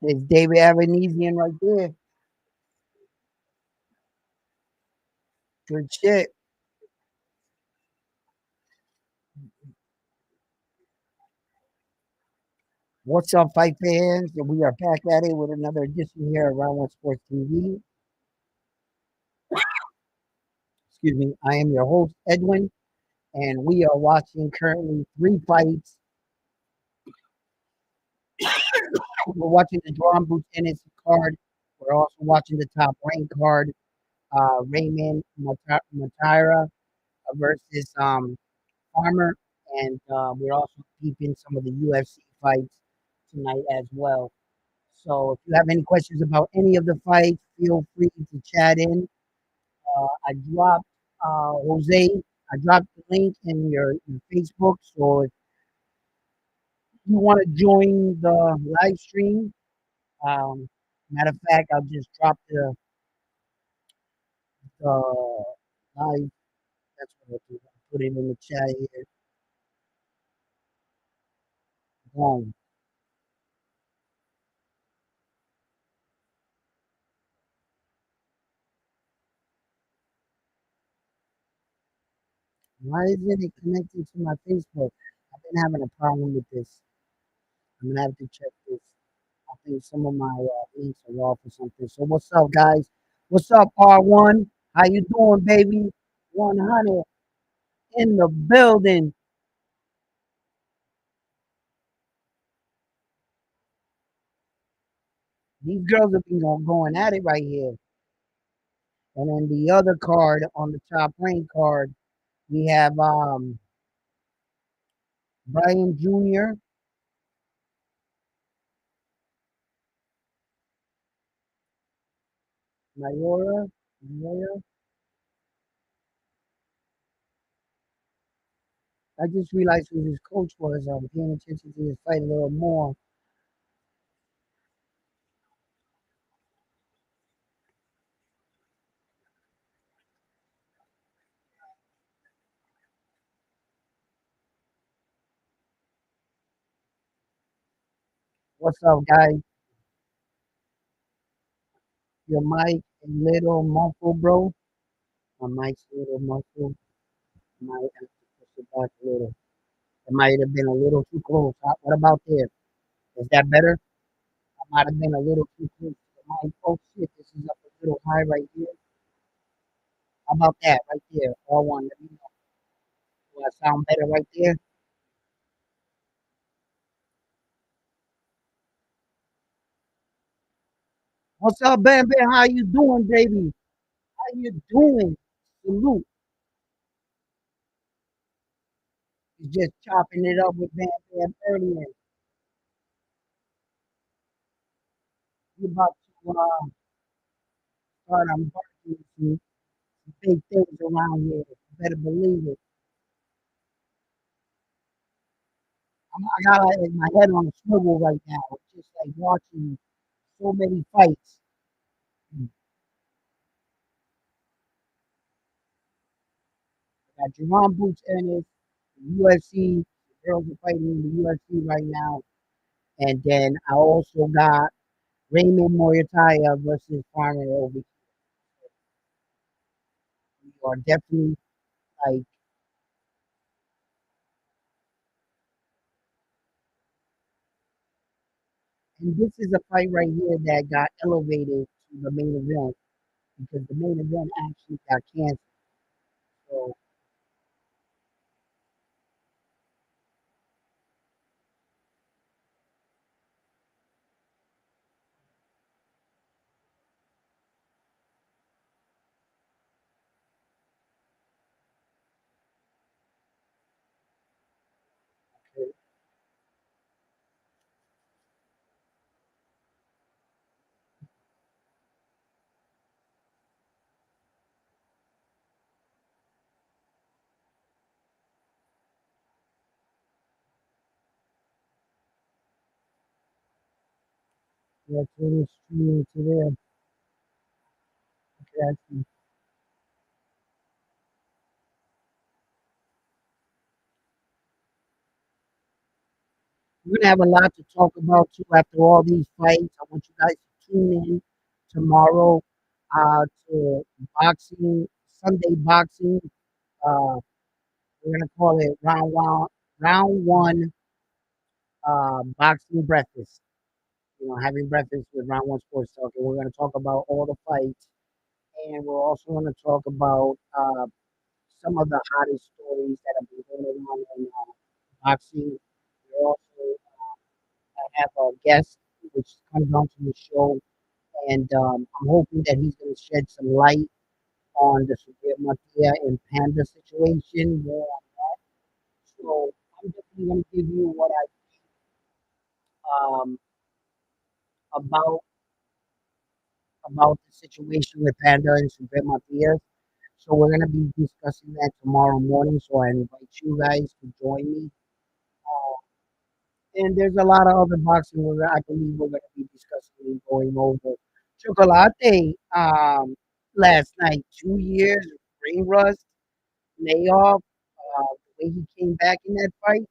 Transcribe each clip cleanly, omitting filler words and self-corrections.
There's David Avanesyan right there. Good shit. What's up, fight fans? We are back at it with another edition here at Round One Sports TV. Excuse me. I am your host, Edwin, and we are watching currently three fights. We're watching the Drawn Boots Ennis card. We're also watching the top rank card, Raymond Matira versus Farmer, and we're also keeping some of the UFC fights tonight as well. So if you have any questions about any of the fights, feel free to chat in. I dropped Jose. I dropped the link in your Facebook. So if you want to join the live stream, um, matter of fact, I'll just drop the live. That's what I'll do. I'll put it in the chat here. Boom. Why isn't it connected to my Facebook? I've been having a problem with this. I'm gonna have to check this. I think some of my links are off or something. So what's up, guys? What's up, R1? How you doing, baby? 100 in the building. These girls have been going at it right here. And then the other card on the top rank card, we have Brian Jr., Mayora. Mayora. I just realized who his coach was. I'm paying attention to his fight a little more. What's up, guys? Your mic a little muffled, bro. My mic's a little muffled. Might have to push it back a little. It might have been a little too close. What about there? Is that better? I might have been a little too close to the mic. Oh shit, this is up a little high right here. How about that right there? All one. Let me know. Do I sound better right there? What's up, Bam Bam? How you doing, baby? How you doing? Salute. He's just chopping it up with Bam Bam earlier. You about to start embarking some big things around here. You better believe it. I got like my head on a swivel right now. It's just like watching so many fights. I got Jerome Boots Ennis, the UFC. The girls are fighting in the UFC right now. And then I also got Raymond Moyataya versus Farmer over here. We are definitely like, and this is a fight right here that got elevated to the main event because the main event actually got canceled. So, okay, let's really stream to there. Okay, I see. We're gonna have a lot to talk about too after all these fights. I want you guys to tune in tomorrow to boxing, Sunday boxing. Uh, we're gonna call it round one boxing breakfast. Having breakfast with round one sports talk, and we're gonna talk about all the fights, and we're also gonna talk about some of the hottest stories that have been going on in boxing. We're also have a guest which comes onto the show, and I'm hoping that he's going to shed some light on the Supreme Matia and Panda situation. More on that. So I'm definitely going to give you what I about the situation with Panda and Supreme Matia. So we're going to be discussing that tomorrow morning. So I invite you guys to join me. Uh, and there's a lot of other boxing I believe we're going to be discussing and going over. Chocolate last night, 2 years, brain rust, layoff, the way he came back in that fight.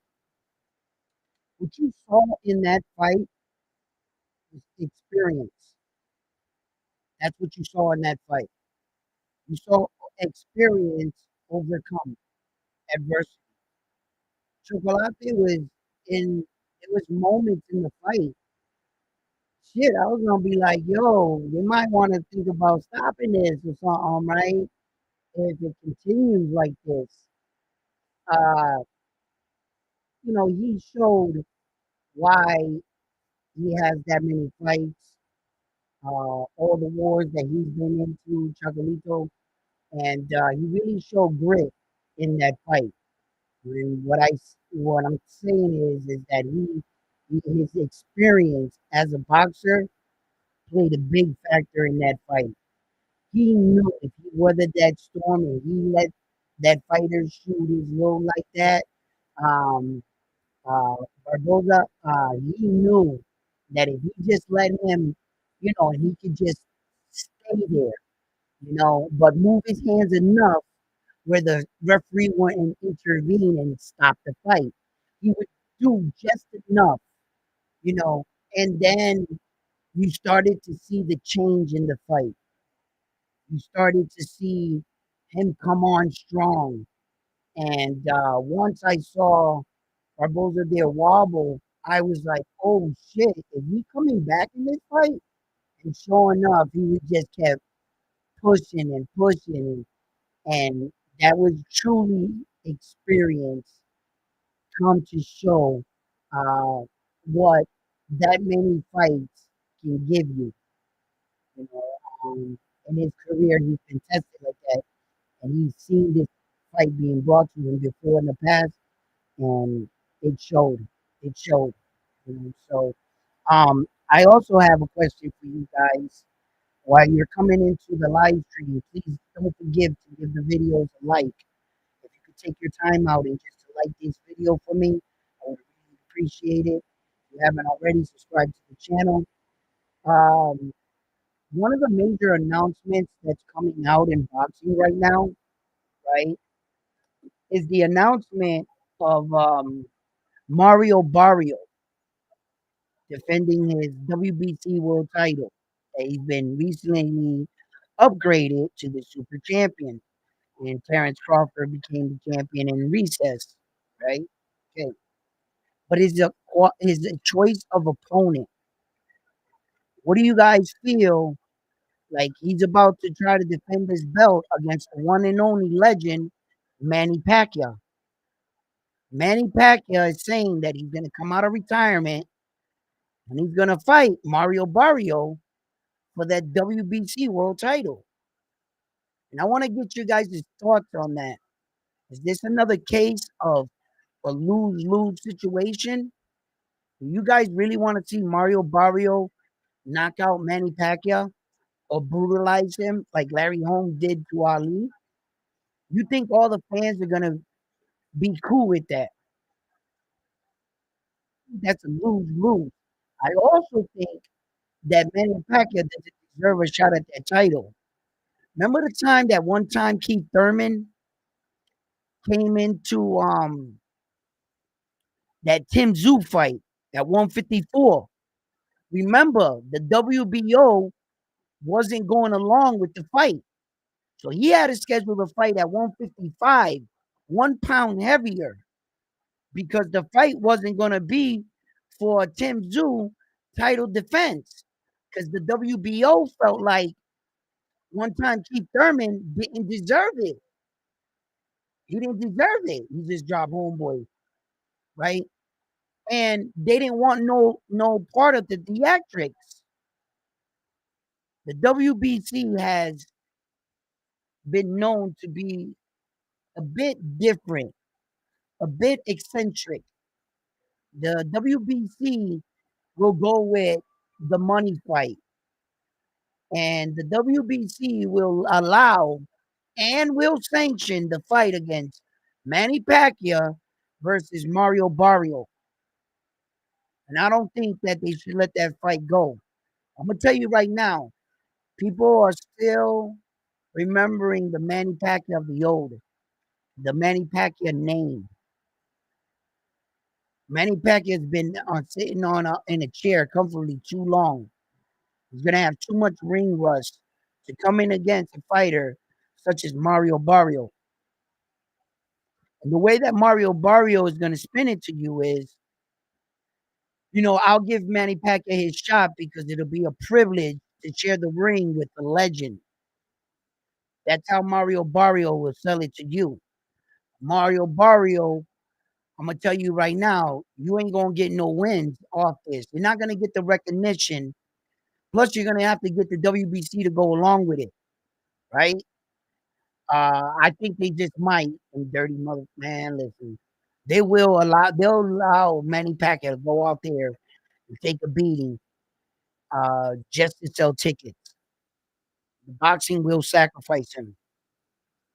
What you saw in that fight was experience. That's what you saw in that fight. You saw experience overcome adversity. Chocolate was in, it was moments in the fight. Shit, I was gonna be like, yo, you might want to think about stopping this or something, right? If it continues like this. Uh, he showed why he has that many fights, all the wars that he's been into, Chocolito, and he really showed grit in that fight. And what I'm saying is that his experience as a boxer played a big factor in that fight. He knew if he weathered that storm and he let that fighter shoot his low like that, um, uh, Barboza, he knew that if he just let him, he could just stay there, but move his hands enough where the referee wouldn't intervene and stop the fight. He would do just enough, you know, and then you started to see the change in the fight. You started to see him come on strong. And once I saw Barboza there wobble, I was like, oh shit, is he coming back in this fight? And sure enough, he was just kept pushing and pushing. And that was truly experience come to show uh, what that many fights can give you. You know, in his career, he's been tested like that, and he's seen this fight being brought to him before in the past, and it showed. It showed. So I also have a question for you guys. While you're coming into the live stream, please don't forget to give the videos a like. If you could take your time out and just to like this video for me, I would really appreciate it. If you haven't already, subscribe to the channel. Um, One of the major announcements that's coming out in boxing right now, right, is the announcement of Mario Barrio defending his WBC world title. He's been recently upgraded to the super champion, and Terrence Crawford became the champion in recess, right? Okay, but his choice of opponent. What do you guys feel like he's about to try to defend his belt against the one and only legend, Manny Pacquiao? Manny Pacquiao is saying that he's going to come out of retirement and he's going to fight Mario Barrio for that WBC world title. And I want to get you guys' thoughts on that. Is this another case of a lose-lose situation? Do you guys really want to see Mario Barrio knock out Manny Pacquiao or brutalize him like Larry Holmes did to Ali? You think all the fans are gonna be cool with that? That's a lose-lose. I also think that Manny Pacquiao doesn't deserve a shot at that title. Remember the time that one time Keith Thurman came into that Tim Zoo fight? at 154. Remember, the WBO wasn't going along with the fight. So he had to schedule a fight at 155, 1 pound heavier, because the fight wasn't going to be for Tim Tszyu title defense. Because the WBO felt like one time Keith Thurman didn't deserve it. He didn't deserve it. He just dropped homeboy, right? And they didn't want no part of the theatrics. The WBC has been known to be a bit different, a bit eccentric. The WBC will go with the money fight, and the WBC will allow and will sanction the fight against Manny Pacquiao versus Mario Barrio. And I don't think that they should let that fight go. I'm gonna tell you right now, people are still remembering the Manny Pacquiao of the old, the Manny Pacquiao name. Manny Pacquiao has been sitting in a chair comfortably too long. He's gonna have too much ring rust to come in against a fighter such as Mario Barrio. And the way that Mario Barrio is gonna spin it to you is, I'll give Manny Pacquiao his shot because it'll be a privilege to share the ring with the legend. That's how Mario Barrio will sell it to you. Mario Barrio, I'm gonna tell you right now, you ain't gonna get no wins off this. You're not gonna get the recognition. Plus, you're gonna have to get the WBC to go along with it, right? I think they just might. And dirty mother man, listen, they'll allow Manny Pacquiao to go out there and take a beating, just to sell tickets. The boxing will sacrifice him.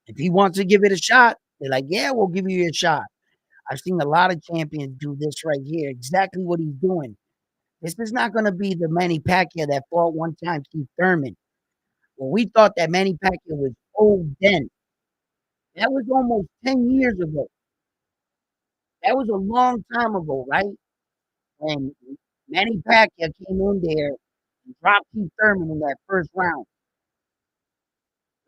If he wants to give it a shot, they're like, yeah, we'll give you a shot. I've seen a lot of champions do this right here, exactly what he's doing. This is not going to be the Manny Pacquiao that fought one time Keith Thurman. Well, we thought that Manny Pacquiao was old then. That was almost 10 years ago. That was a long time ago, right? When Manny Pacquiao came in there and dropped Keith Thurman in that first round.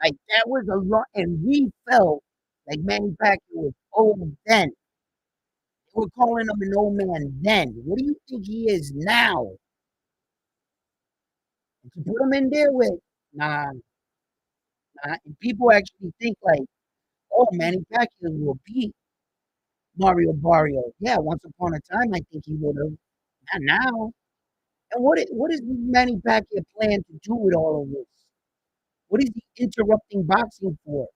Like, that was a lot. And we felt like Manny Pacquiao was old then. They were calling him an old man then. What do you think he is now? And to put him in there with, nah, nah. And people actually think like, oh, Manny Pacquiao will beat Mario Barrio. Yeah, once upon a time, I think he would have. Not now. And what is Manny Pacquiao plan to do with all of this? What is he interrupting boxing for?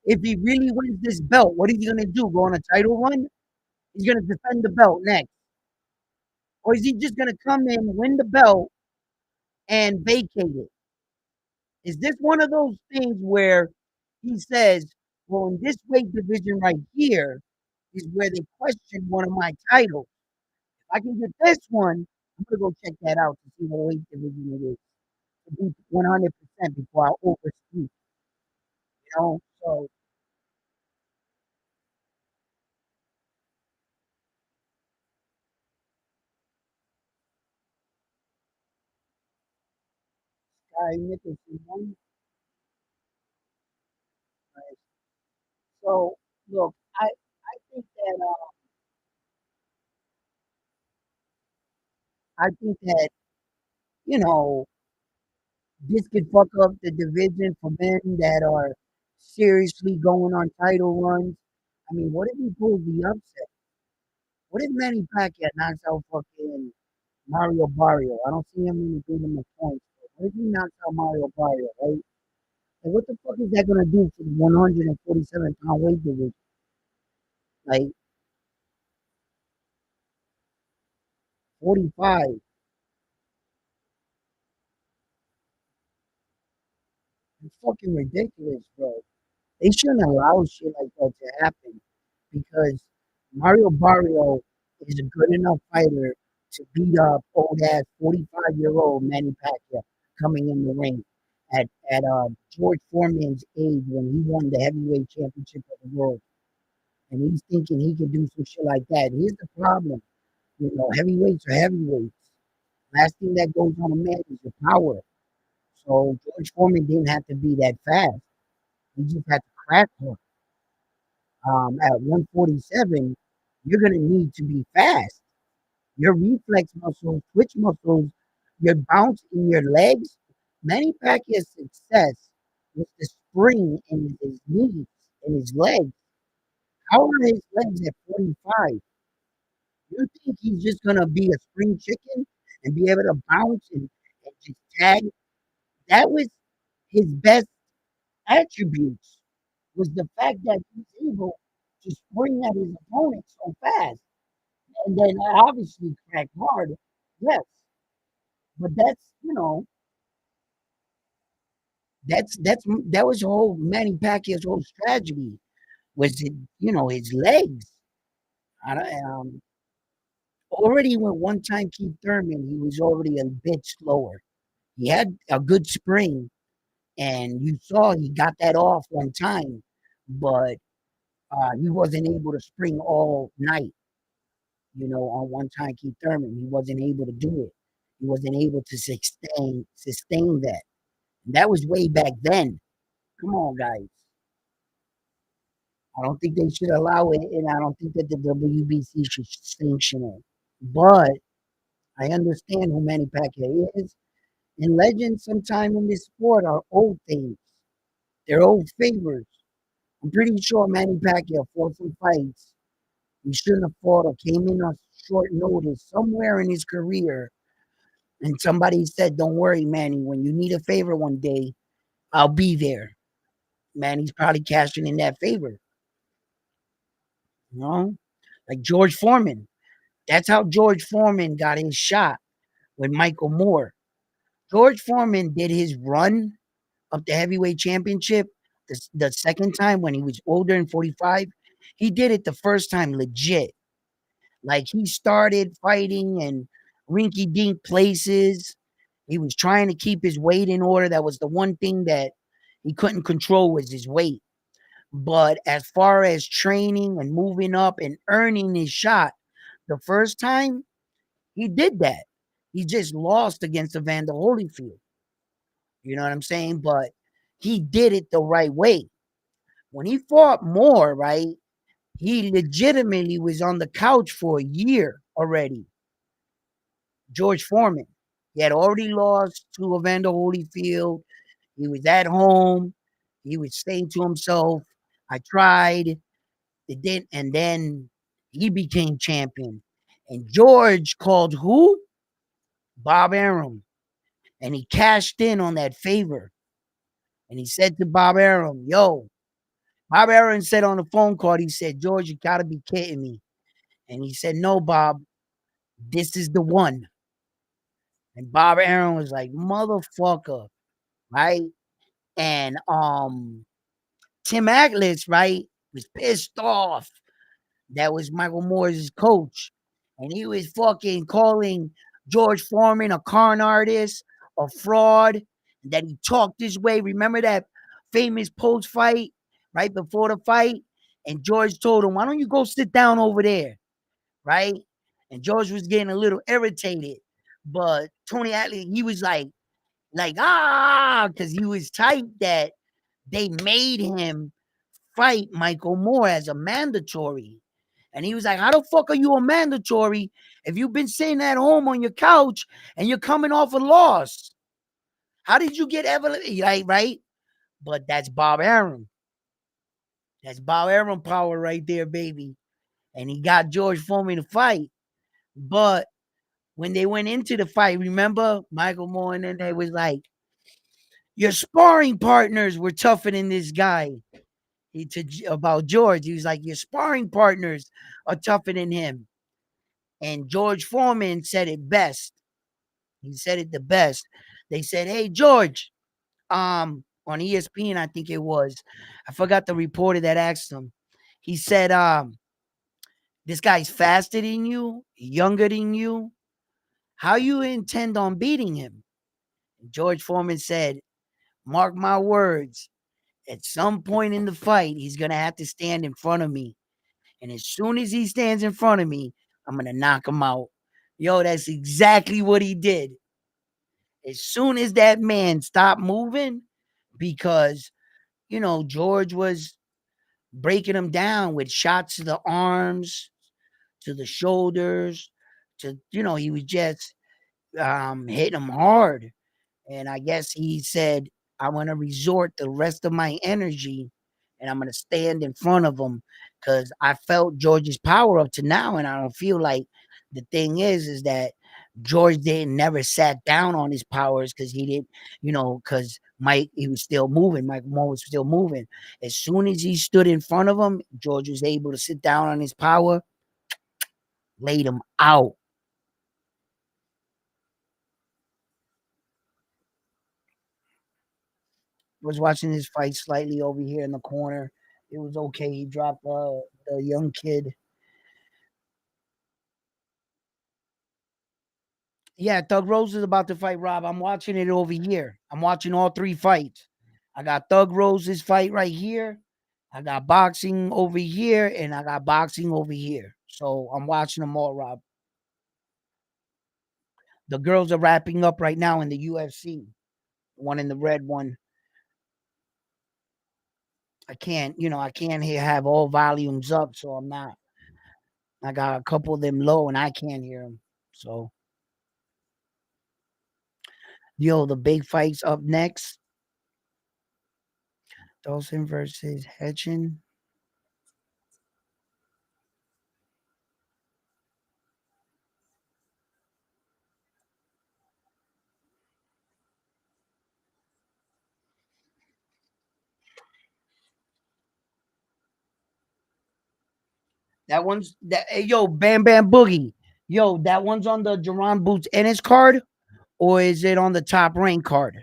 If he really wins this belt, what is he gonna do? Go on a title run? He's gonna defend the belt next, or is he just gonna come in, win the belt, and vacate it? Is this one of those things where he says, "Well, in this weight division right here is where they question one of my titles. If I can get this one, I'm gonna go check that out to see what weight division it is to be 100% before I overspeak." So Guy Nicholson won. Right? So look, I think that I think that you know this could fuck up the division for men that are seriously going on title runs. I mean, what if he pulls the upset? What if Manny Pacquiao knocks out fucking Mario Barrio? I don't see him really beating the points. But what if he knocks out Mario Barrio, right? And what the fuck is that gonna do for the 147-pound weight division? Like 45. It's fucking ridiculous, bro. They shouldn't allow shit like that to happen because Mario Barrio is a good enough fighter to beat up old ass 45-year-old Manny Pacquiao coming in the ring at George Foreman's age when he won the heavyweight championship of the world. And he's thinking he can do some shit like that. Here's the problem Heavyweights are heavyweights. Last thing that goes on a man is your power. So George Foreman didn't have to be that fast. He just had to crack her. At 147, you're gonna need to be fast. Your reflex muscles, twitch muscles, your bounce in your legs. Manny Pacquiao's success was the spring in his knees and his legs. How are his legs at 45? You think he's just gonna be a spring chicken and be able to bounce and just tag? That was his best attributes, was the fact that he's able to spring at his opponent so fast. And then obviously crack hard, yes. But that was whole Manny Pacquiao's whole strategy was his legs. I don't, already when one time Keith Thurman, he was already a bit slower. He had a good spring, and you saw he got that off one time, but he wasn't able to spring all night. On one time Keith Thurman, he wasn't able to do it. He wasn't able to sustain that. And that was way back then. Come on, guys. I don't think they should allow it, and I don't think that the WBC should sanction it. But I understand who Manny Pacquiao is. And legends sometime in this sport are old things. They're old favors. I'm pretty sure Manny Pacquiao fought some fights he shouldn't have fought or came in on short notice somewhere in his career. And somebody said, "Don't worry, Manny, when you need a favor one day, I'll be there." Manny's probably cashing in that favor. You know? Like George Foreman. That's how George Foreman got his shot with Michael Moore. George Foreman did his run of the heavyweight championship the second time when he was older than 45. He did it the first time legit. Like he started fighting in rinky dink places. He was trying to keep his weight in order. That was the one thing that he couldn't control was his weight. But as far as training and moving up and earning his shot, the first time he did that. He just lost against Evander Holyfield. You know what I'm saying? But he did it the right way. When he fought Moore, right, he legitimately was on the couch for a year already. George Foreman. He had already lost to Evander Holyfield. He was at home. He was saying to himself, I tried. It didn't. And then he became champion. And George called who? Bob Arum. And he cashed in on that favor. And he said to Bob Arum, yo, Bob Arum said on the phone call, he said, George, you got to be kidding me. And he said, no, Bob, this is the one. And Bob Arum was like, motherfucker, right? And Tim Atlas, right, was pissed off. That was Michael Moore's coach. And he was fucking calling George Foreman a con artist, a fraud, that he talked this way. Remember that famous post fight right before the fight? And George told him, why don't you go sit down over there? Right? And George was getting a little irritated. But Tony Atlas, he was because he was tight that they made him fight Michael Moore as a mandatory. And he was like, how the fuck are you a mandatory if you've been sitting at home on your couch and you're coming off a loss? How did you get right? But that's Bob Arum. That's Bob Arum power right there, baby. And he got George Foreman to fight. But when they went into the fight, remember Michael Moore and then they was like, your sparring partners were tougher than this guy. About George, he was like, your sparring partners are tougher than him. And George Foreman said it best. He said it the best. They said, hey, George, on ESPN, I think it was. I forgot the reporter that asked him. He said, this guy's faster than you, younger than you. How you intend on beating him? And George Foreman said, mark my words. At some point in the fight, he's going to have to stand in front of me. And as soon as he stands in front of me, I'm gonna knock him out. Yo, that's exactly what he did. As soon as that man stopped moving, because George was breaking him down with shots to the arms, to the shoulders, he was just hitting him hard. And I guess he said, I'm going to resort the rest of my energy and I'm going to stand in front of him because I felt George's power up to now. And I don't feel like the thing is that George didn't never sat down on his powers because he didn't, because he was still moving. Mike Moore was still moving. As soon as he stood in front of him, George was able to sit down on his power, laid him out. Was watching his fight slightly over here in the corner. It was okay. He dropped the young kid. Yeah, Thug Rose is about to fight Rob. I'm watching it over here. I'm watching all three fights. I got Thug Rose's fight right here. I got boxing over here, and I got boxing over here. So I'm watching them all, Rob. The girls are wrapping up right now in the UFC. One in the red one. I can't have all volumes up, so I'm not. I got a couple of them low, and I can't hear them. So, yo, the big fights up next. Dawson versus Hedgen. That one's that. Hey, yo, Bam Bam Boogie. Yo, that one's on the Jerron Boots Ennis card, or is it on the top rank card?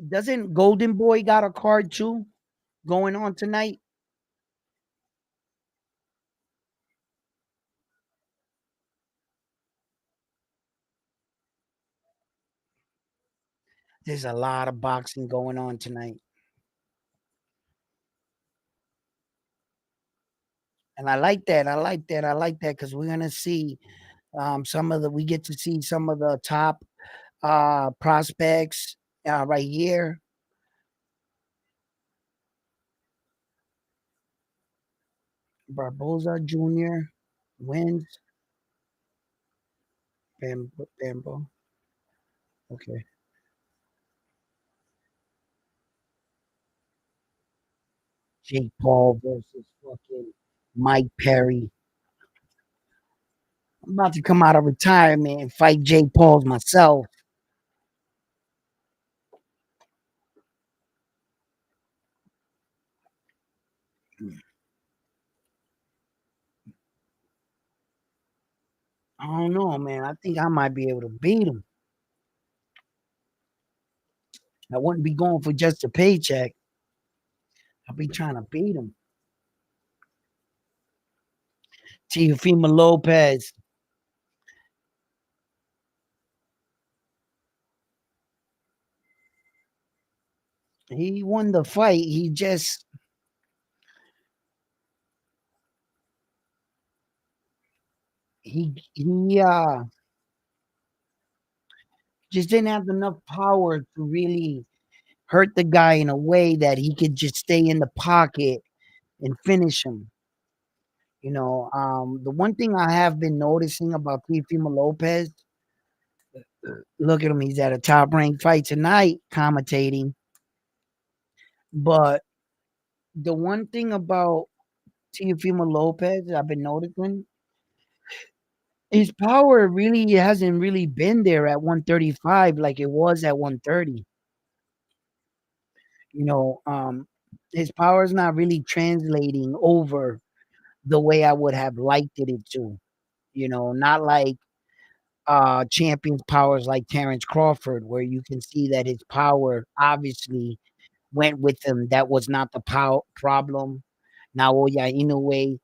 Doesn't Golden Boy got a card too going on tonight? There's a lot of boxing going on tonight, and I like that. I like that. I like that because we're gonna see we get to see some of the top prospects right here. Barboza Jr. wins. Bambo. Okay. Jake Paul versus fucking Mike Perry. I'm about to come out of retirement and fight Jake Paul's myself. I don't know, man. I think I might be able to beat him. I wouldn't be going for just a paycheck. I'll be trying to beat him. Teofimo Lopez. He won the fight. He just didn't have enough power to really hurt the guy in a way that he could just stay in the pocket and finish him. The one thing I have been noticing about Teofimo Lopez, look at him, he's at a top ranked fight tonight commentating. But the one thing about Teofimo Lopez I've been noticing, his power really hasn't really been there at 135 like it was at 130. You know, his power is not really translating over the way I would have liked it to. Not like champions powers like Terrence Crawford, where you can see that his power obviously went with him. That was not the problem. Naoya Inoue,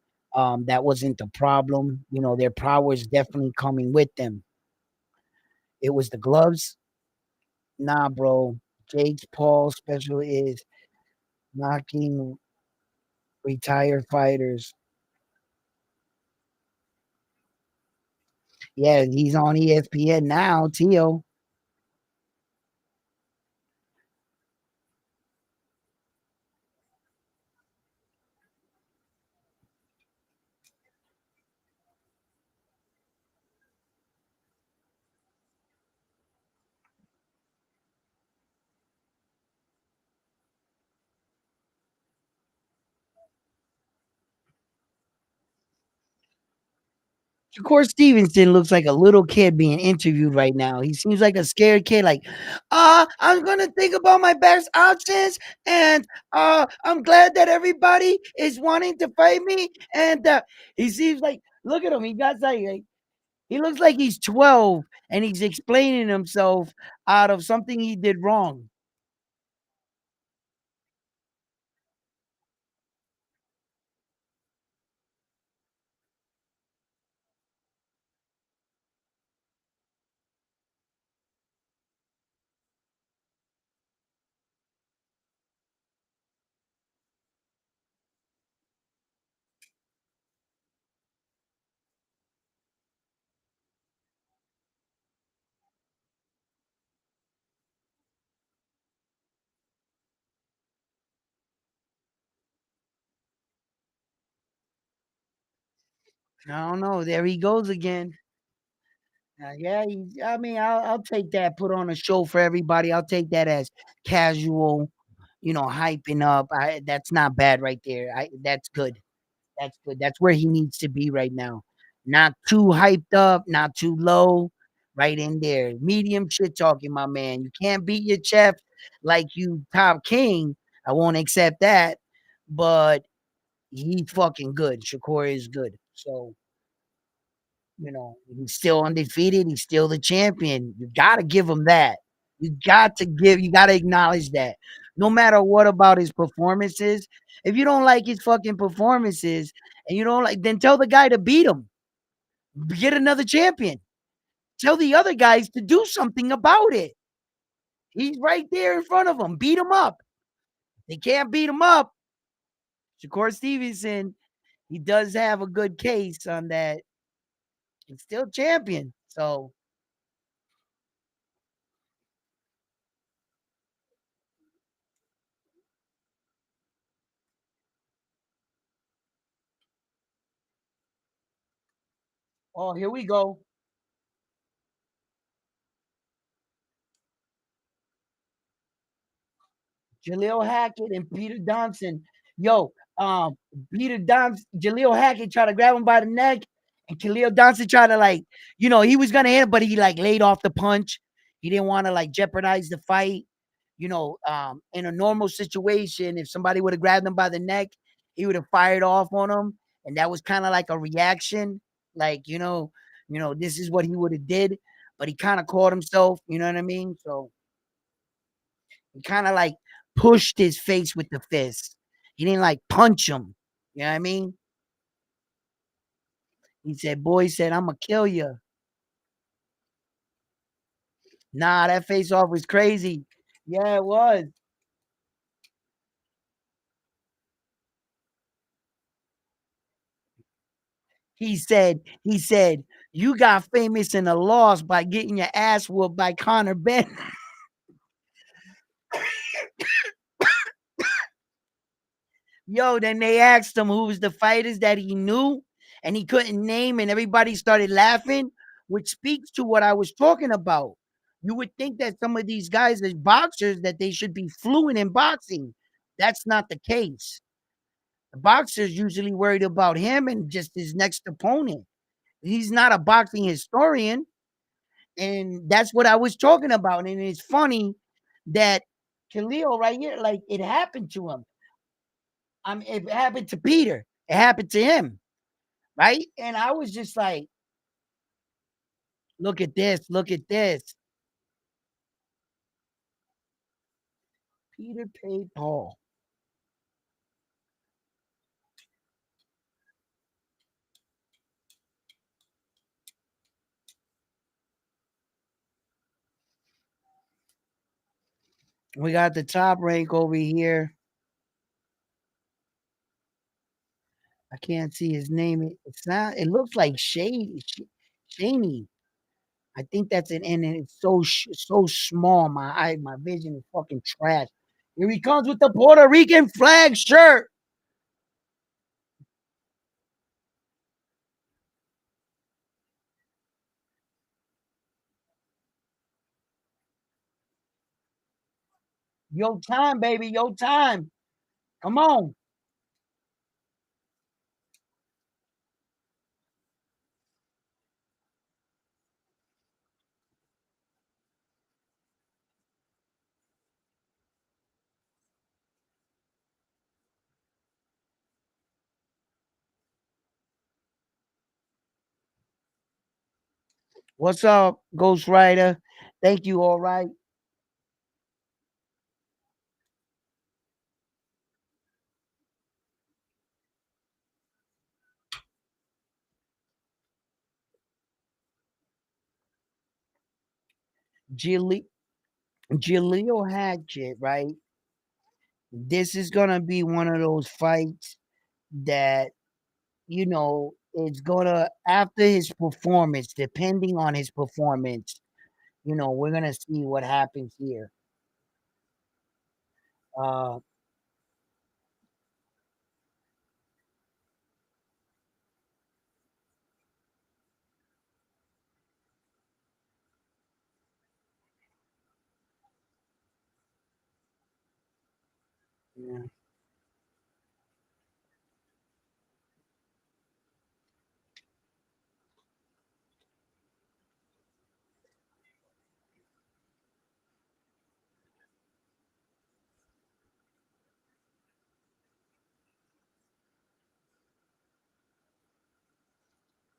that wasn't the problem. Their power is definitely coming with them. It was the gloves. Nah, bro. Jake's Paul special is knocking Retired fighters. Yeah, he's on ESPN now, Tio. Shakur Stevenson looks like a little kid being interviewed right now. He seems like a scared kid, like, I'm gonna think about my best options, and I'm glad that everybody is wanting to fight me. And he seems like, look at him, he got like he looks like he's 12 and he's explaining himself out of something he did wrong. I don't know. There he goes again. Yeah, I mean, I'll take that. Put on a show for everybody. I'll take that as casual, hyping up. That's not bad right there. That's good. That's good. That's where he needs to be right now. Not too hyped up, not too low. Right in there. Medium shit talking, my man. You can't beat your chef like you top king. I won't accept that. But he's fucking good. Shakur is good. So he's still undefeated. He's still the champion. You got to give him that. You got to acknowledge that. No matter what about his performances, if you don't like his fucking performances and you don't like, then tell the guy to beat him. Get another champion. Tell the other guys to do something about it. He's right there in front of them. Beat him up. They can't beat him up. Shakur Stevenson, he does have a good case on that. He's still champion. So, oh, here we go. Jaleel Hackett and Peter Donson. Yo, um, Jaleel Hackett tried to grab him by the neck, and Jaleel Donson tried to he was gonna hit him, but he laid off the punch. He didn't want to jeopardize the fight. In a normal situation, if somebody would have grabbed him by the neck, he would have fired off on him, and that was kind of like a reaction, this is what he would have did. But he kind of caught himself, you know what I mean? So he kind of pushed his face with the fist. He didn't punch him. You know what I mean? He said, "Boy," he said, "I'm gonna kill you." Nah, that face off was crazy. Yeah, it was. He said, "You got famous in a loss by getting your ass whooped by Connor Ben." Yo, then they asked him who was the fighters that he knew, and he couldn't name, and everybody started laughing, which speaks to what I was talking about. You would think that some of these guys as boxers that they should be fluent in boxing. That's not the case. The boxer's usually worried about him and just his next opponent. He's not a boxing historian, and that's what I was talking about. And it's funny that Khalil right here, it happened to him. It happened to Peter. It happened to him, right? And I was just like, look at this, look at this. Peter paid Paul. We got the top rank over here. I can't see his name. It's not. It looks like Shaney. I think that's an N, and it's so small. My vision is fucking trash. Here he comes with the Puerto Rican flag shirt. Yo time, baby. Yo time. Come on. What's up, Ghost Rider? Thank you. All right. Gilly Jaleel Hatchet, right? This is gonna be one of those fights that it's gonna after his performance, depending on his performance, we're gonna see what happens here. Uh, yeah.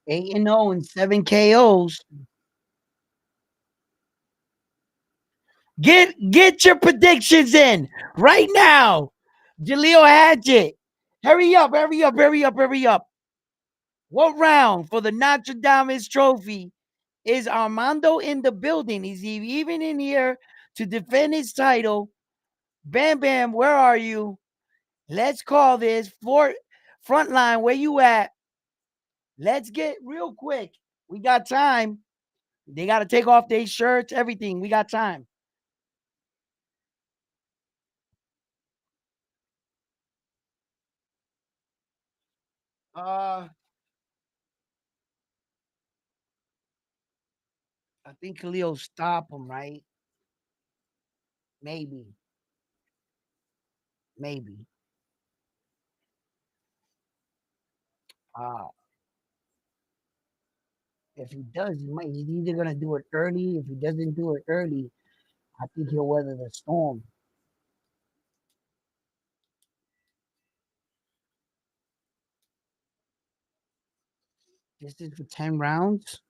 Eight and 0 and 7 KOs. Get your predictions in right now. Jaleel Hatchet. Hurry up, hurry up, hurry up, hurry up. What round for the Notre Dame trophy is Armando in the building? Is he even in here to defend his title? Bam Bam, where are you? Let's call this front line. Where you at? Let's get real quick. We got time. They got to take off their shirts, everything. We got time. Uh, I think Khalil stop him, right? Maybe, maybe. Uh, if he does, he's either gonna do it early. If he doesn't do it early, I think he'll weather the storm. This is for 10 rounds.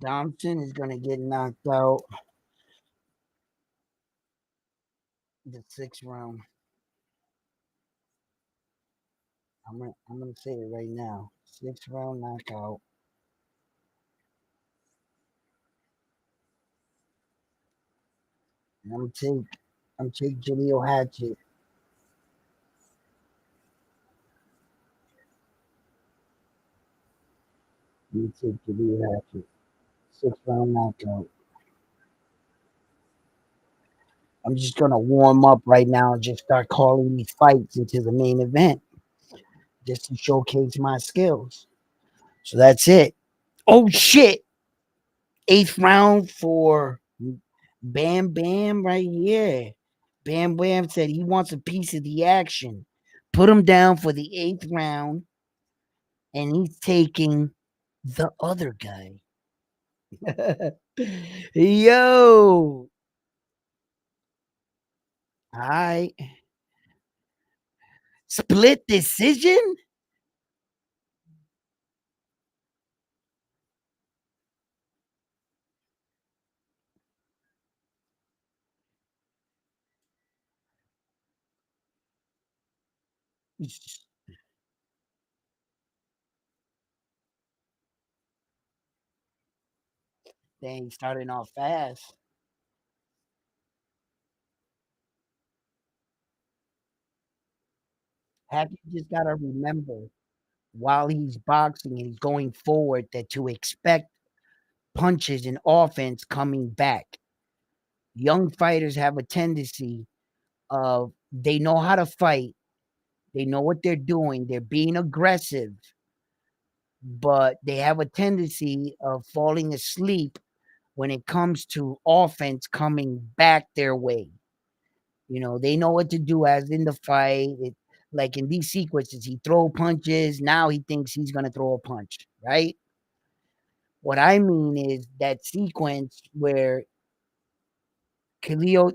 Thompson is gonna get knocked out the 6th round. I'm gonna say it right now. 6th round knockout. And I'm take Jaleel Hatchet. I'm gonna take Jaleel Hatchet. 6th round knockout. I'm just gonna warm up right now and just start calling these fights into the main event just to showcase my skills. So that's it. Oh shit! 8th round for Bam Bam right here. Bam Bam said he wants a piece of the action. Put him down for the 8th round, and he's taking the other guy. Yo, I split decision. Dang, starting off fast. Have you just gotta remember while he's boxing and he's going forward that to expect punches and offense coming back. Young fighters have a tendency of they know how to fight, they know what they're doing, they're being aggressive, but they have a tendency of falling asleep when it comes to offense coming back their way. You know, they know what to do as in the fight. Like in these sequences, he throw punches. Now he thinks he's gonna throw a punch, right? What I mean is that sequence where Khalil,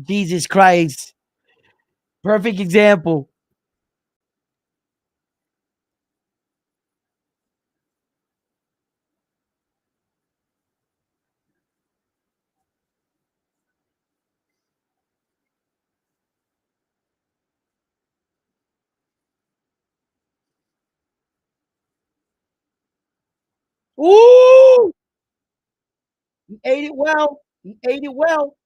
Jesus Christ, perfect example. Ooh, he ate it well. He ate it well.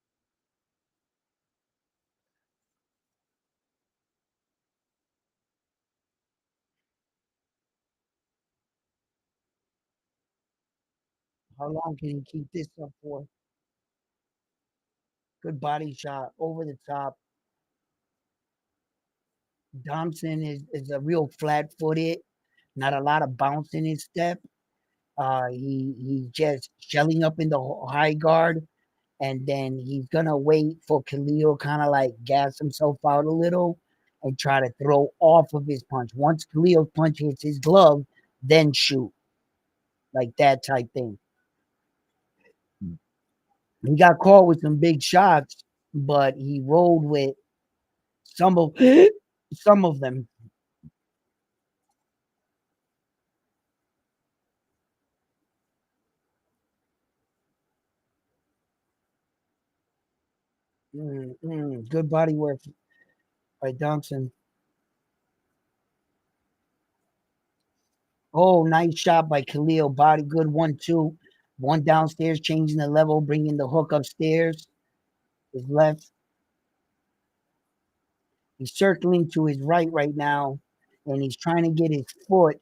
How long can he keep this up for? Good body shot over the top. Thompson is a real flat footed, not a lot of bounce in his step. He's just shelling up in the high guard, and then he's gonna wait for Khalil kind of like gas himself out a little and try to throw off of his punch. Once Khalil's punch hits his glove, then shoot like that type thing. He got caught with some big shots, but he rolled with some of some of them. Good body work by Thompson. Oh, nice shot by Khalil. Body good 1-2. One downstairs, changing the level, bringing the hook upstairs. His left. He's circling to his right now, and he's trying to get his foot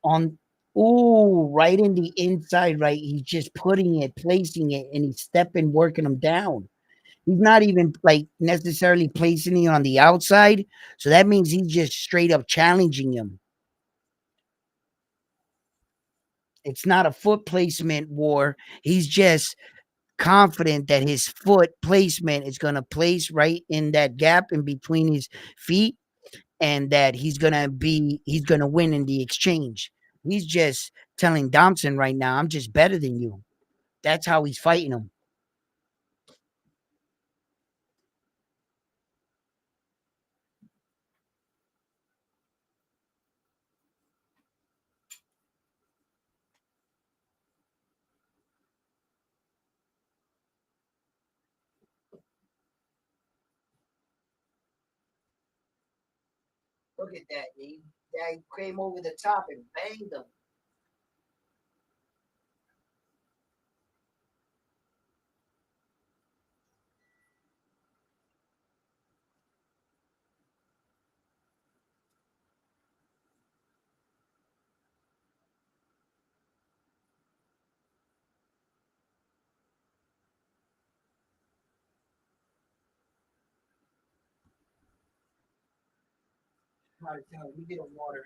on. Ooh, right in the inside right. He's just putting it, placing it, and he's stepping, working him down. He's not even like necessarily placing it on the outside. So that means he's just straight up challenging him. It's not a foot placement war. He's just confident that his foot placement is going to place right in that gap in between his feet and that he's going to win in the exchange. He's just telling Thompson right now, I'm just better than you. That's how he's fighting him. Look at that. He came over the top and banged him. Try to tell him, you get a water.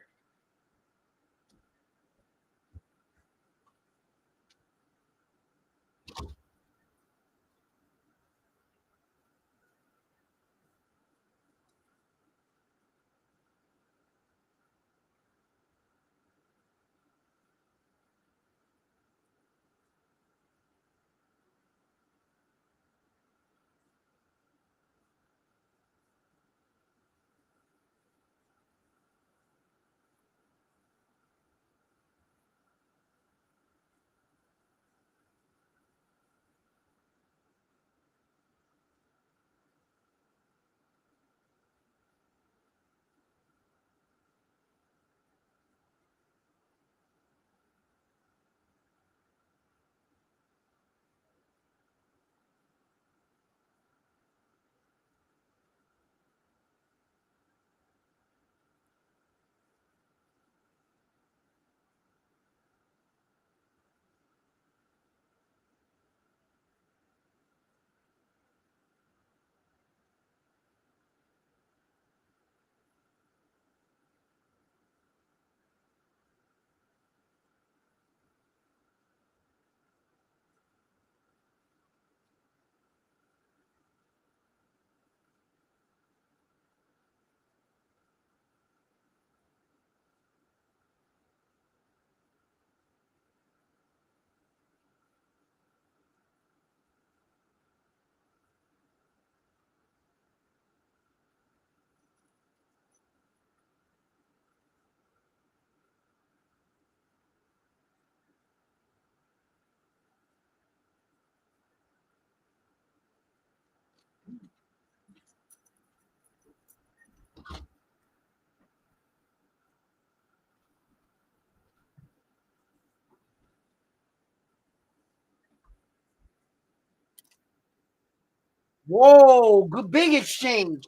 Whoa, good, big exchange.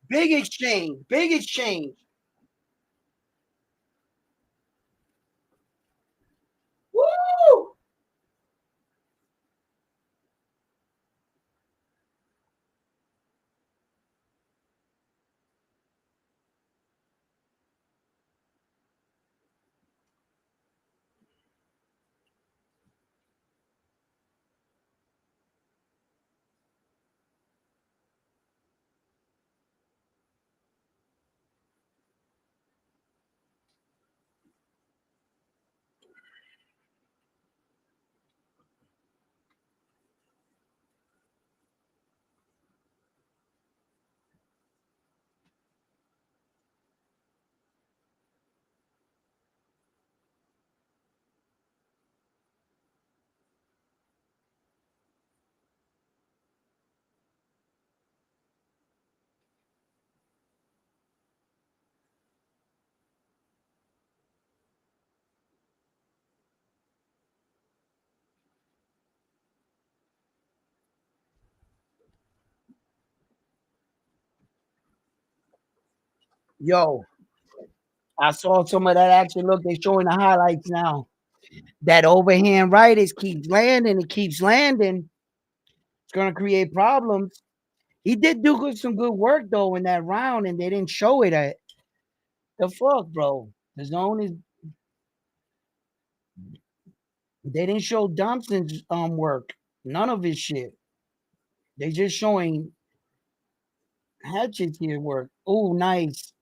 Big exchange. Big exchange. Woo! Yo, I saw some of that action. Look, they're showing the highlights now. That overhand right is keeps landing. It keeps landing. It's gonna create problems. He did do some good work though in that round, and they didn't show it. The fuck, bro. The zone is. They didn't show Thompson's work. None of his shit. They just showing Hatchet's here work. Oh, nice.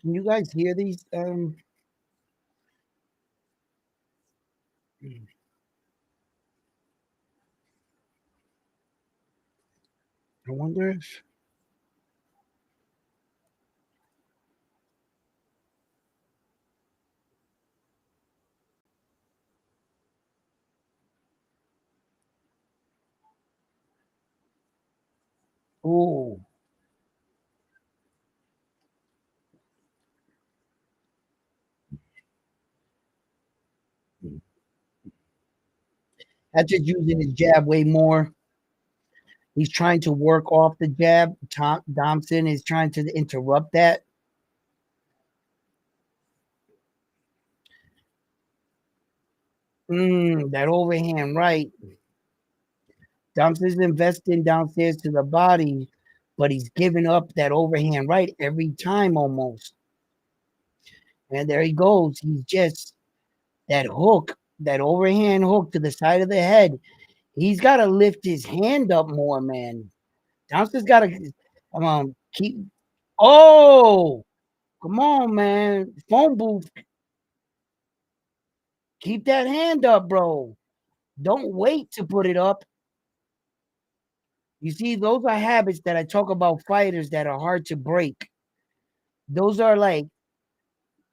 Can you guys hear these? I wonder if. Oh, Hatchet's using his jab way more. He's trying to work off the jab. Thompson is trying to interrupt that. That overhand right. Thompson's investing downstairs to the body, but he's giving up that overhand right every time almost. And there he goes. He's just that hook, that overhand hook to the side of the head. He's got to lift his hand up more, man. Thompson's got to keep. Oh, come on, man. Phone booth. Keep that hand up, bro. Don't wait to put it up. You see, those are habits that I talk about fighters that are hard to break. Those are like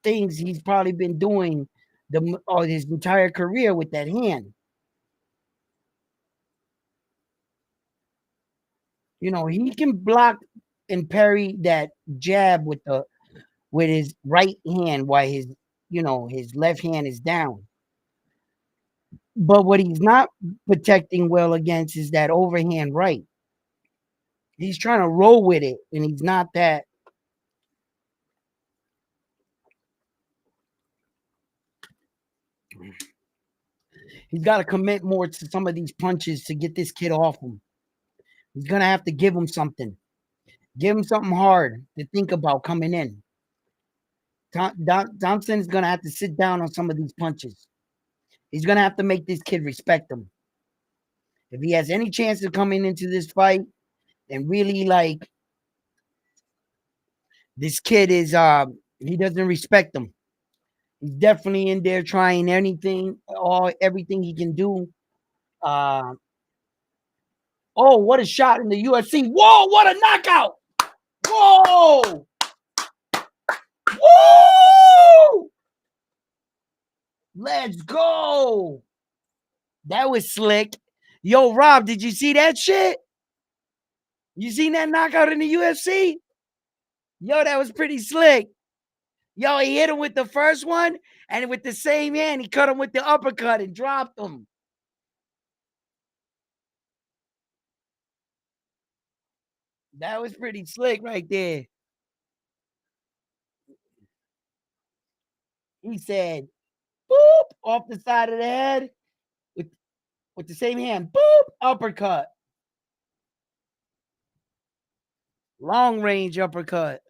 things he's probably been doing his entire career with that hand. You know, he can block and parry that jab with his right hand while his left hand is down. But what he's not protecting well against is that overhand right. He's trying to roll with it, and he's not that. He's got to commit more to some of these punches to get this kid off him. He's gonna have to give him something. Give him something hard to think about coming in. Thompson's gonna have to sit down on some of these punches. He's gonna have to make this kid respect him. If he has any chance of coming into this fight and really like this kid is he doesn't respect him. He's definitely in there trying everything he can do. Uh oh, what a shot in the UFC. Whoa, what a knockout! Whoa! Woo! Let's go. That was slick. Yo, Rob, did you see that shit? You seen that knockout in the UFC? Yo, that was pretty slick. Yo, he hit him with the first one, and with the same hand, he cut him with the uppercut and dropped him. That was pretty slick right there. He said, boop, off the side of the head with, with the same hand, boop, uppercut. Long range uppercut.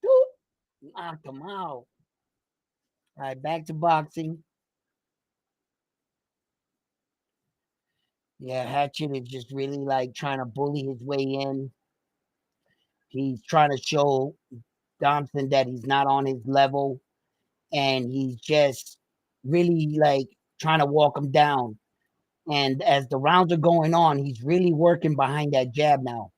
Boop, knocked him out. All right, back to boxing. Yeah, Hatchet is just really like trying to bully his way in. He's trying to show Thompson that he's not on his level, and he's just really like trying to walk him down. And as the rounds are going on, he's really working behind that jab now.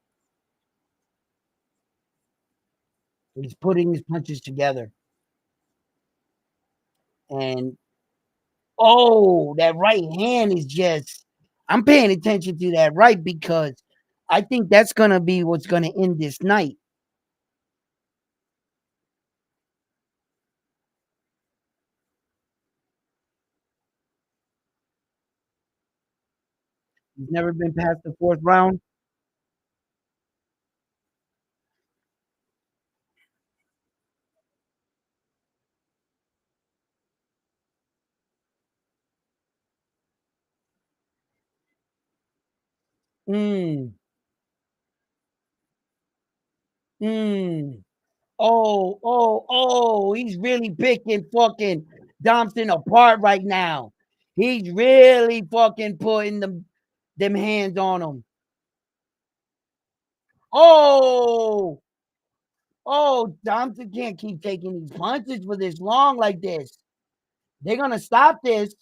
He's putting his punches together. And oh, that right hand is just, I'm paying attention to that right because I think that's going to be what's going to end this night. He's never been past the fourth round. Mm, mm. Oh, he's really picking fucking Thompson apart right now. He's really fucking putting them hands on him. Oh, Thompson can't keep taking these punches for this long like this. They're gonna stop this.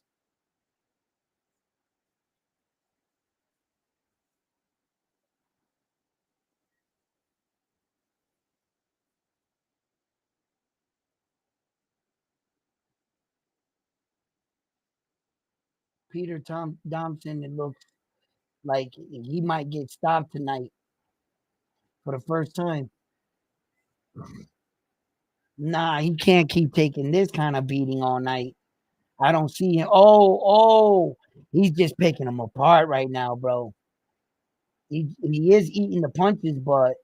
Thompson, it looks like he might get stopped tonight for the first time. Nah, he can't keep taking this kind of beating all night. I don't see him. He's just picking him apart right now, bro. He is eating the punches, but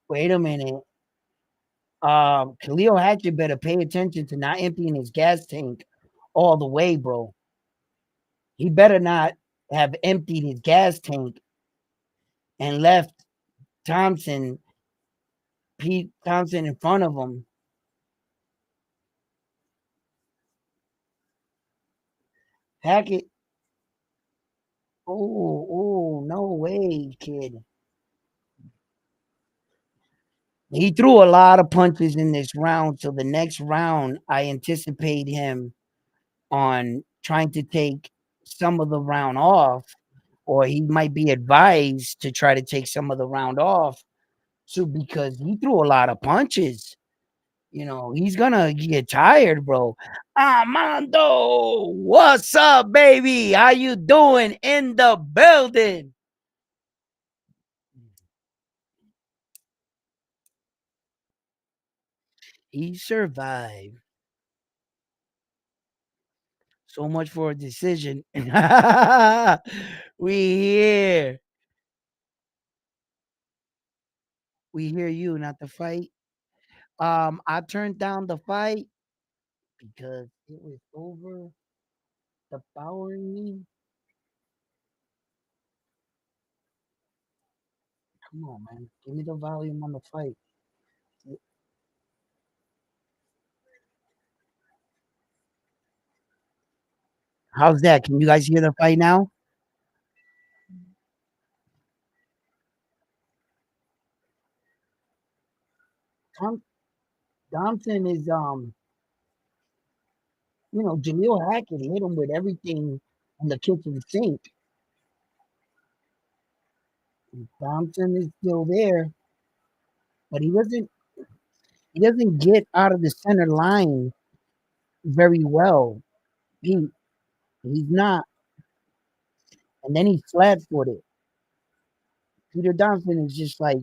wait a minute. Khalil Hatcher better pay attention to not emptying his gas tank all the way, bro. He better not have emptied his gas tank and left Thompson, Pete Thompson in front of him. Hackett, no way, kid. He threw a lot of punches in this round. So the next round, I anticipate him on trying to take some of the round off, or he might be advised to try to take some of the round off. So because he threw a lot of punches, he's gonna get tired, bro. Armando, what's up, baby? How you doing in the building? He survived. So much for a decision. we here. We hear you, not the fight. I turned down the fight because it was over the powering me. Come on, man. Give me the volume on the fight. How's that? Can you guys hear the fight now? Tom Thompson is Jaleel Hackett hit him with everything in the kitchen sink. Thompson is still there, but he doesn't get out of the center line very well. He he's not. and then he flat-footed. Peter Duncan is just like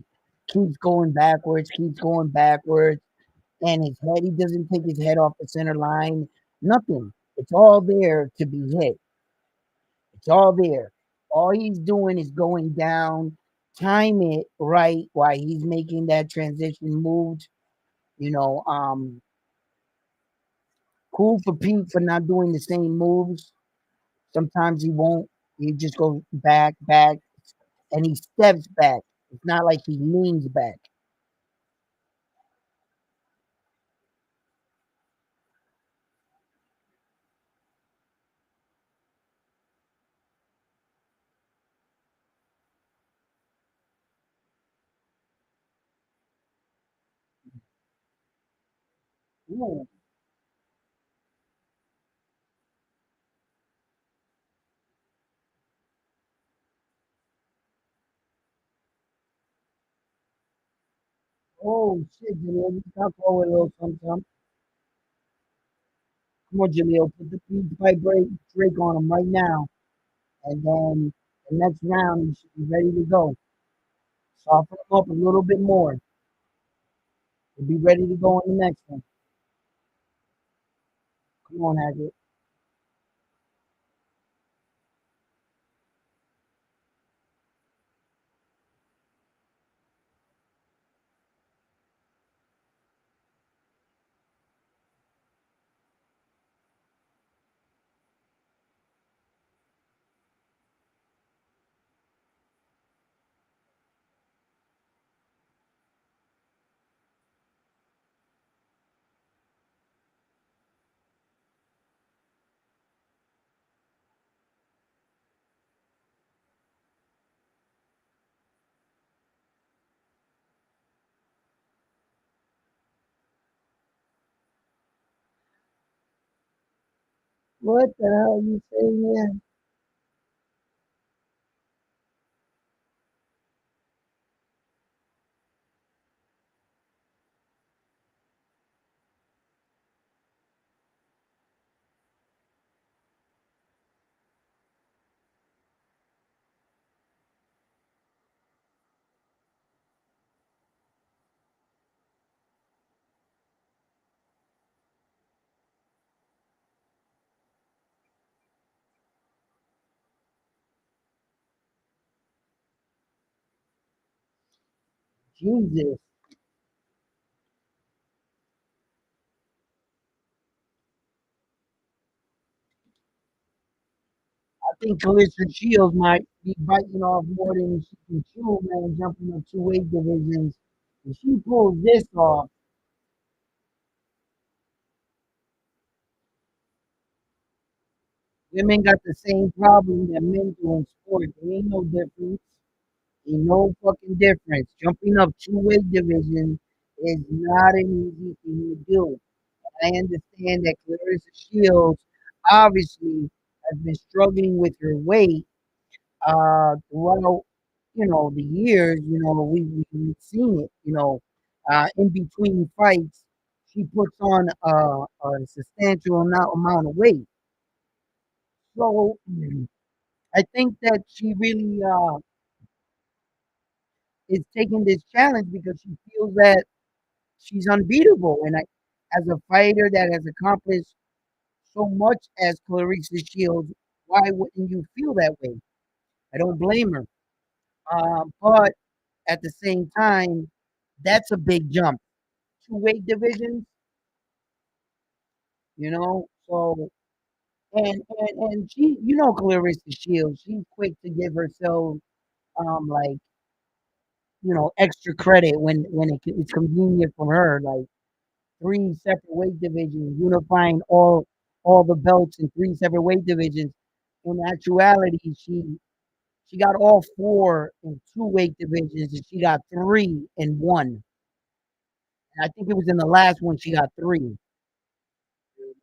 keeps going backwards, and his head, he doesn't take his head off the center line. Nothing. It's all there to be hit. It's all there. All he's doing is going down, time it right while he's making that transition move. You know, cool for Pete for not doing the same moves. Sometimes he won't. He just goes back, back, and he steps back. It's not like he leans back. Yeah. Oh shit, Jaleel, you stop forward a little something. Come on, Jaleel, put the beat by Drake on him right now. And then the next round, he should be ready to go. Soften him up a little bit more. He'll be ready to go on the next one. Come on, Hackett. What the hell are you saying there? Jesus. I think Calista Shields might be biting off more than she can chew, man, jumping up two weight divisions. If she pulls this off, women got the same problem that men do in sports. There ain't no difference. Ain't no fucking difference. Jumping up two weight divisions is not an easy thing to do. I understand that Clarissa Shields obviously has been struggling with her weight throughout, the years. We've seen it. In between fights, she puts on a substantial amount of weight. So I think that she really is taking this challenge because she feels that she's unbeatable. And as a fighter that has accomplished so much as Clarissa Shields, why wouldn't you feel that way? I don't blame her. But at the same time, that's a big jump. Two weight divisions, So and she, Clarissa Shields, she's quick to give herself like extra credit when it's convenient for her. Like three separate weight divisions, unifying all the belts in three separate weight divisions. In actuality, she got all four in two weight divisions, and she got three in one. And I think it was in the last one she got three.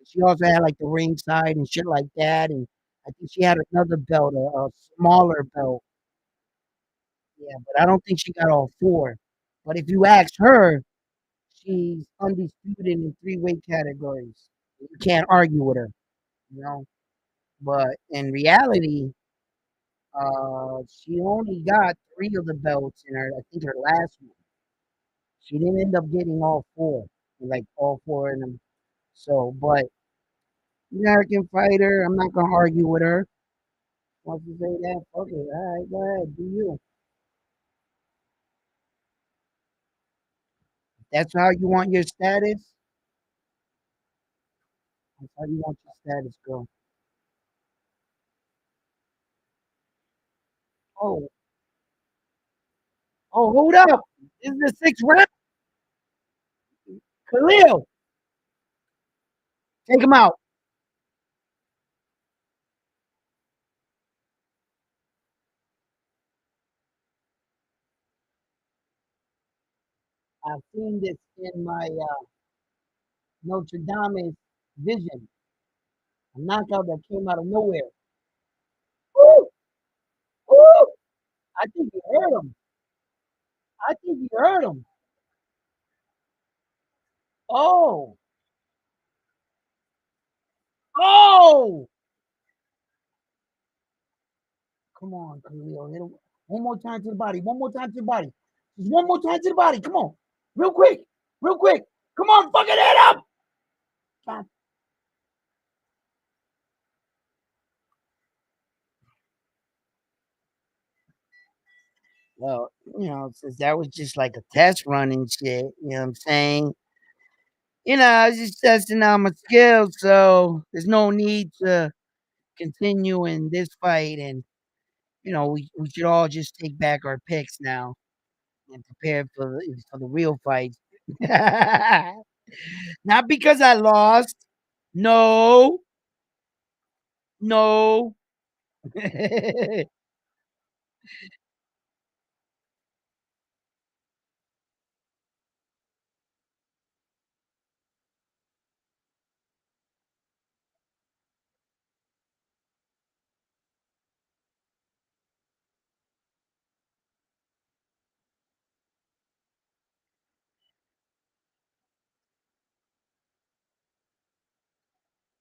She also had like the ringside and shit like that, and I think she had another belt, a smaller belt. Yeah, but I don't think she got all four. But if you ask her, she's undisputed in three weight categories. You can't argue with her, you know. But in reality, She only got three of the belts in her. I think her last one. She didn't end up getting all four, like all four of them. So, but American fighter, I'm not gonna argue with her. Once you say that, fuck it. All right, go ahead, do you? That's how you want your status. That's how you want your status, girl. Oh, oh, hold up. This is the sixth round. Khalil, take him out. I've seen this in my Notre Dame vision. A knockout that came out of nowhere. Woo! Woo! I think you heard him. I think you heard him. Oh, oh! Come on, Khalil. Hit him. One more time to the body. One more time to the body. Just one more time to the body. Come on. Real quick. Real quick. Come on, fucking head up. God. Well, since that was just like a test run and shit, you know what I'm saying? I was just testing out my skills, so there's no need to continue in this fight. And, we should all just take back our picks now and prepare for the real fight. Not because I lost. No, no.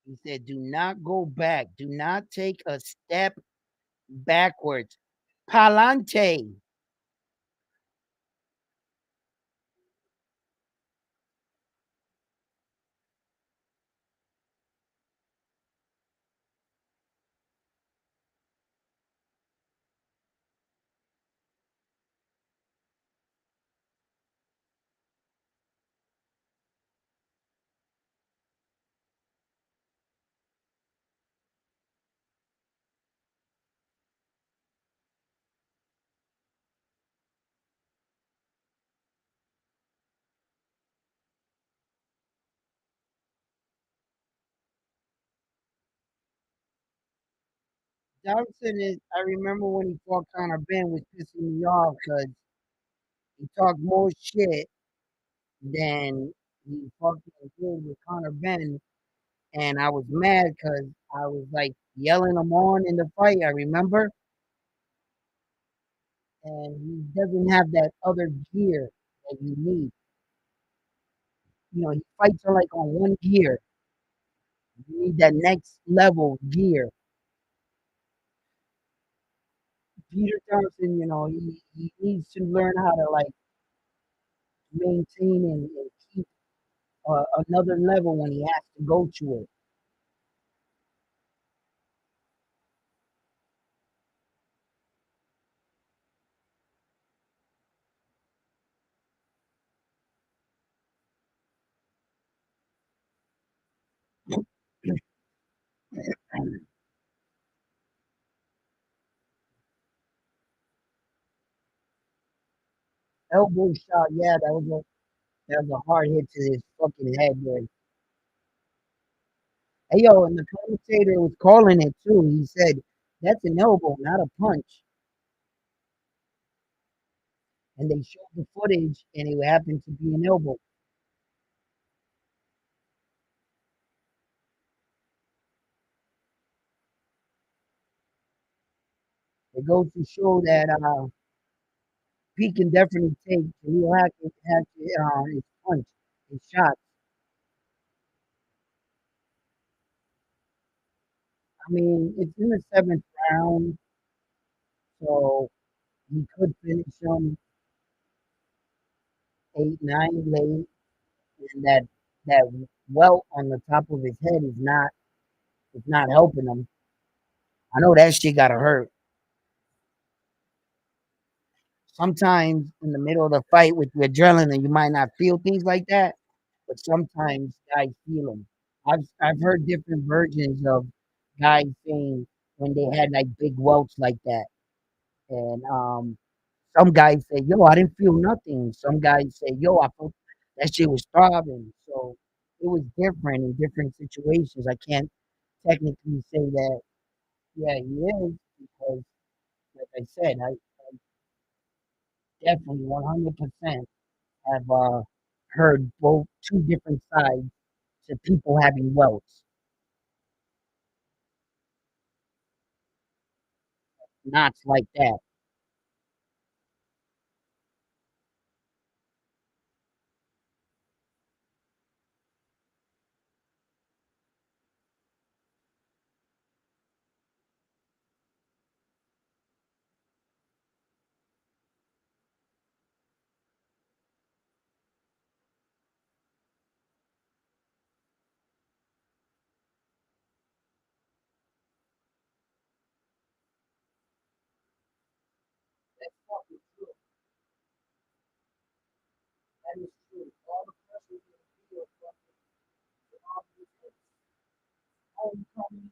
He said, "Do not go back. Do not take a step backwards. Palante." Johnson is. I remember when he fought Conor Ben was pissing me off because he talked more shit than he fucking did with Conor Ben, and I was mad because I was like yelling him on in the fight. I remember, and he doesn't have that other gear that you need. He fights on like on one gear. You need that next level gear. Peter Johnson, he needs to learn how to like maintain and keep another level when he has to go to it. Elbow shot, yeah, that was a hard hit to his fucking head, man. Hey yo, and the commentator was calling it too. He said that's an elbow, not a punch. And they showed the footage, and it happened to be an elbow. It goes to show that he can definitely take Khalil Hackett his punch, his shot. I mean, it's in the seventh round. So he could finish him 8, 9 late, and that welt on the top of his head is not helping him. I know that shit gotta hurt. Sometimes in the middle of the fight with the adrenaline, you might not feel things like that, but sometimes guys feel them. I've heard different versions of guys saying when they had like big welts like that, and some guys say, "Yo, I didn't feel nothing." Some guys say, "Yo, I felt that shit was throbbing." So it was different in different situations. I can't technically say that, yeah, he is because, like I said, I definitely 100% have heard both two different sides to people having welts, knots like that. That's fucking true. That is true. All the pressure you feel from the opposite homecoming.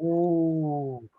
Ooh,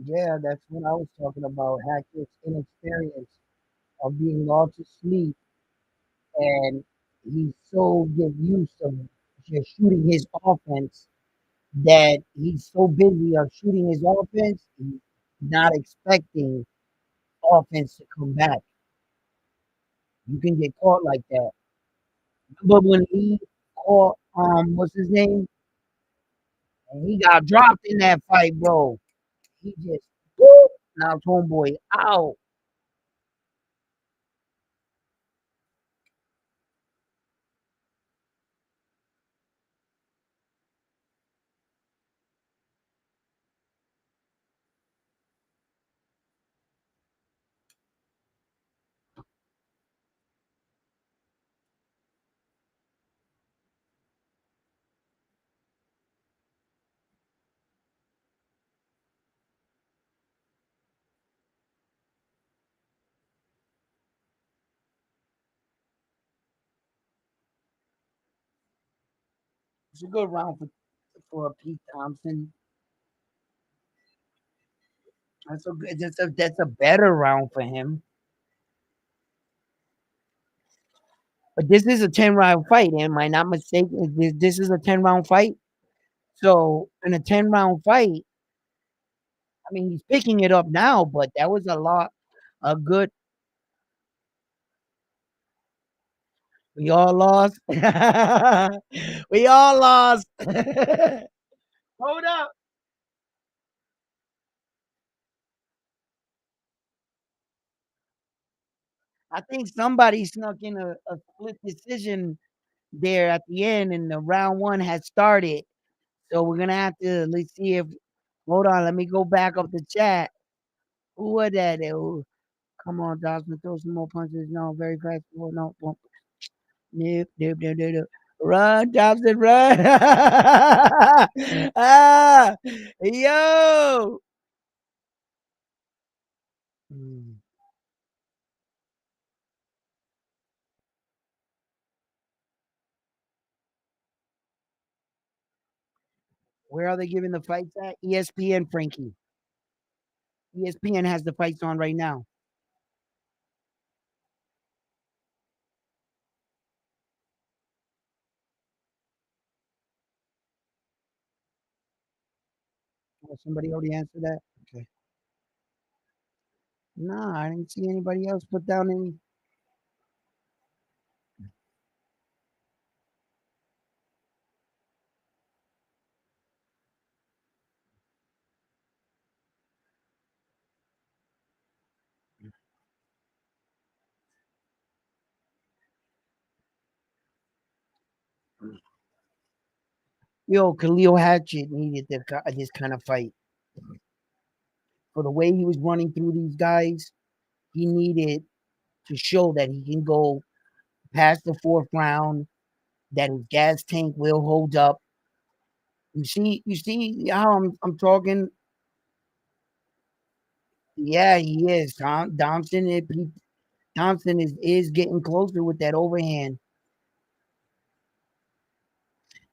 yeah, that's what I was talking about. Hackett's inexperience of being lulled to sleep, and he's so get used to just shooting his offense that he's so busy of shooting his offense, he's not expecting offense to come back. You can get caught like that. But when he caught what's his name? And he got dropped in that fight, bro. He just whoop, knocked homeboy out. It's a good round for Pete Thompson. That's a good. That's a better round for him. But this is a 10 round fight. Am I not mistaken? This is a 10 round fight. So in a 10 round fight, I mean he's picking it up now, but that was a lot. A good. We all lost. We all lost. Hold up. I think somebody snuck in a split decision there at the end, and the round one had started. So we're gonna have to let's see if. Hold on, let me go back up the chat. Who was that? Come on, Dawson, throw some more punches. No, very fast. Oh, no, nope, nope, nope, nope, nope. Run, Dobson, run! Ah, yo! Hmm. Where are they giving the fights at? ESPN, Frankie. ESPN has the fights on right now. Oh, somebody already answered that. Okay. Nah, I didn't see anybody else put down any. Yo, Khalil Hatchet needed this kind of fight for the way he was running through these guys. He needed to show that he can go past the fourth round, that his gas tank will hold up. You see how I'm talking. Yeah, he is. Thompson is getting closer with that overhand.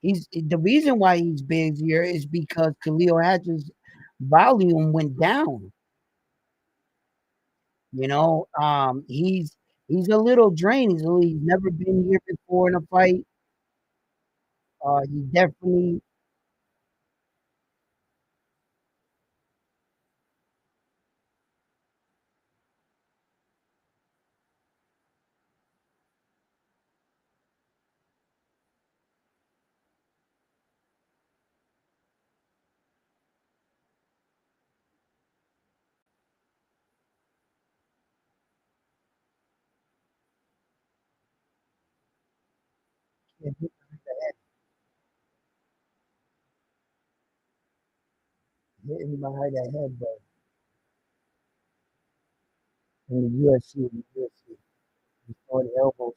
He's the reason why he's busier is because Khalil Hatch's volume went down. He's a little drained. He's never been here before in a fight. He definitely can't hit him behind the head, but in the UFC, he's throwing elbows.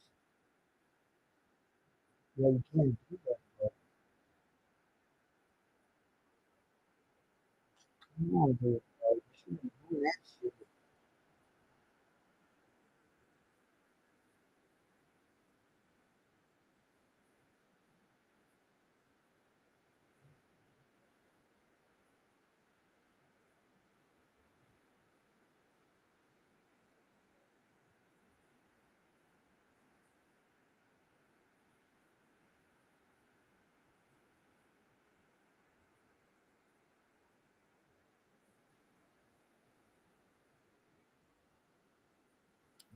Yeah, you can't do that, bro. Come on, dude, bro. You shouldn't be doing that shit.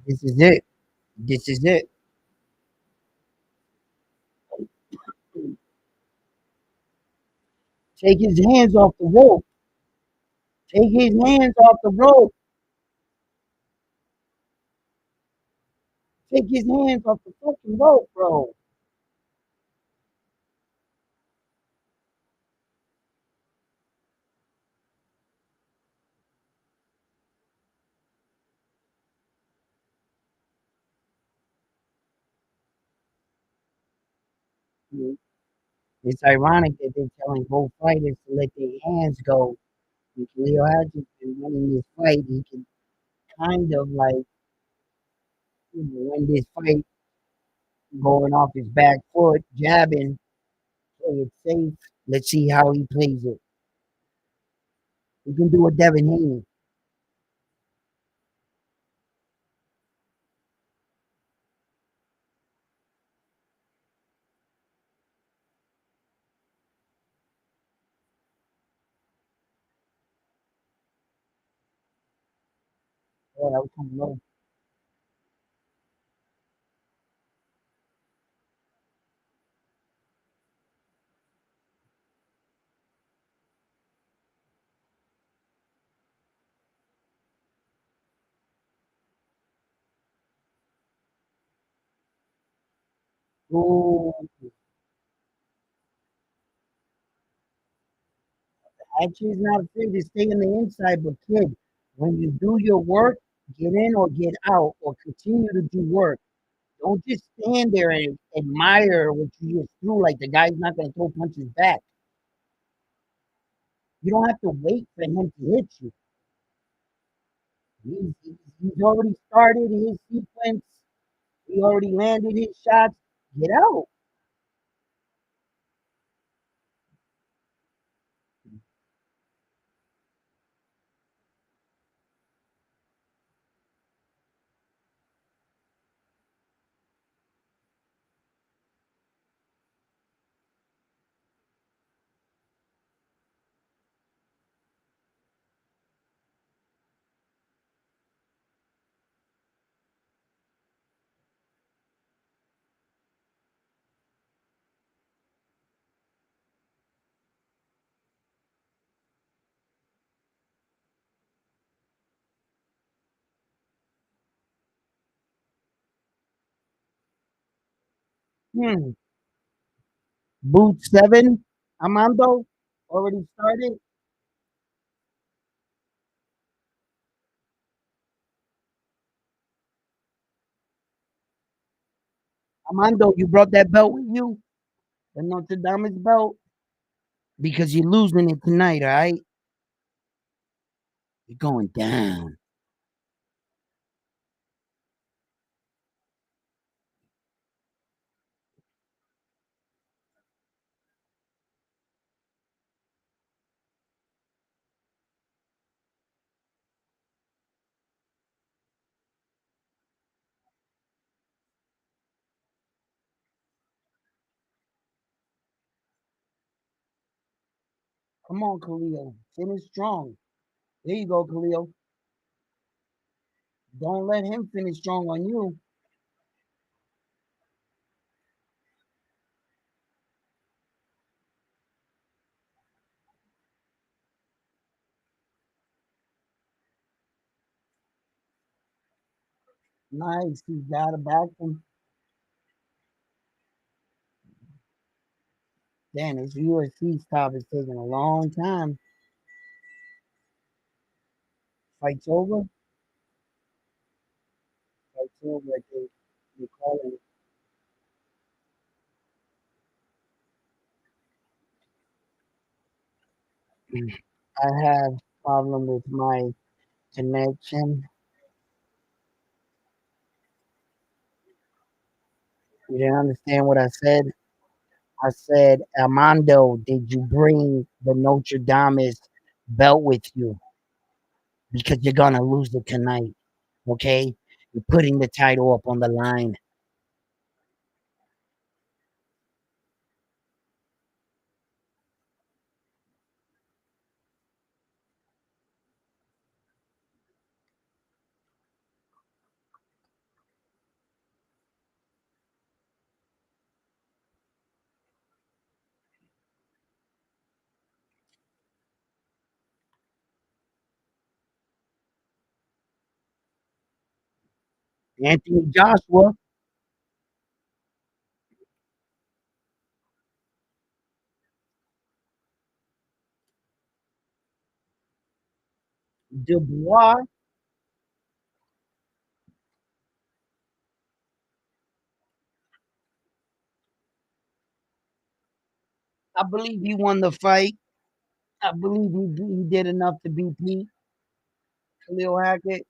This is it. This is it. Take his hands off the rope. Take his hands off the rope. Take his hands off the fucking rope, bro. It's ironic that they're telling both fighters to let their hands go. If Leo had just been winning this fight, he could kind of like win this fight going off his back foot, jabbing, play it safe. Let's see how he plays it. He can do a Devin Haney. Oh, that was kind of low. Ooh, actually, is not afraid to stay on the inside, but kid, when you do your work, get in or get out, or continue to do work. Don't just stand there and admire what you just threw. Like the guy's not going to throw punches back. You don't have to wait for him to hit you. He's already started his sequence. He already landed his shots. Get out. Hmm. Boot seven. Amando already started. Amando, you brought that belt with you, the Notre Dame's belt, because you're losing it tonight. All right, you're going down. Come on, Khalil. Finish strong. There you go, Khalil. Don't let him finish strong on you. Nice. He got it back from. Damn, this UFC stop is taking a long time. Fight's over. Fight's over. They call it. I have problem with my connection. You didn't understand what I said. I said, Armando, did you bring the Notre Dame's belt with you? Because you're gonna lose it tonight. Okay? You're putting the title up on the line. Anthony Joshua, Dubois, I believe he won the fight. I believe he did enough to beat Pete, Khalil Hackett.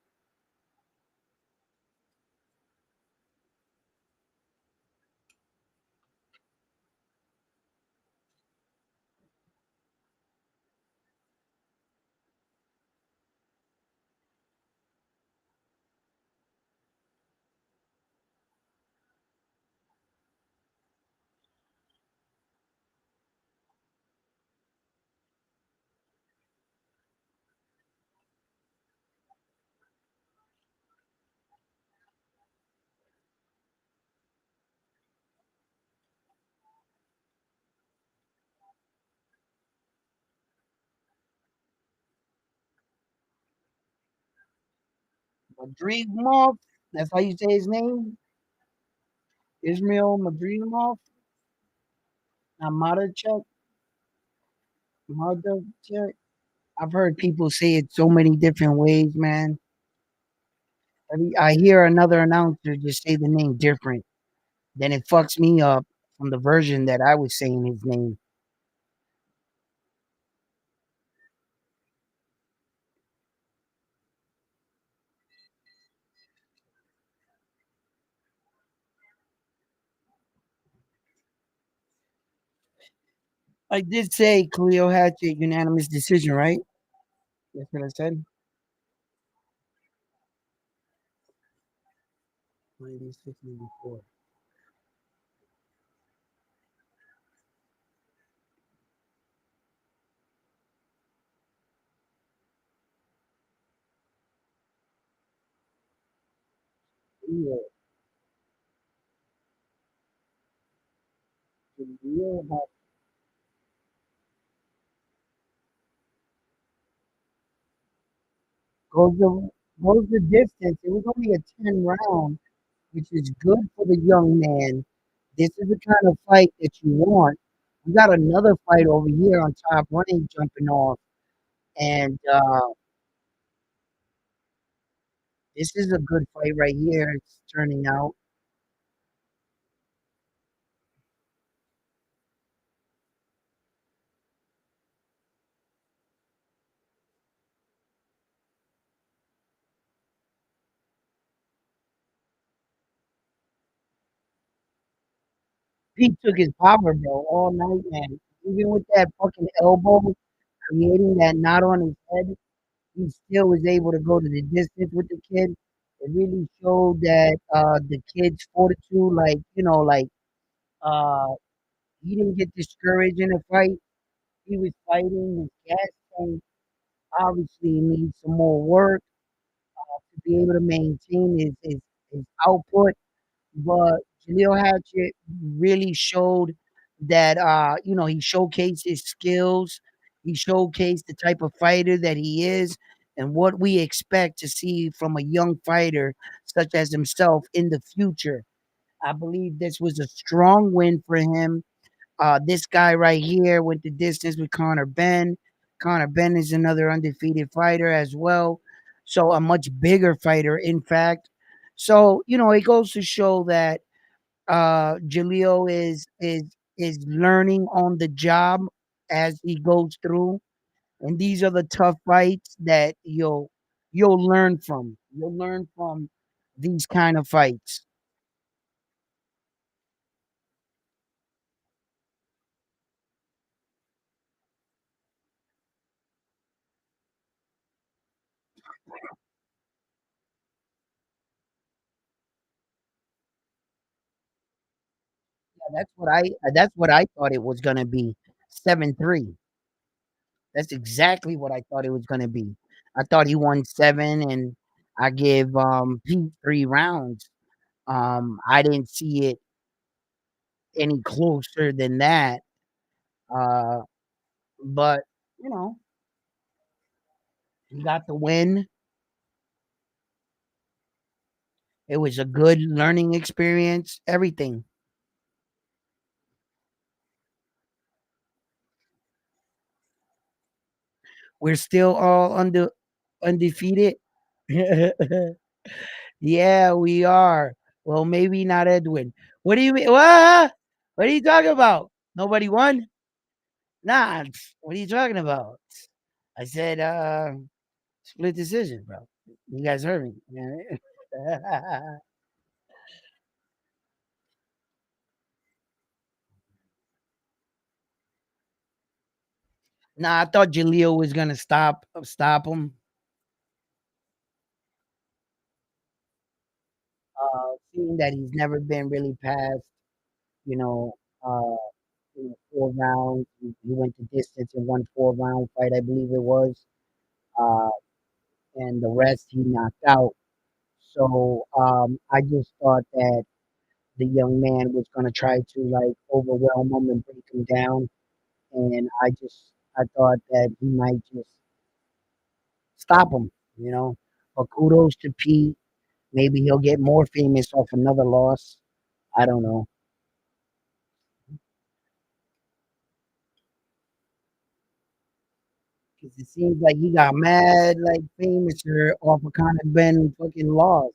Rodriguez, that's how you say his name. Ismail Madrimov, Amadachek, Madachek. I've heard people say it so many different ways, man. I hear another announcer just say the name different. Then it fucks me up from the version that I was saying his name. I did say Khalil Hatchet unanimous decision, right? That's what I said. 96, 94. Yeah, Khalil goes the distance. It was only a 10 round, which is good for the young man. This is the kind of fight that you want. We got another fight over here on top running, jumping off, and this is a good fight right here. It's turning out. Pete took his power, bro, all night, man. Even with that fucking elbow, creating that knot on his head, he still was able to go to the distance with the kid. It really showed that the kid's fortitude, like uh, he didn't get discouraged in the fight. He was fighting. His gas tank obviously needs some more work to be able to maintain his output. But Jaleel Hatchet really showed that he showcased his skills. He showcased the type of fighter that he is and what we expect to see from a young fighter such as himself in the future. I believe this was a strong win for him. This guy right here went the distance with Connor Ben. Connor Ben is another undefeated fighter as well. So a much bigger fighter, in fact. So, it goes to show that Jaleel is learning on the job as he goes through, and these are the tough fights that you'll learn from. You'll learn from these kind of fights. Yeah, that's what I thought it was gonna be. 7-3. That's exactly what I thought it was gonna be. I thought he won seven, and I give Pete 3 rounds. I didn't see it any closer than that. Uh, but you know, he got the win. It was a good learning experience. Everything. We're still all undefeated. Yeah, we are. Well, maybe not Edwin. What do you mean? What are you talking about? Nobody won? Nah. What are you talking about? I said split decision, bro. You guys heard me. Nah, I thought Jaleel was gonna stop him. Seeing that he's never been really past, you know, uh, 4 rounds. He went the distance in 1 4 round fight, I believe it was, uh, and the rest he knocked out. So I just thought that the young man was gonna try to like overwhelm him and break him down, and I thought that he might just stop him, you know. But kudos to Pete. Maybe he'll get more famous off another loss. I don't know. 'Cause it seems like he got mad, like famous or off of kind of been fucking lost.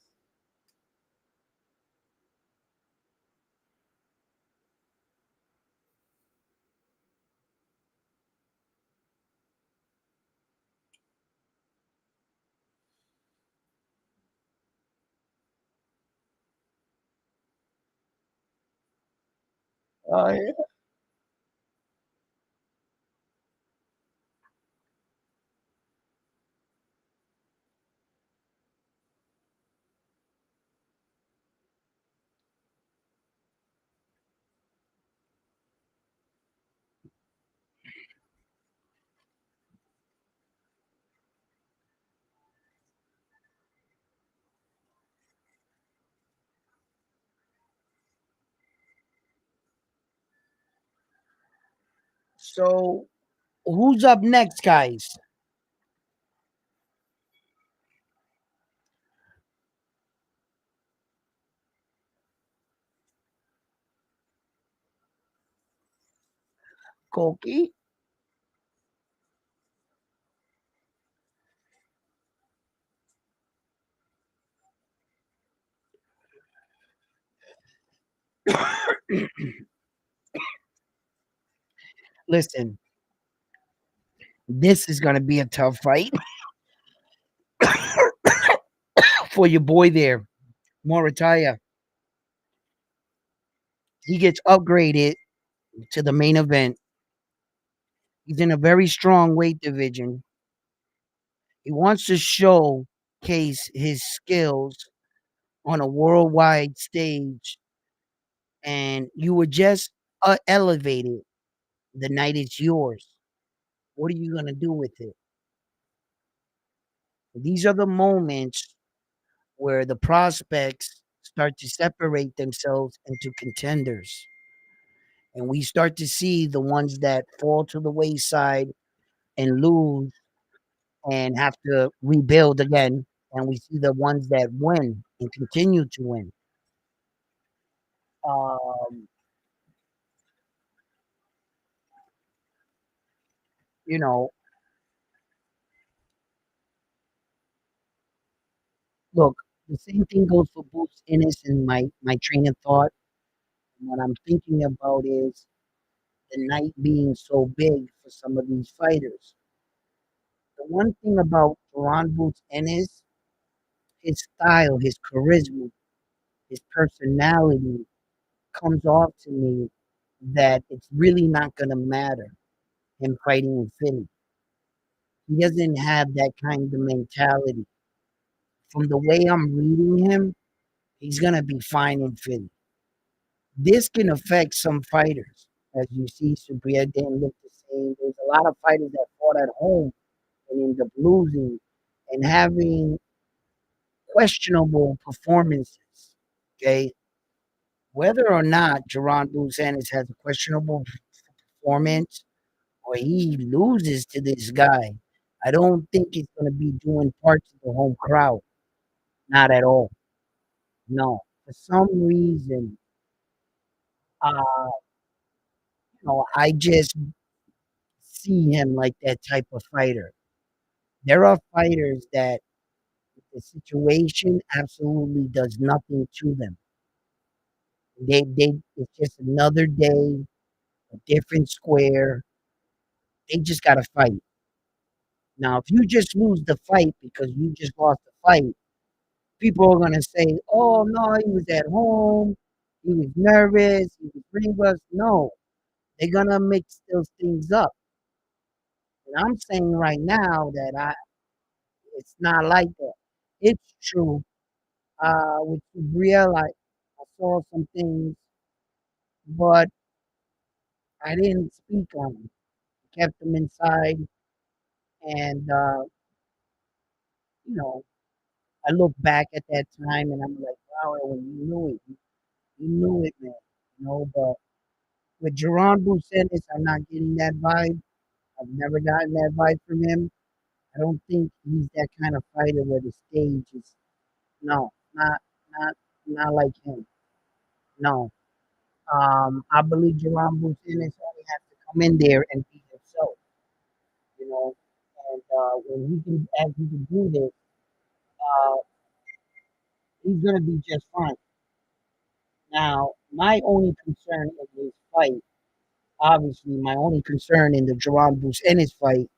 Oh yeah. So who's up next, guys? Koki? Listen, this is gonna be a tough fight for your boy there, Moritaya. He gets upgraded to the main event. He's in a very strong weight division. He wants to showcase his skills on a worldwide stage, and you were just elevated. The night is yours. What are you going to do with it? These are the moments where the prospects start to separate themselves into contenders. And we start to see the ones that fall to the wayside and lose and have to rebuild again. And we see the ones that win and continue to win. Um, you know, look, the same thing goes for Boots Ennis and my train of thought. What I'm thinking about is the night being so big for some of these fighters. The one thing about Ron Boots Ennis, his style, his charisma, his personality comes off to me that it's really not going to matter him fighting in Philly. He doesn't have that kind of mentality. From the way I'm reading him, he's going to be fine in Philly. This can affect some fighters. As you see, Sabria didn't look the same. There's a lot of fighters that fought at home and end up losing and having questionable performances. Okay. Whether or not Jerron Busanis has a questionable performance or he loses to this guy, I don't think he's going to be doing parts of the home crowd. Not at all. No. For some reason, uh, I just see him like that type of fighter. There are fighters that the situation absolutely does nothing to them. It's just another day, a different square. They just got to fight. Now, if you just lose the fight because you just lost the fight, people are gonna say, "Oh no, he was at home. He was nervous. He was nervous." No, they're gonna mix those things up. And I'm saying right now that it's not like that. It's true. With Gabriel, I saw some things, but I didn't speak on them. Kept them inside, and you know, I look back at that time, and I'm like, wow, well, you knew it. You knew it, man. But with Jerron Bucenis, I'm not getting that vibe. I've never gotten that vibe from him. I don't think he's that kind of fighter where the stage is no, not not like him. No. I believe Jerome Bruce Ennis only has to come in there and be himself, you know. And when he can, as he can do this, uh, he's gonna be just fine. Now, my only concern in this fight, obviously, my only concern in the Jerome Bruce Ennis fight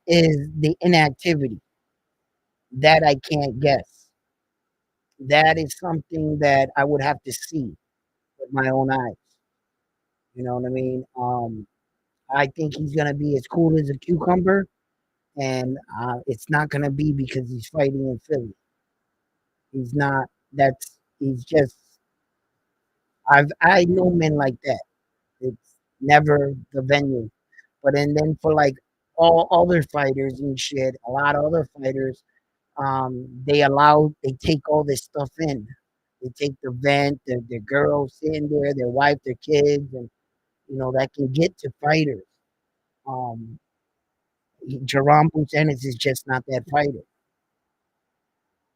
is the inactivity that I can't guess. That is something that I would have to see with my own eyes. You know what I mean? I think he's gonna be as cool as a cucumber, and it's not gonna be because he's fighting in Philly. He's not. That's he's just. I know men like that. It's never the venue, but and then for like all other fighters and shit, a lot of other fighters, they take all this stuff in. They take the vent, their girls sitting there, their wife, their kids, and that can get to fighters. Um, Jerome Boots Ennis is just not that fighter.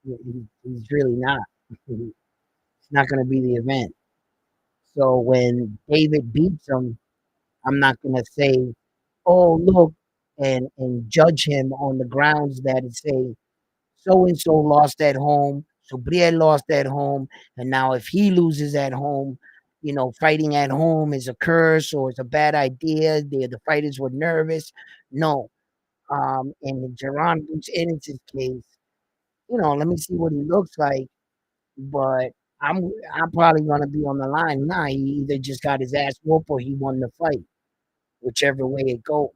He's really not. It's not going to be the event. So when David beats him, I'm not going to say, "Oh, look," and judge him on the grounds that it say so and so lost at home, Subriel lost at home, and now if he loses at home, fighting at home is a curse or it's a bad idea. The fighters were nervous. No, in Jerron Boots Ennis' case, let me see what he looks like, but I'm probably gonna be on the line. Nah, he either just got his ass whooped or he won the fight, whichever way it goes.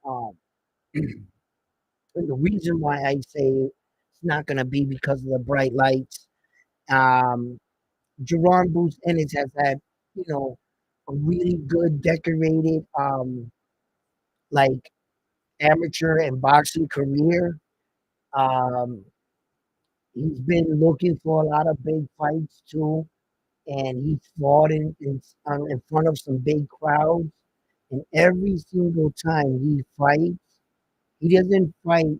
Um, and the reason why I say it's not gonna be because of the bright lights. Jerron Bruce Ennis has had, a really good decorated, like amateur and boxing career. Um, he's been looking for a lot of big fights too, and he's fought in front of some big crowds. And every single time he fights, he doesn't fight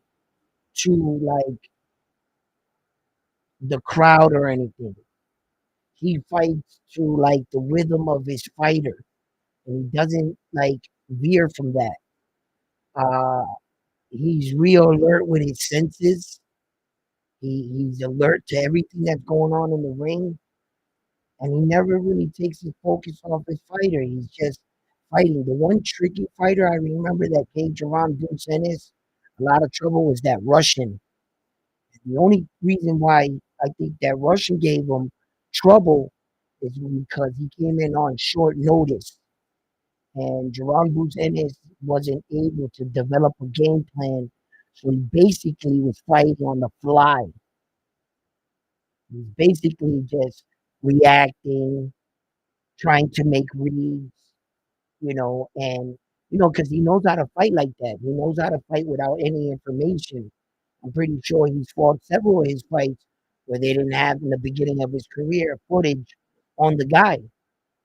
to like the crowd or anything. He fights to like the rhythm of his fighter, and he doesn't like veer from that. Uh, he's real alert with his senses. He's alert to everything that's going on in the ring, and he never really takes his focus off his fighter. He's just fighting. The one tricky fighter I remember that gave Jerron Dukes Ennis a lot of trouble was that Russian. The only reason why I think that Russian gave him trouble is because he came in on short notice, and Jerron Boots Ennis wasn't able to develop a game plan. So he basically was fighting on the fly. He's basically just reacting, trying to make reads, and because he knows how to fight like that. He knows how to fight without any information. I'm pretty sure he's fought several of his fights where they didn't have in the beginning of his career footage on the guy,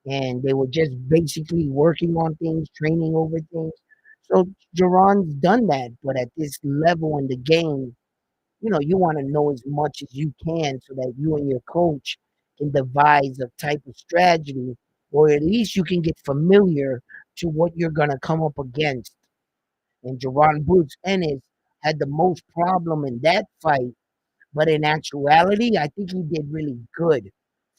and they were just basically working on things, training over things. So Jerron's done that, but at this level in the game, you want to know as much as you can so that you and your coach can devise a type of strategy, or at least you can get familiar to what you're going to come up against. And Jerron Boots Ennis had the most problem in that fight, but in actuality, I think he did really good.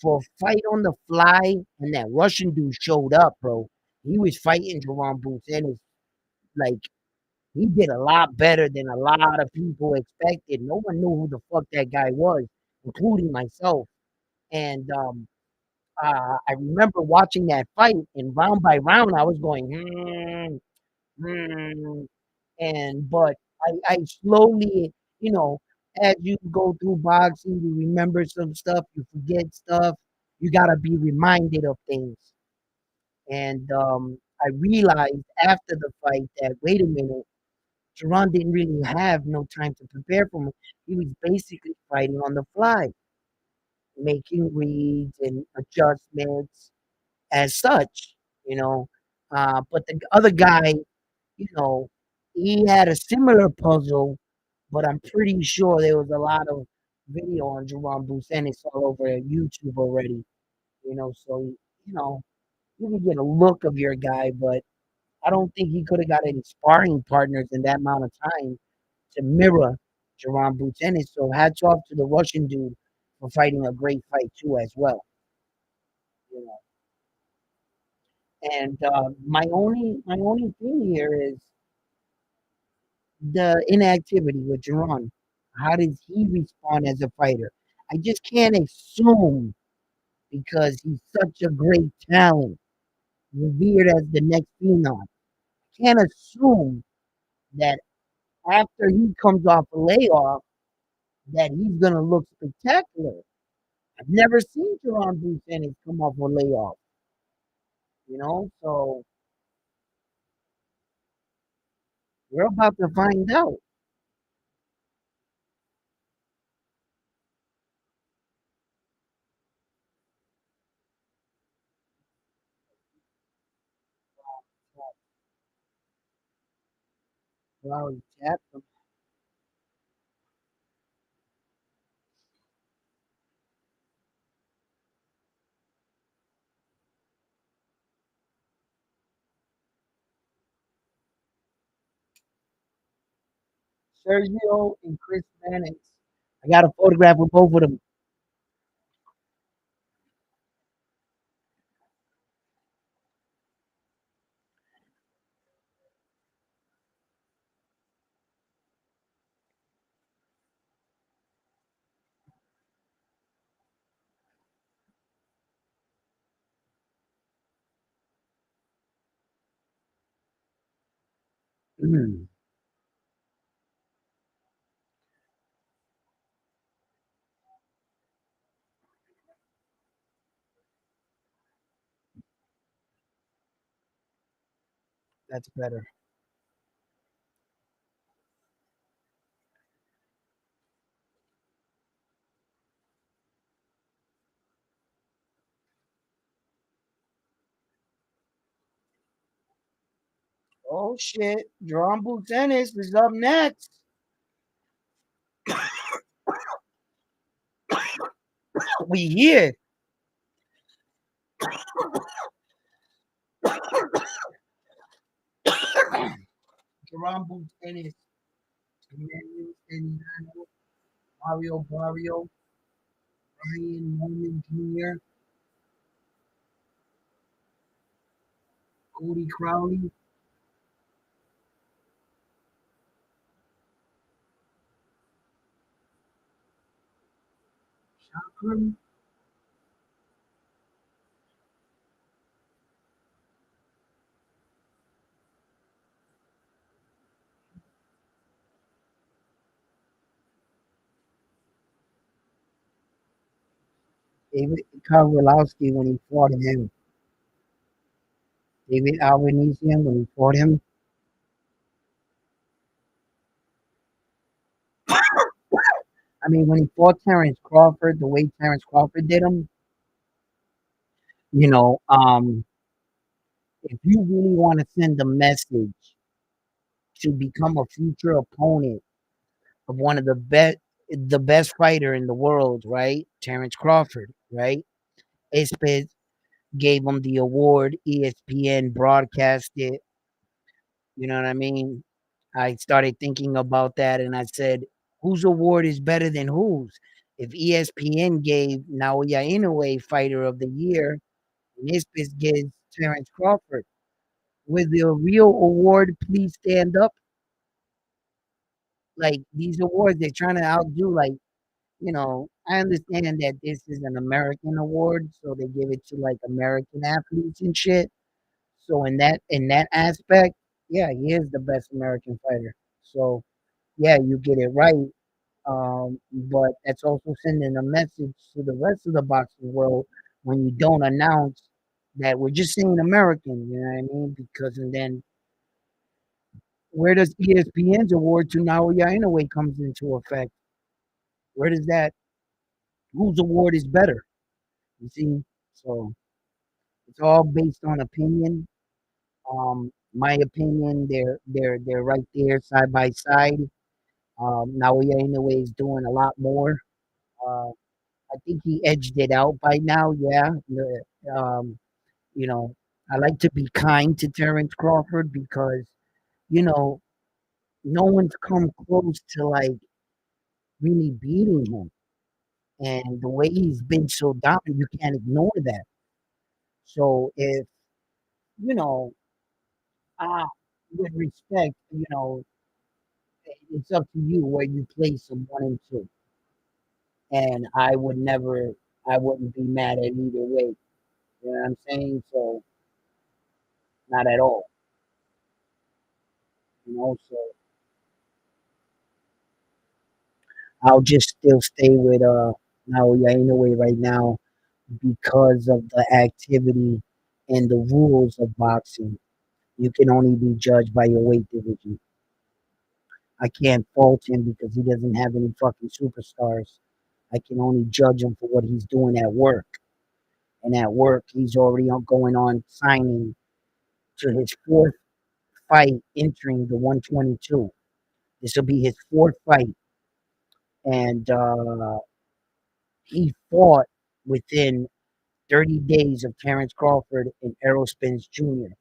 For a fight on the fly, and that Russian dude showed up, bro. He was fighting Jerron Boots Ennis like he did a lot better than a lot of people expected. No one knew who the fuck that guy was, including myself. And I remember watching that fight, and round by round, I was going, but I slowly, you know, as you go through boxing, you remember some stuff, you forget stuff. You gotta be reminded of things. And I realized after the fight that wait a minute, Jerron didn't really have no time to prepare for him. He was basically fighting on the fly, making reads and adjustments as such, you know. But the other guy, you know, he had a similar puzzle, but I'm pretty sure there was a lot of video on Jerron Busenis all over YouTube already. So you can get a look of your guy, but I don't think he could have got any sparring partners in that amount of time to mirror Jerron Boots Ennis. So hats off to the Russian dude for fighting a great fight too, as well. You know, and my only thing here is the inactivity with Jerron. How does he respond as a fighter? I just can't assume because he's such a great talent, revered as the next phenom. Can't assume that after he comes off a layoff that he's gonna look spectacular. I've never seen Jerron Bruce Ennis come off a layoff, so we're about to find out. Wow, chat from Sergio and Chris Mannix. I got a photograph with both of them. That's better. Oh shit, Jerron Boots Ennis is up next. We here. Jerron Boots Ennis, Emmanuel Stenano, Mario Barrio, Ryan Norman Jr., Cody Crowley, Chakram, David Kowalowski when he fought him. David Avanesyan when he fought him. I mean, when he fought Terrence Crawford, the way Terrence Crawford did him, you know, um, if you really want to send a message to become a future opponent of one of the best fighter in the world, right? Terrence Crawford, right? Espes gave him the award. ESPN broadcast it. You know what I mean? I started thinking about that, and I said, whose award is better than whose? If ESPN gave Naoya Inoue Fighter of the Year, and Espes gives Terrence Crawford, with the real award, please stand up. Like these awards, they're trying to outdo. Like I understand that this is an American award, so they give it to like American athletes and shit. So in that aspect, yeah, he is the best American fighter. So yeah, you get it right. But that's also sending a message to the rest of the boxing world when you don't announce that we're just saying American. You know what I mean? Because and then where does ESPN's award to Naoya Inoue comes into effect? Where does that? Whose award is better? You see, so it's all based on opinion. My opinion, they're right there side by side. Naoya Inoue is doing a lot more. Uh, I think he edged it out by now. Yeah. You know, I like to be kind to Terrence Crawford because you know no one's come close to like really beating him, and the way he's been so dominant, you can't ignore that. So if you know, with respect, it's up to you where you place them 1 and 2, and I wouldn't be mad at either way. You know what I'm saying? So not at all. So I'll just still stay with Naoya Inoue right now because of the activity and the rules of boxing. You can only be judged by your weight division. I can't fault him because he doesn't have any fucking superstars. I can only judge him for what he's doing at work. And at work, he's already going on signing to his fourth fight entering the 122. This will be his fourth fight. And he fought within 30 days of Terrence Crawford and Errol Spence Jr.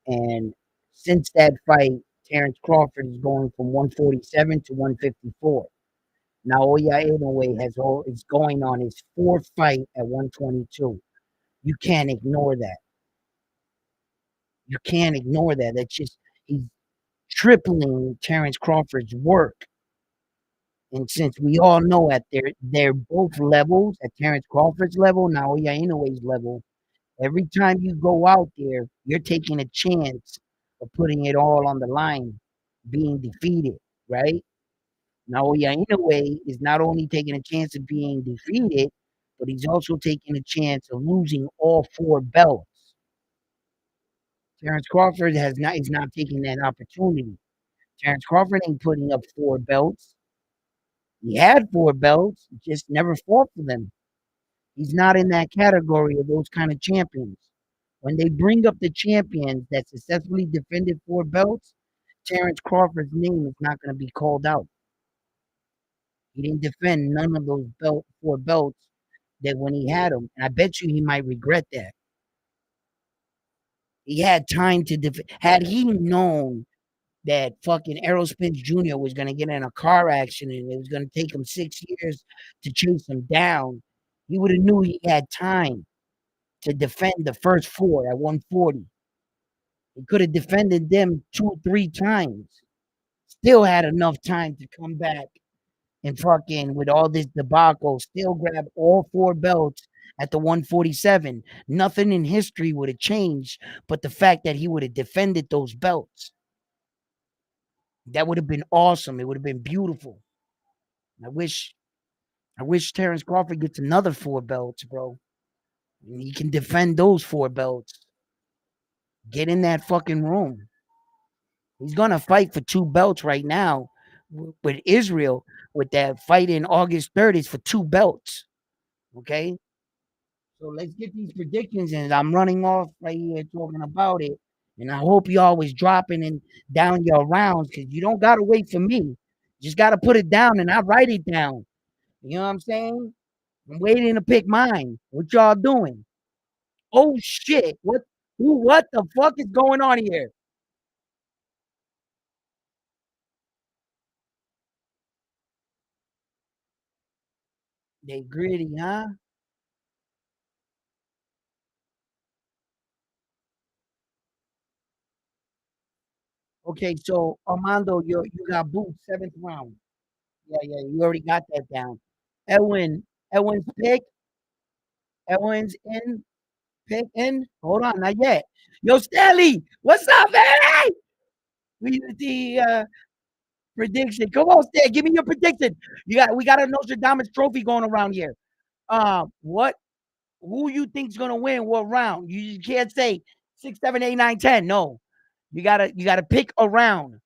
And since that fight, Terrence Crawford is going from 147 to 154. Naoya Inoue is going on his fourth fight at 122. You can't ignore that. You can't ignore that. That's just he's tripling Terrence Crawford's work. And since we all know at they're both levels, at Terrence Crawford's level, Naoya Inoue's level, every time you go out there, you're taking a chance of putting it all on the line, being defeated, right? Naoya Inoue is not only taking a chance of being defeated, but he's also taking a chance of losing all four belts. Terrence Crawford is not taking that opportunity. Terrence Crawford ain't putting up four belts. He had four belts, just never fought for them. He's not in that category of those kind of champions. When they bring up the champions that successfully defended four belts, Terrence Crawford's name is not going to be called out. He didn't defend none of those four belts that when he had them, and I bet you he might regret that. He had time to defend. Had he known that fucking Errol Spence Jr. was going to get in a car accident and it was going to take him 6 years to chase him down, he would have knew he had time to defend the first four at 140. He could have defended them 2, 3 times. Still had enough time to come back and fucking with all this debacle, still grab all four belts at the 147. Nothing in history would have changed, but the fact that he would have defended those belts. That would have been awesome. It would have been beautiful. I wish Terrence Crawford gets another four belts, bro. And he can defend those four belts. Get in that fucking room. He's gonna fight for two belts right now with Israel. With that fight in August 30th for two belts. Okay, so let's get these predictions, and I'm running off right here talking about it. And I hope you always dropping in down your rounds because you don't gotta wait for me. Just gotta put it down, and I write it down. You know what I'm saying? I'm waiting to pick mine. What y'all doing? Oh shit! What the fuck is going on here? They gritty, huh? Okay, so Armando, you got boots 7th round. Yeah, yeah, you already got that down. Edwin, Edwin's pick. Edwin's in. Pick in. Hold on, not yet. Yo, Stanley, what's up, man? We the prediction. Come on, Stan, give me your prediction. We got a Nostradamus trophy going around here. What? Who you think's gonna win? What round? You can't say 6, 7, 8, 9, 10. No, you gotta pick a round.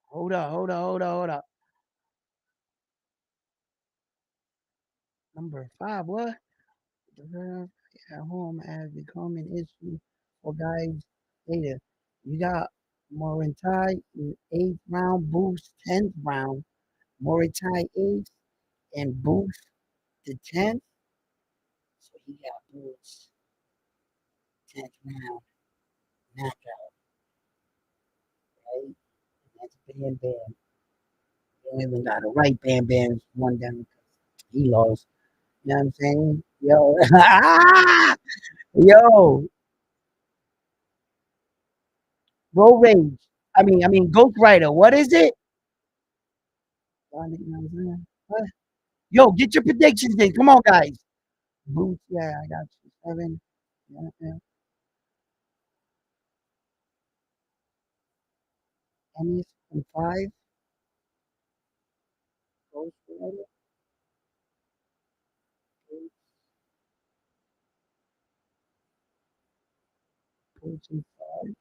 Hold up. Number 5. What? At home has become an issue for guys later. You got Morintai in eighth round, Boots 10th round. Morintai eighth and Boots the 10th. So he got Boots 10th round knockout, right? And that's Bam Bam. They don't even got it right. Bam Bam's one down because he lost. You know what I'm saying? Yo, yo, Road Rage. I mean, Ghost Rider. What is it? You know what I'm saying? What? Yo, get your predictions in. Come on, guys. Boots, yeah, I got you. Seven. Yeah, yeah. Ennis and five. Ghost Rider. Boots, Boots and five.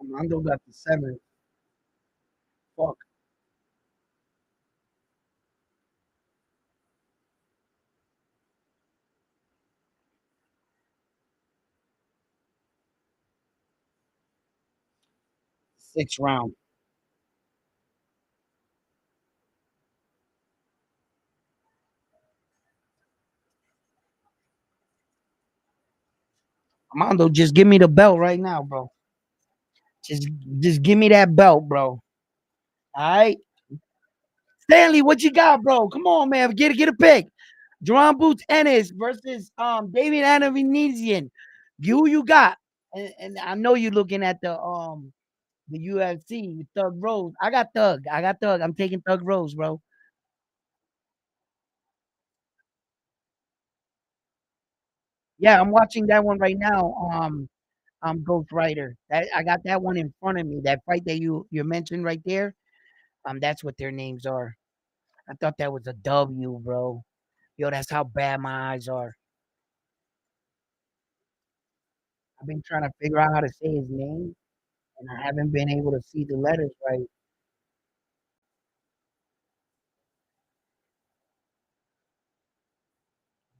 Armando got the seven. Fuck. 6th round. Armando, just give me the belt right now, bro. Just just give me that belt, bro. All right. Stanley, what you got, bro? Come on, man. Get a pick. Jerron Boots Ennis versus David Avanesyan. Who you got? And I know you're looking at the UFC Thug Rose. I got Thug. I got Thug. I'm taking Thug Rose, bro. Yeah, I'm watching that one right now. Ghost Rider. That I got that one in front of me. That fight that you mentioned right there. That's what their names are. I thought that was a W, bro. Yo, that's how bad my eyes are. I've been trying to figure out how to say his name, and I haven't been able to see the letters right.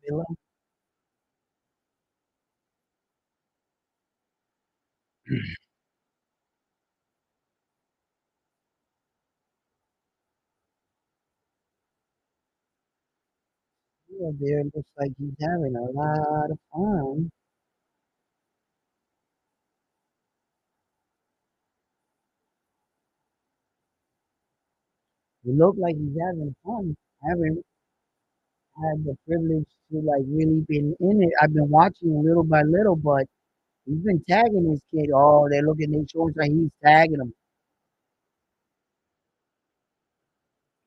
Villa. Yeah, there looks like he's having a lot of fun. He look like he's having fun. I haven't had the privilege to like really been in it. I've been watching little by little, but he's been tagging this kid. Oh, they're looking. They shows like he's tagging him.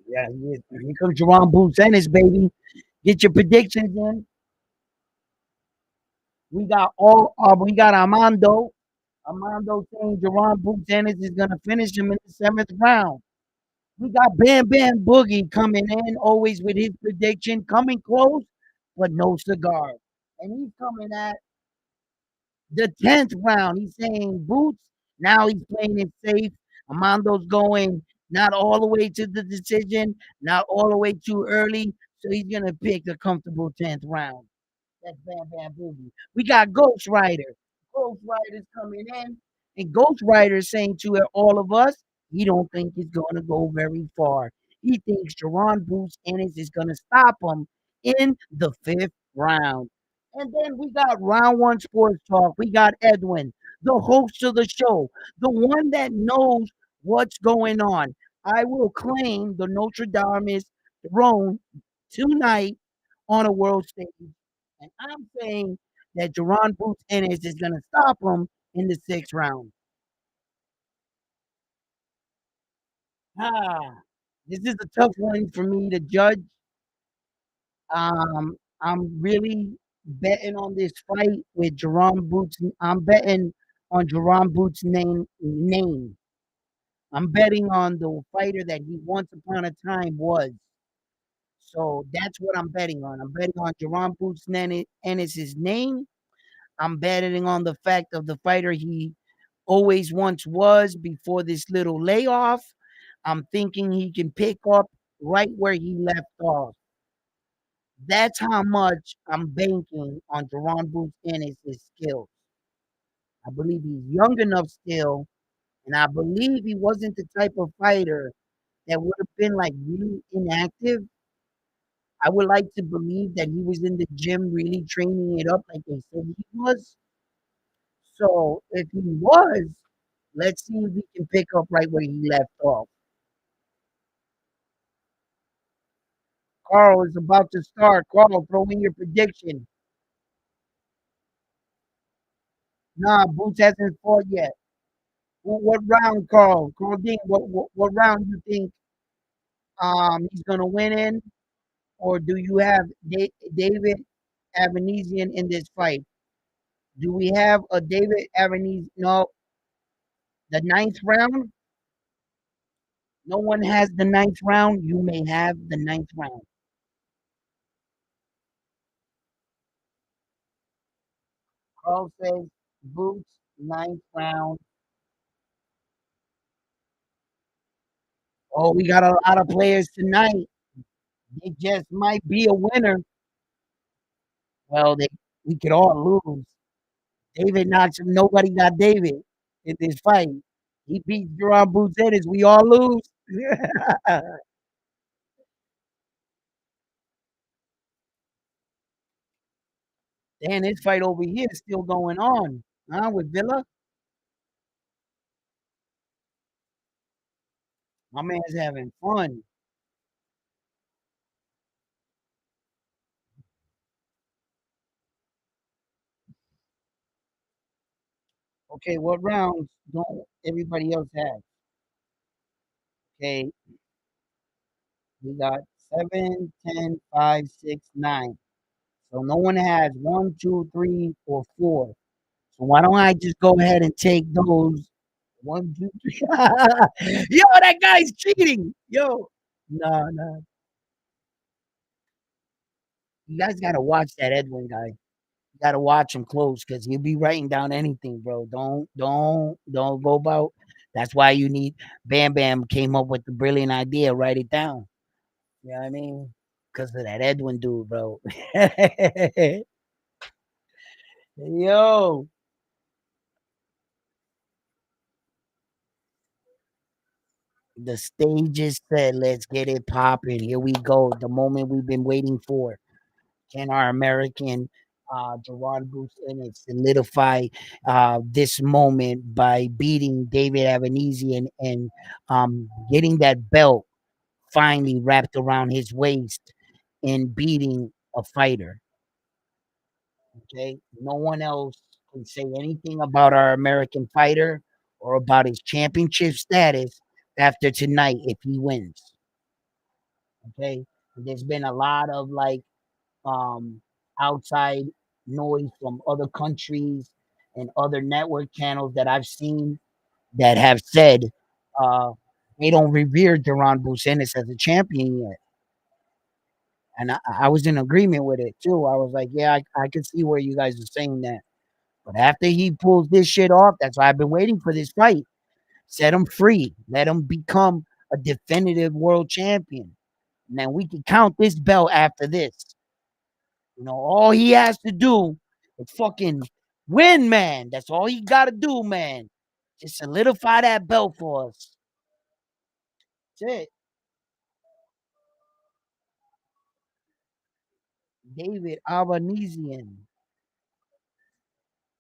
Yeah, he is. Here comes Jerron Boots Ennis, baby. Get your predictions in. We got Armando. Armando saying Jerron Boots Ennis is gonna finish him in the 7th round. We got Bam Bam Boogie coming in, always with his prediction, coming close, but no cigar. And he's coming at the 10th round. He's saying Boots. Now he's playing it safe. Amando's going not all the way to the decision, not all the way too early. So he's going to pick a comfortable 10th round. That's Bam Bam Boogie. We got Ghost Rider. Ghost Rider's coming in, and Ghost Rider is saying to all of us, he don't think he's going to go very far. He thinks Jerron Bruce Ennis is going to stop him in the 5th round. And then we got Round One Sports Talk. We got Edwin, the host of the show, the one that knows what's going on. I will claim the Notre Dame throne tonight on a world stage. And I'm saying that Jerron Boots Ennis is going to stop him in the 6th round. Ah, this is a tough one for me to judge. I'm really betting on this fight with Jerron Boots. I'm betting on Jerron Boots' name. I'm betting on the fighter that he once upon a time was. So that's what I'm betting on. I'm betting on Jerron Boots Ennis' name. I'm betting on the fact of the fighter he always once was before this little layoff. I'm thinking he can pick up right where he left off. That's how much I'm banking on Deron Boots Ennis' skills. I believe he's young enough still, and I believe he wasn't the type of fighter that would have been like really inactive. I would like to believe that he was in the gym really training it up like they said he was. So if he was, let's see if he can pick up right where he left off. Carl is about to start. Carl, throw in your prediction. Nah, Boots hasn't fought yet. What round, Carl? Carl Dean, what round you think he's gonna win in, or do you have David Avanesyan in this fight? Do we have a David Avanesyan? No, the ninth round. No one has the ninth round. You may have the ninth round. Carl says Boots ninth round. Oh, we got a lot of players tonight. They just might be a winner. Well, we could all lose. David knocks him. Nobody got David in this fight. He beats Jerome Boots Ennis. We all lose. Damn, this fight over here is still going on. Huh? With Villa? My man's having fun. Okay, what rounds don't everybody else have? Okay, we got 7, 10, 5, 6, 9. So no one has one, two, three, or four. So why don't I just go ahead and take those one, two, three? Yo, that guy's cheating. Yo, no, no. You guys gotta watch that Edwin guy. You gotta watch him close because he'll be writing down anything, bro. Don't go about. That's why you need Bam Bam came up with the brilliant idea. Write it down. You know what I mean? Because of that Edwin dude, bro. Yo, the stage is set. Let's get it popping. Here we go. The moment we've been waiting for. Can our American Jerron Boots Ennis solidify this moment by beating David Avanesyan and getting that belt finally wrapped around his waist and beating a fighter? Okay, no one else can say anything about our American fighter or about his championship status after tonight if he wins. Okay, there's been a lot of like um, outside noise from other countries and other network channels that I've seen that have said uh, they don't revere Duran Busenis as a champion yet. And I was in agreement with it too. I was like, yeah, I could see where you guys are saying that. But after he pulls this shit off, that's why I've been waiting for this fight. Set him free. Let him become a definitive world champion. And then we can count this belt after this. You know, all he has to do is fucking win, man. That's all he got to do, man. Just solidify that belt for us. That's it. David Avanesyan.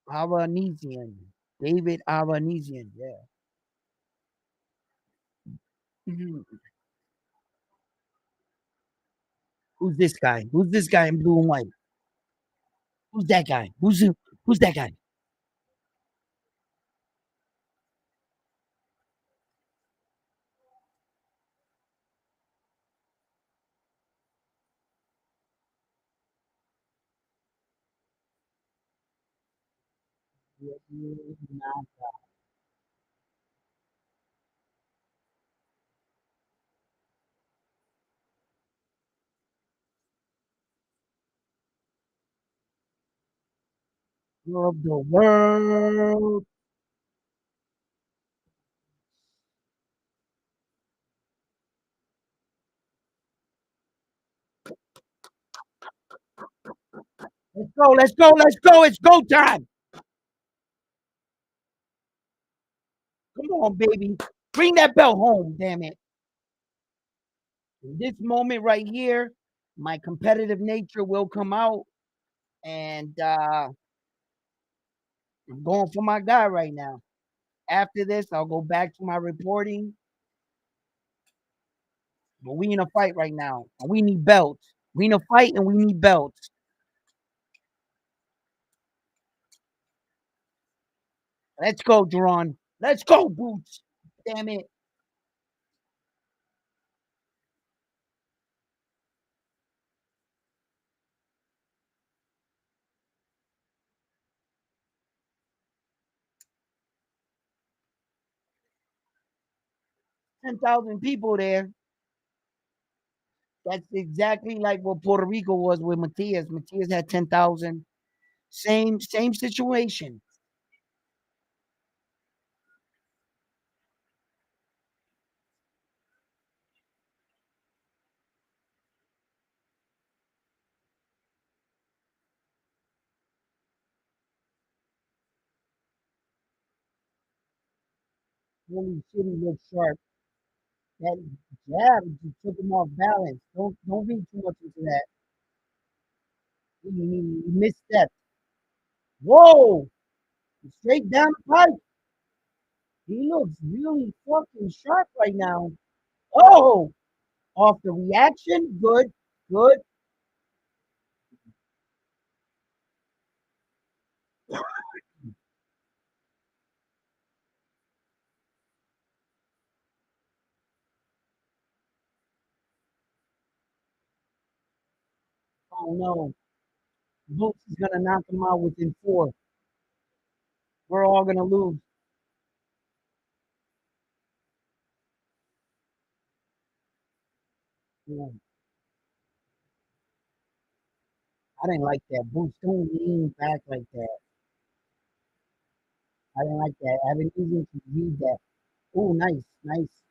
Avanesyan. David Avanesyan. Yeah. Mhm. Who's this guy? Who's this guy in blue and white? Who's that guy? Who's that guy? Of the world. Let's go, let's go, let's go. It's go time. Come on, baby. Bring that belt home, damn it. In this moment right here, my competitive nature will come out, and I'm going for my guy right now. After this, I'll go back to my reporting. But we in a fight right now. And we need belts. We in a fight and we need belts. Let's go, Duran. Let's go, Boots. Damn it. 10,000 people there. That's exactly like what Puerto Rico was with Matias. Matias had 10,000. Same situation. Holy shit, he looks sharp. That jab just took him off balance. Don't read too much into that. He misstepped. Whoa! Straight down the pipe. He looks really fucking sharp right now. Oh! Off the reaction. Good. Good. Oh no. Boots is gonna knock him out within four. We're all gonna lose. Yeah, I didn't like that. Boots, don't lean back like that. I didn't like that. I've been easy to read that. Oh, nice, nice.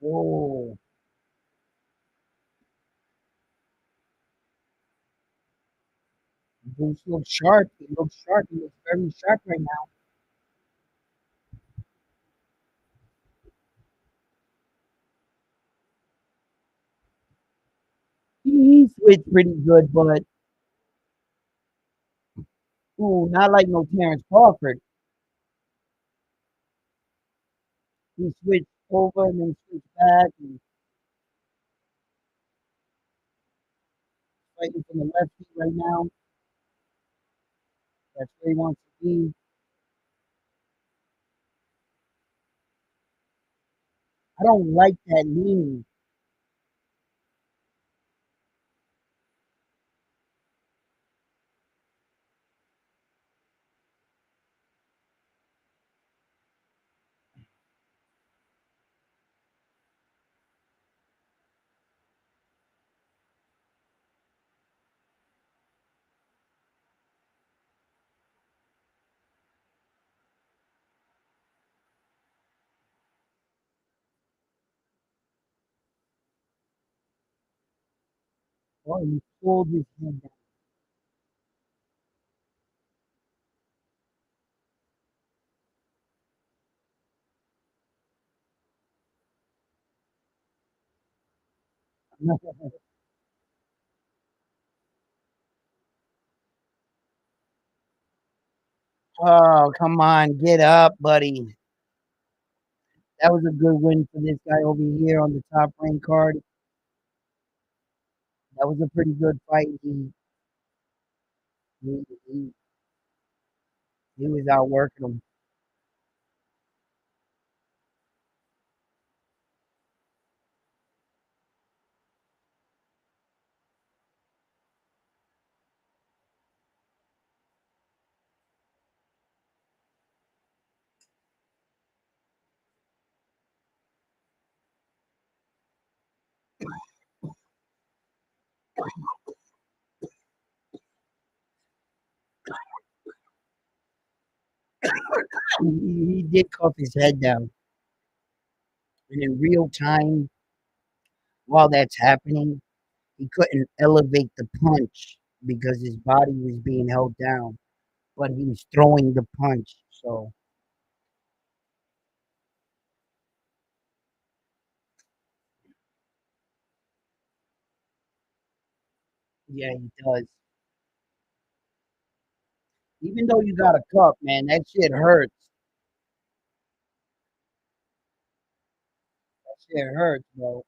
Oh, Boots looks sharp. He looks sharp. He looks very sharp right now. He switched pretty good, but ooh, not like no Terrence Crawford. He switched over and then switched back and fighting from the left feet right now. That's where he wants to be. I don't like that leaning. Oh, he pulled his head down. Oh, come on, get up, buddy. That was a good win for this guy over here on the top rank card. That was a pretty good fight. He, he was outworking him. He did cuff his head down. And in real time, while that's happening, he couldn't elevate the punch. because his body was being held down, but he was throwing the punch. So yeah, he does. Even though you got a cup, man, that shit hurts. That shit hurts, bro.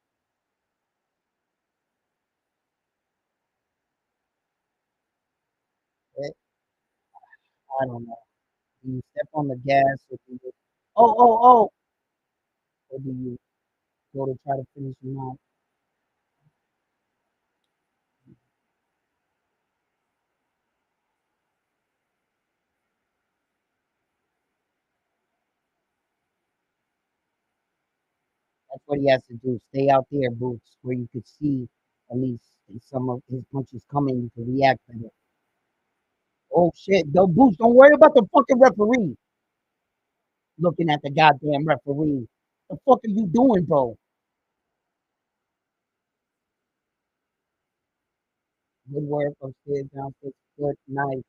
It, I don't know. Do you step on the gas or do you? Oh, oh, oh! Or do you go to try to finish him out? That's what he has to do. Stay out there, Boots, where you could see at least some of his punches coming. You can react to it. Oh shit! Don't Boots. Don't worry about the fucking referee. Looking at the goddamn referee. The fuck are you doing, bro? Good work upstairs, downstairs. Good, nice.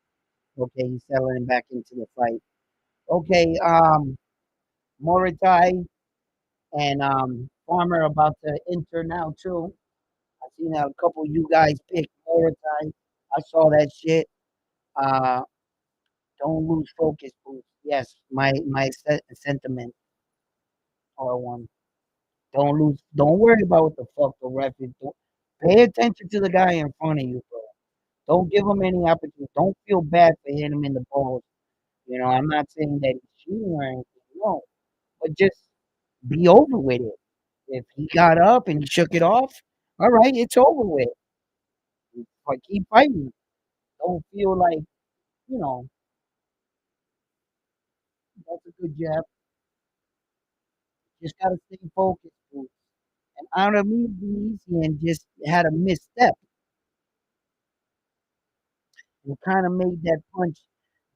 Okay, he's settling back into the fight. Okay, Moritai and Farmer about to enter now too. I seen a couple of you guys pick Moritai. I saw that shit. Uh, don't lose focus, Boots. Yes, my sentiment are one. Don't lose. Don't worry about what the fuck the ref is doing. Pay attention to the guy in front of you, bro. Don't give him any opportunity. Don't feel bad for hitting him in the balls. You know, I'm not saying that he's cheating or anything. No, but just be over with it. If he got up and he shook it off, all right, it's over with. But keep fighting. Don't feel like, you know, that's a good jab. Just gotta stay focused, dude. And out of me, and just had a misstep. And kind of made that punch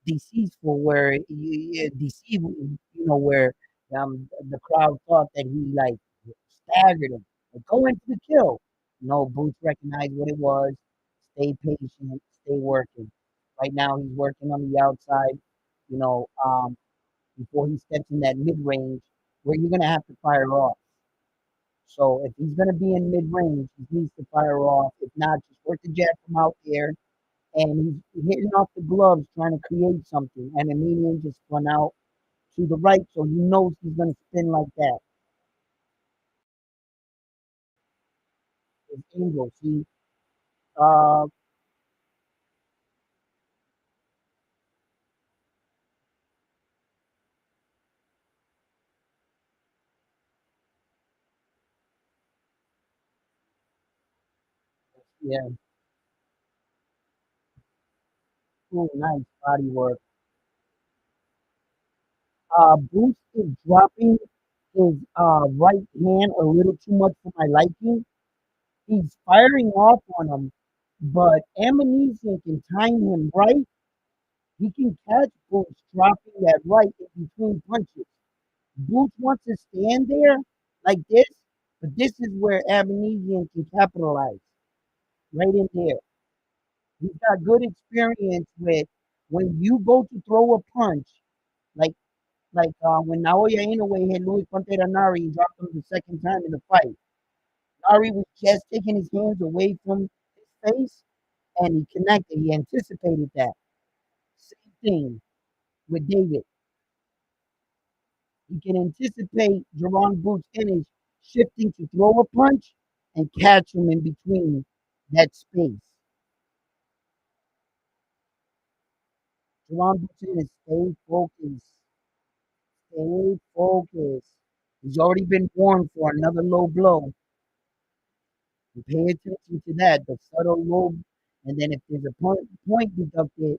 deceitful, where you deceive, where the crowd thought that he like staggered him, like, go into the kill. No, Boots recognized what it was. Stay patient, stay working. Right now, he's working on the outside. You know, before he steps in that mid range, where you're gonna have to fire off. So if he's gonna be in mid range, he needs to fire off. If not, just work the jab from out there, and he's hitting off the gloves, trying to create something. And Emelian just spun out to the right, so he knows he's going to spin like that. It's Angel. See, uh, yeah, cool, nice body work. Boost is dropping his right hand a little too much for my liking. He's firing off on him, but Amnesia can time him right. He can catch Boost dropping that right in between punches. Boots wants to stand there like this, but this is where Avanesyan can capitalize right in there. He's got good experience with when you go to throw a punch, like when Naoya Inoue hit Luis Pantera Nari and dropped him the second time in the fight. Nari was just taking his hands away from his face, and he connected. He anticipated that. Same thing with David. He can anticipate Jerron Boots Ennis shifting to throw a punch and catch him in between that space. Jerron Boots Ennis, stay focused. Stay focused. He's already been warned for another low blow. And pay attention to that, the subtle low. And then if there's a point deducted,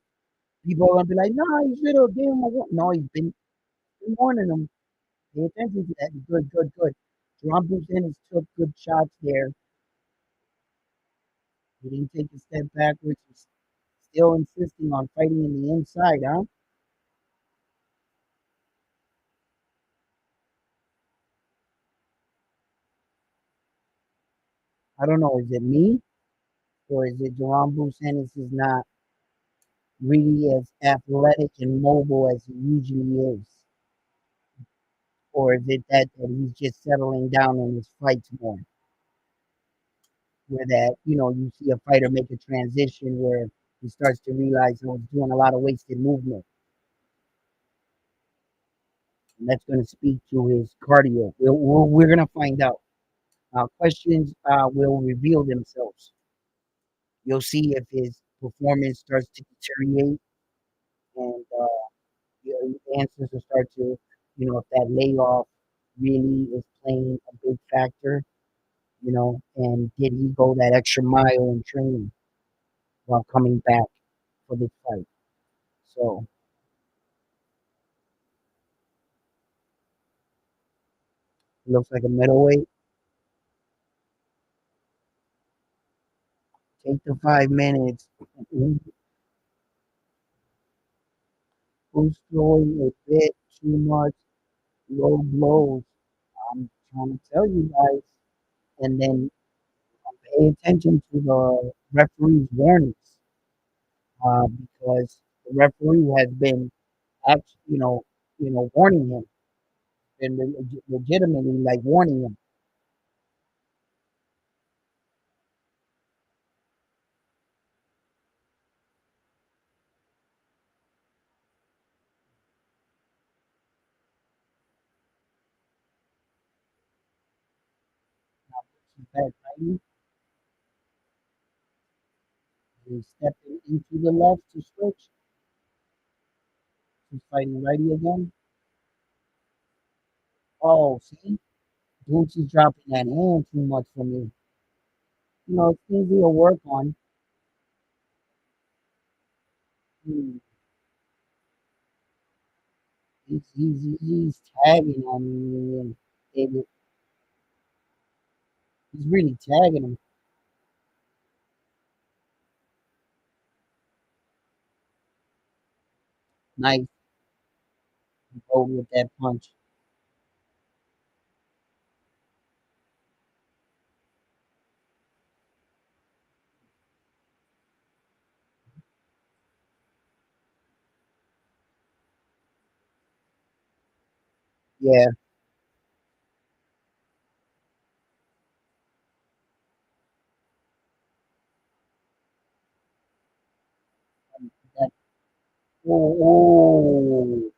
people are gonna be like, "Nah, you should have gave him a warning." No, been warning him. Pay attention to that. Good, good, good. Jerron Boots Ennis took good shots there. He didn't take a step backwards. He's still insisting on fighting in the inside, huh? I don't know. Is it me? or is it Jerome Bruce Ennis is not really as athletic and mobile as he usually is, or is it that he's just settling down in his fights more? Where that you see a fighter make a transition where he starts to realize he's doing a lot of wasted movement, and that's going to speak to his cardio. We're going to find out. Questions will reveal themselves. You'll see if his performance starts to deteriorate, and your answers will start to, if that layoff really is playing a big factor, and did he go that extra mile in training while coming back for this fight? So it looks like a middleweight. Take the 5 minutes. Who's throwing a bit too much low blows? I'm trying to tell you guys. And then pay attention to the referee's warnings, because the referee has been actually, warning him and legitimately like warning him. He's back righty. He's stepping into the left to switch. He's fighting righty again. Oh, see, Boots is dropping that hand too much for me. It's easy to work on. Hmm. He's tagging on me, and he's really tagging him. Nice, go with that punch. Yeah, that. Oh,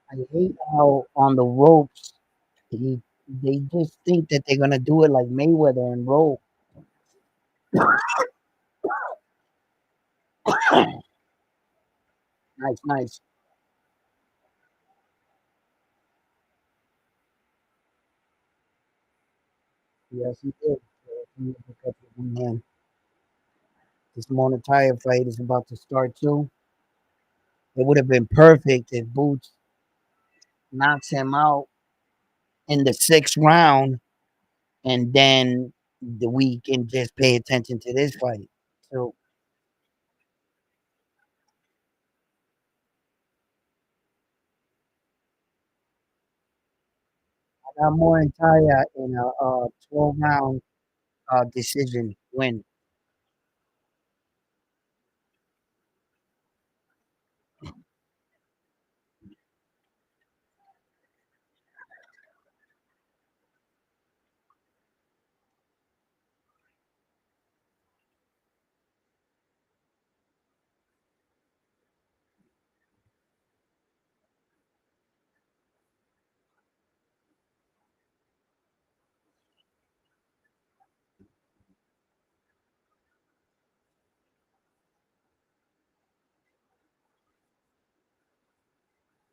I hate how on the ropes they just think that they're gonna do it like Mayweather and roll. Nice, nice. Yes, he did. He pick up with one hand. This Monetaya fight is about to start too. It would have been perfect if Boots knocks him out in the 6th round, and then we can just pay attention to this fight. So I got Monetaya in a 12-round decision win.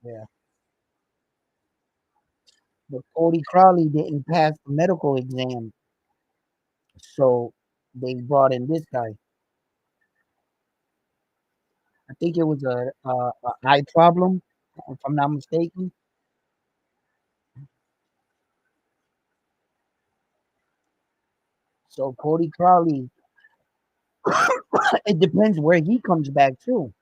Yeah. But Cody Crowley didn't pass the medical exam, so they brought in this guy. I think it was a eye problem, if I'm not mistaken. So Cody Crowley, it depends where he comes back to.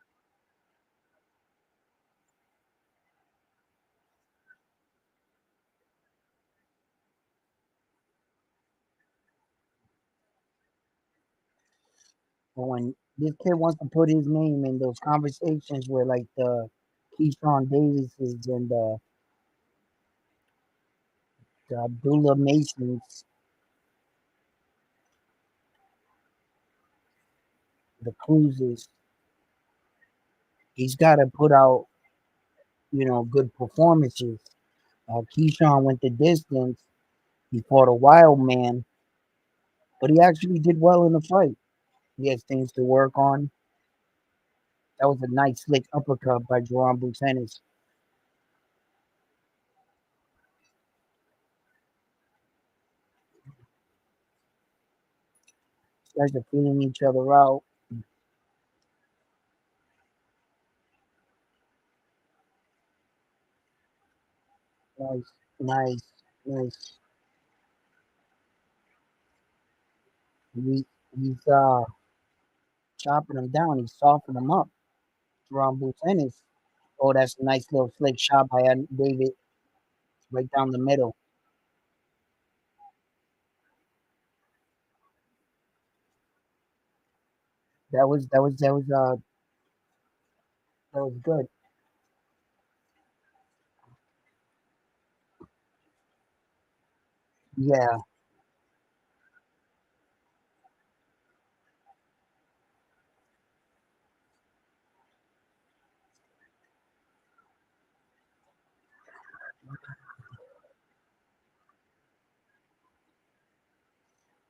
But when this kid wants to put his name in those conversations where like the Keyshawn Davises and the Abdullah Masons, the Cruises, he's got to put out, good performances. Keyshawn went the distance. He fought a wild man, but he actually did well in the fight. He has things to work on. That was a nice slick uppercut by Jerome Ennis. These guys are feeling each other out. Nice, nice, nice. He, he's chopping him down. He's softening him up. Jerome Ennis. Oh, that's a nice little slick shot by David right down the middle. That was good. Yeah,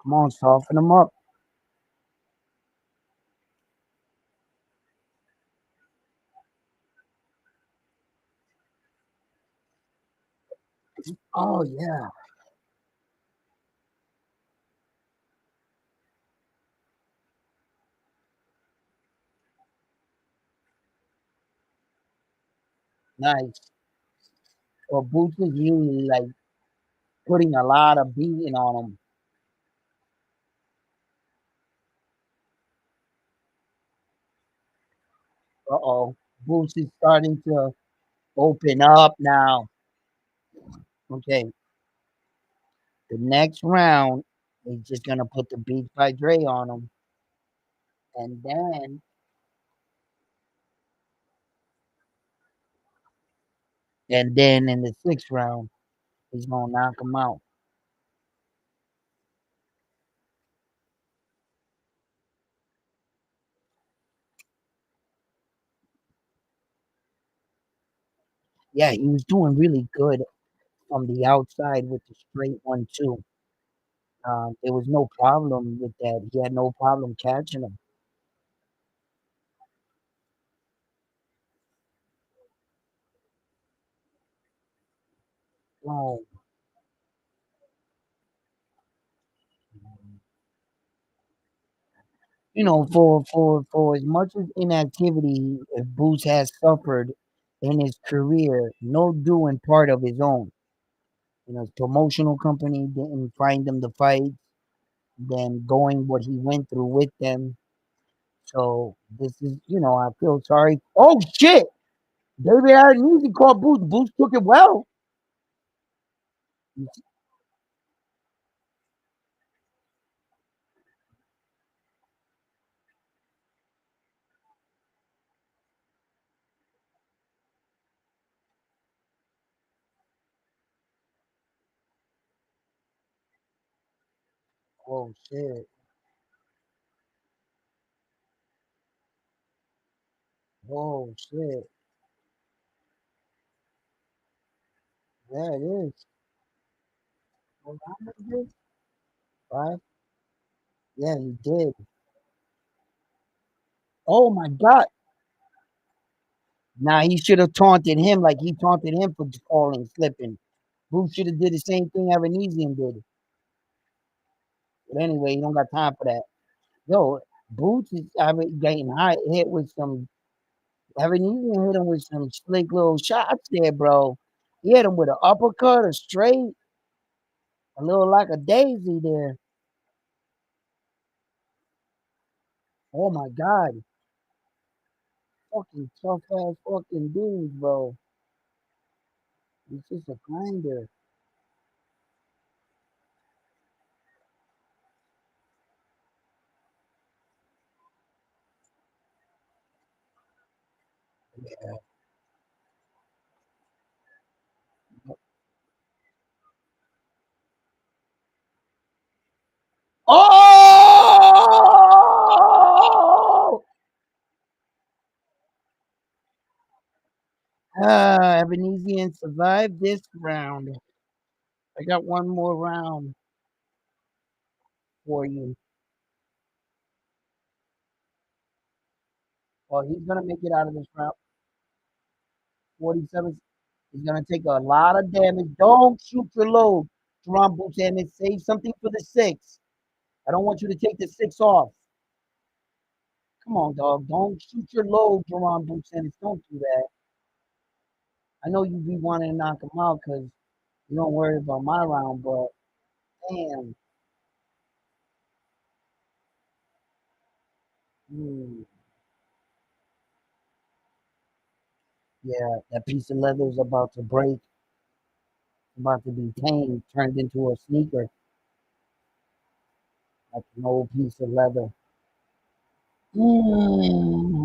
come on, soften him up. Oh yeah, nice. Well, Boots is usually like putting a lot of beating on him. Uh-oh. Boots is starting to open up now. Okay, the next round, he's just gonna put the Beats by Dre on him, and then in the sixth round, he's gonna knock him out. Yeah, he was doing really good from the outside with the straight 1-2. There was no problem with that. He had no problem catching him. Oh, for as much as inactivity Boots has suffered in his career, no doing part of his own. His promotional company didn't find him the fight, then going what he went through with them. So this is, I feel sorry. Oh shit! David had an easy call Boots. Boots took it well. Oh shit! Oh shit! Yeah, it is. What round is it? Five? Yeah, he did. Oh my god! Now he should have taunted him like he taunted him for falling, slipping. Boots should have did the same thing Avanesyan did. But anyway, he don't got time for that. Yo, Boots is getting high hit with some. Avanesyan hit him with some slick little shots there, bro. He hit him with an uppercut, a straight, a little like a daisy there. Oh my god, fucking tough ass fucking dudes, bro. He's just a grinder. Oh! Avanesyan survived this round. I got one more round for you. Well, he's gonna make it out of this round. 47. He's gonna take a lot of damage. Don't shoot your load, Jerome Boots, and save something for the six. I don't want you to take the six off. Come on, dog. Don't shoot your load, Jerome Boots, and don't do that. I know you be wanting to knock him out because you don't worry about my round, but damn. Hmm. Yeah, that piece of leather is about to break, about to be tamed, turned into a sneaker, like an old piece of leather. Mm.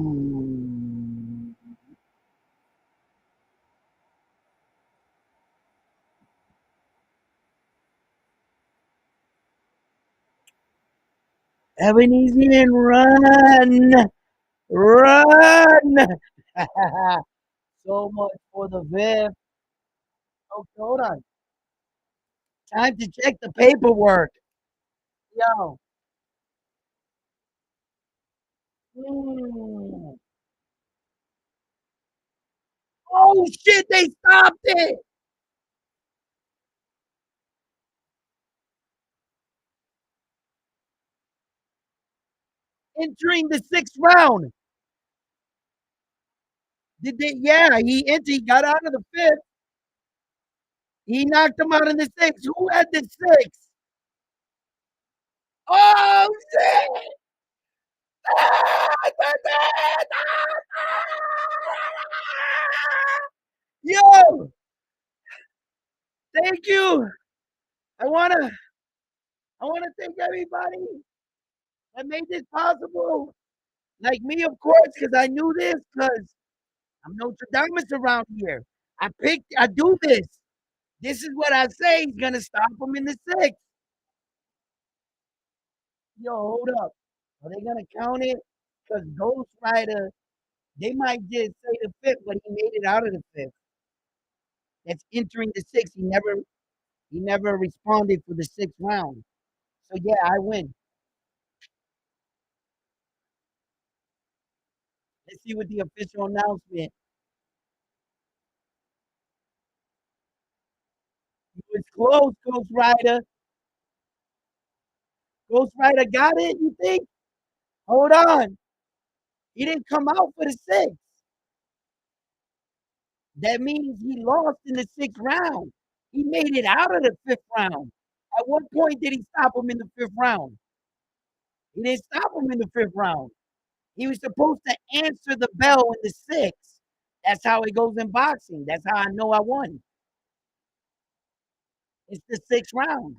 Ebenezer, run, run! So much for the VIF. Okay, hold on. Time to check the paperwork. Yo. Mm. Oh shit, they stopped it. Entering the sixth round. Did they? Yeah, he entered. He got out of the fifth. He knocked him out in the sixth. Who had the sixth? Oh shit! Yo, thank you. I wanna, I wanna thank everybody that made this possible. Like me, of course, because I knew this. Because I'm Nostradamus around here. I do this. This is what I say. He's gonna stop him in the sixth. Yo, hold up. Are they gonna count it? Because Ghost Rider, they might just say the fifth, but he made it out of the fifth. That's entering the sixth. He never responded for the sixth round. So yeah, I win. Let's see what the official announcement. It was close, Ghost Rider. Ghost Rider got it, you think? Hold on. He didn't come out for the sixth. That means he lost in the sixth round. He made it out of the fifth round. At what point did he stop him in the fifth round? He didn't stop him in the fifth round. He was supposed to answer the bell in the sixth. That's how it goes in boxing. That's how I know I won. It's the sixth round.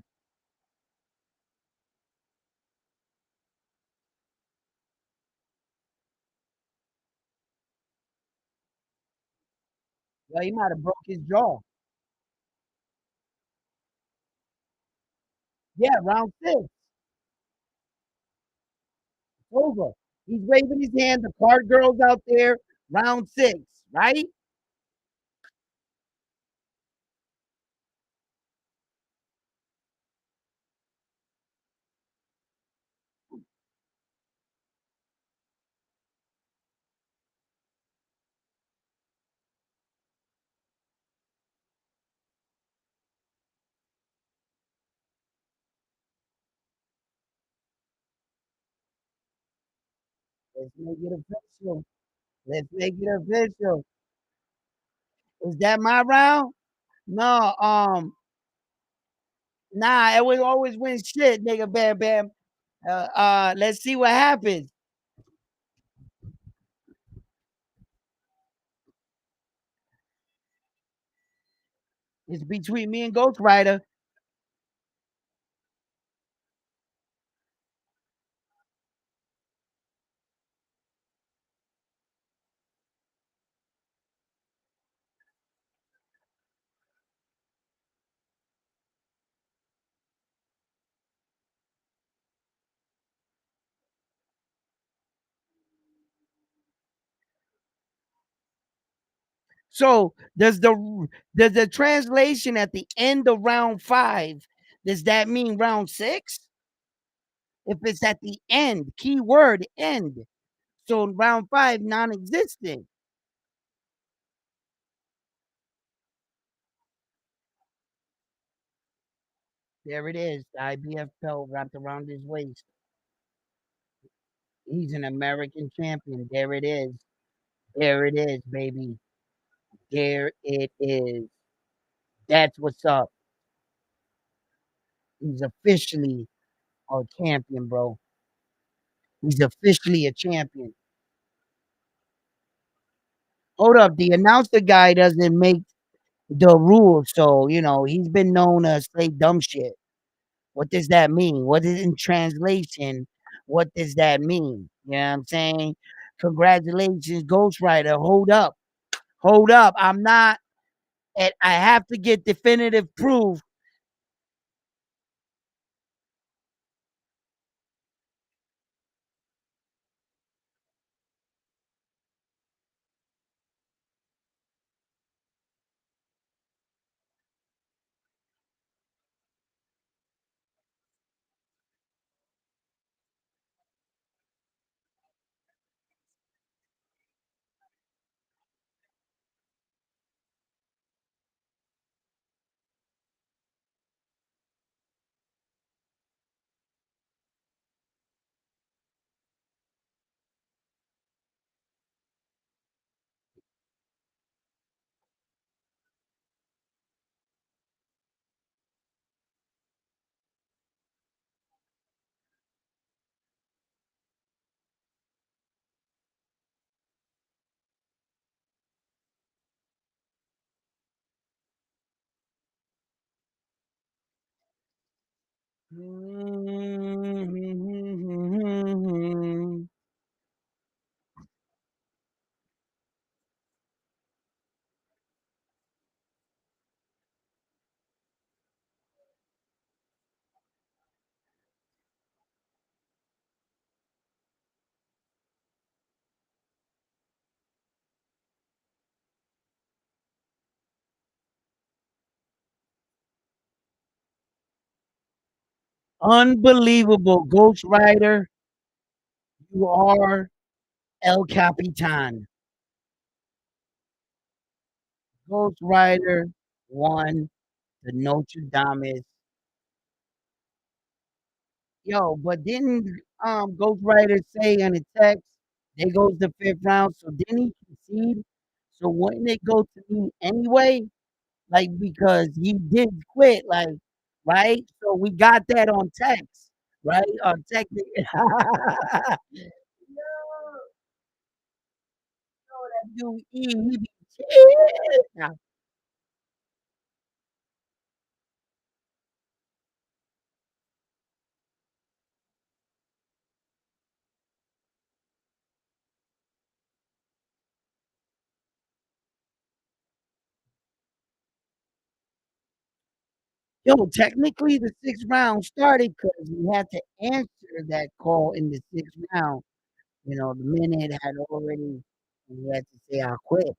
Well, he might have broke his jaw. Yeah, round six. It's over. He's waving his hand. The card girl's out there. Round six, right? Let's make it official. Let's make it official. Is that my round? No, nah, it would always win shit, nigga. Bam, bam. Let's see what happens. It's between me and Ghost Rider. So does the translation at the end of round 5, does that mean round 6? If it's at the end, keyword end. So round 5 non-existent. There it is. The IBF belt wrapped around his waist. He's an American champion. There it is. There it is, baby. There it is. That's what's up. He's officially a champion, bro. He's officially a champion. Hold up. The announcer guy doesn't make the rules. So, he's been known to say dumb shit. What does that mean? What is in translation? What does that mean? You know what I'm saying? Congratulations, Ghost Rider. Hold up. Hold up. I'm not, and I have to get definitive proof. Unbelievable, Ghost Rider. You are El Capitan. Ghost Rider won the Notre Dame. Yo, but didn't Ghost Rider say in the text, there goes the fifth round? So didn't he concede? So wouldn't it go to me anyway? Like because he did quit, like right? So we got that on text, right? On text. That dude E, he be chill. Yo, technically the sixth round started because we had to answer that call in the sixth round. The minute had already, we had to say I quit. See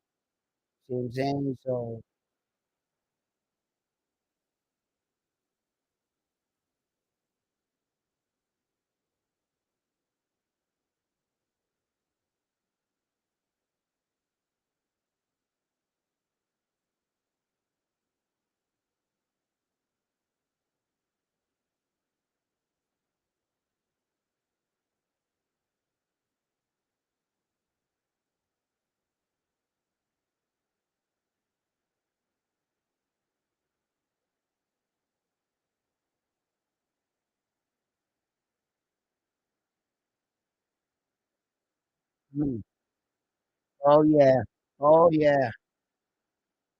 what I'm saying? So, Mm. Oh yeah. Oh yeah.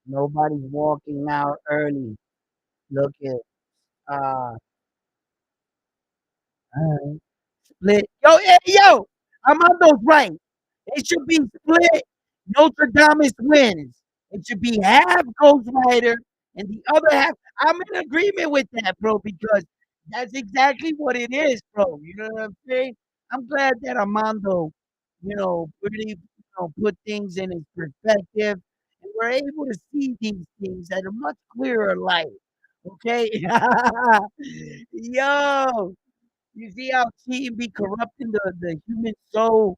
Nobody's walking out early. Look at uh split. Yo, hey, yo, Armando's right. It should be split. Notre Dame wins. It should be half Ghost Rider and the other half. I'm in agreement with that, bro, because that's exactly what it is, bro. You know what I'm saying? I'm glad that Armando, really, put things in his perspective, and we're able to see these things at a much clearer light. Okay, yo, you see how cheating be corrupting the human soul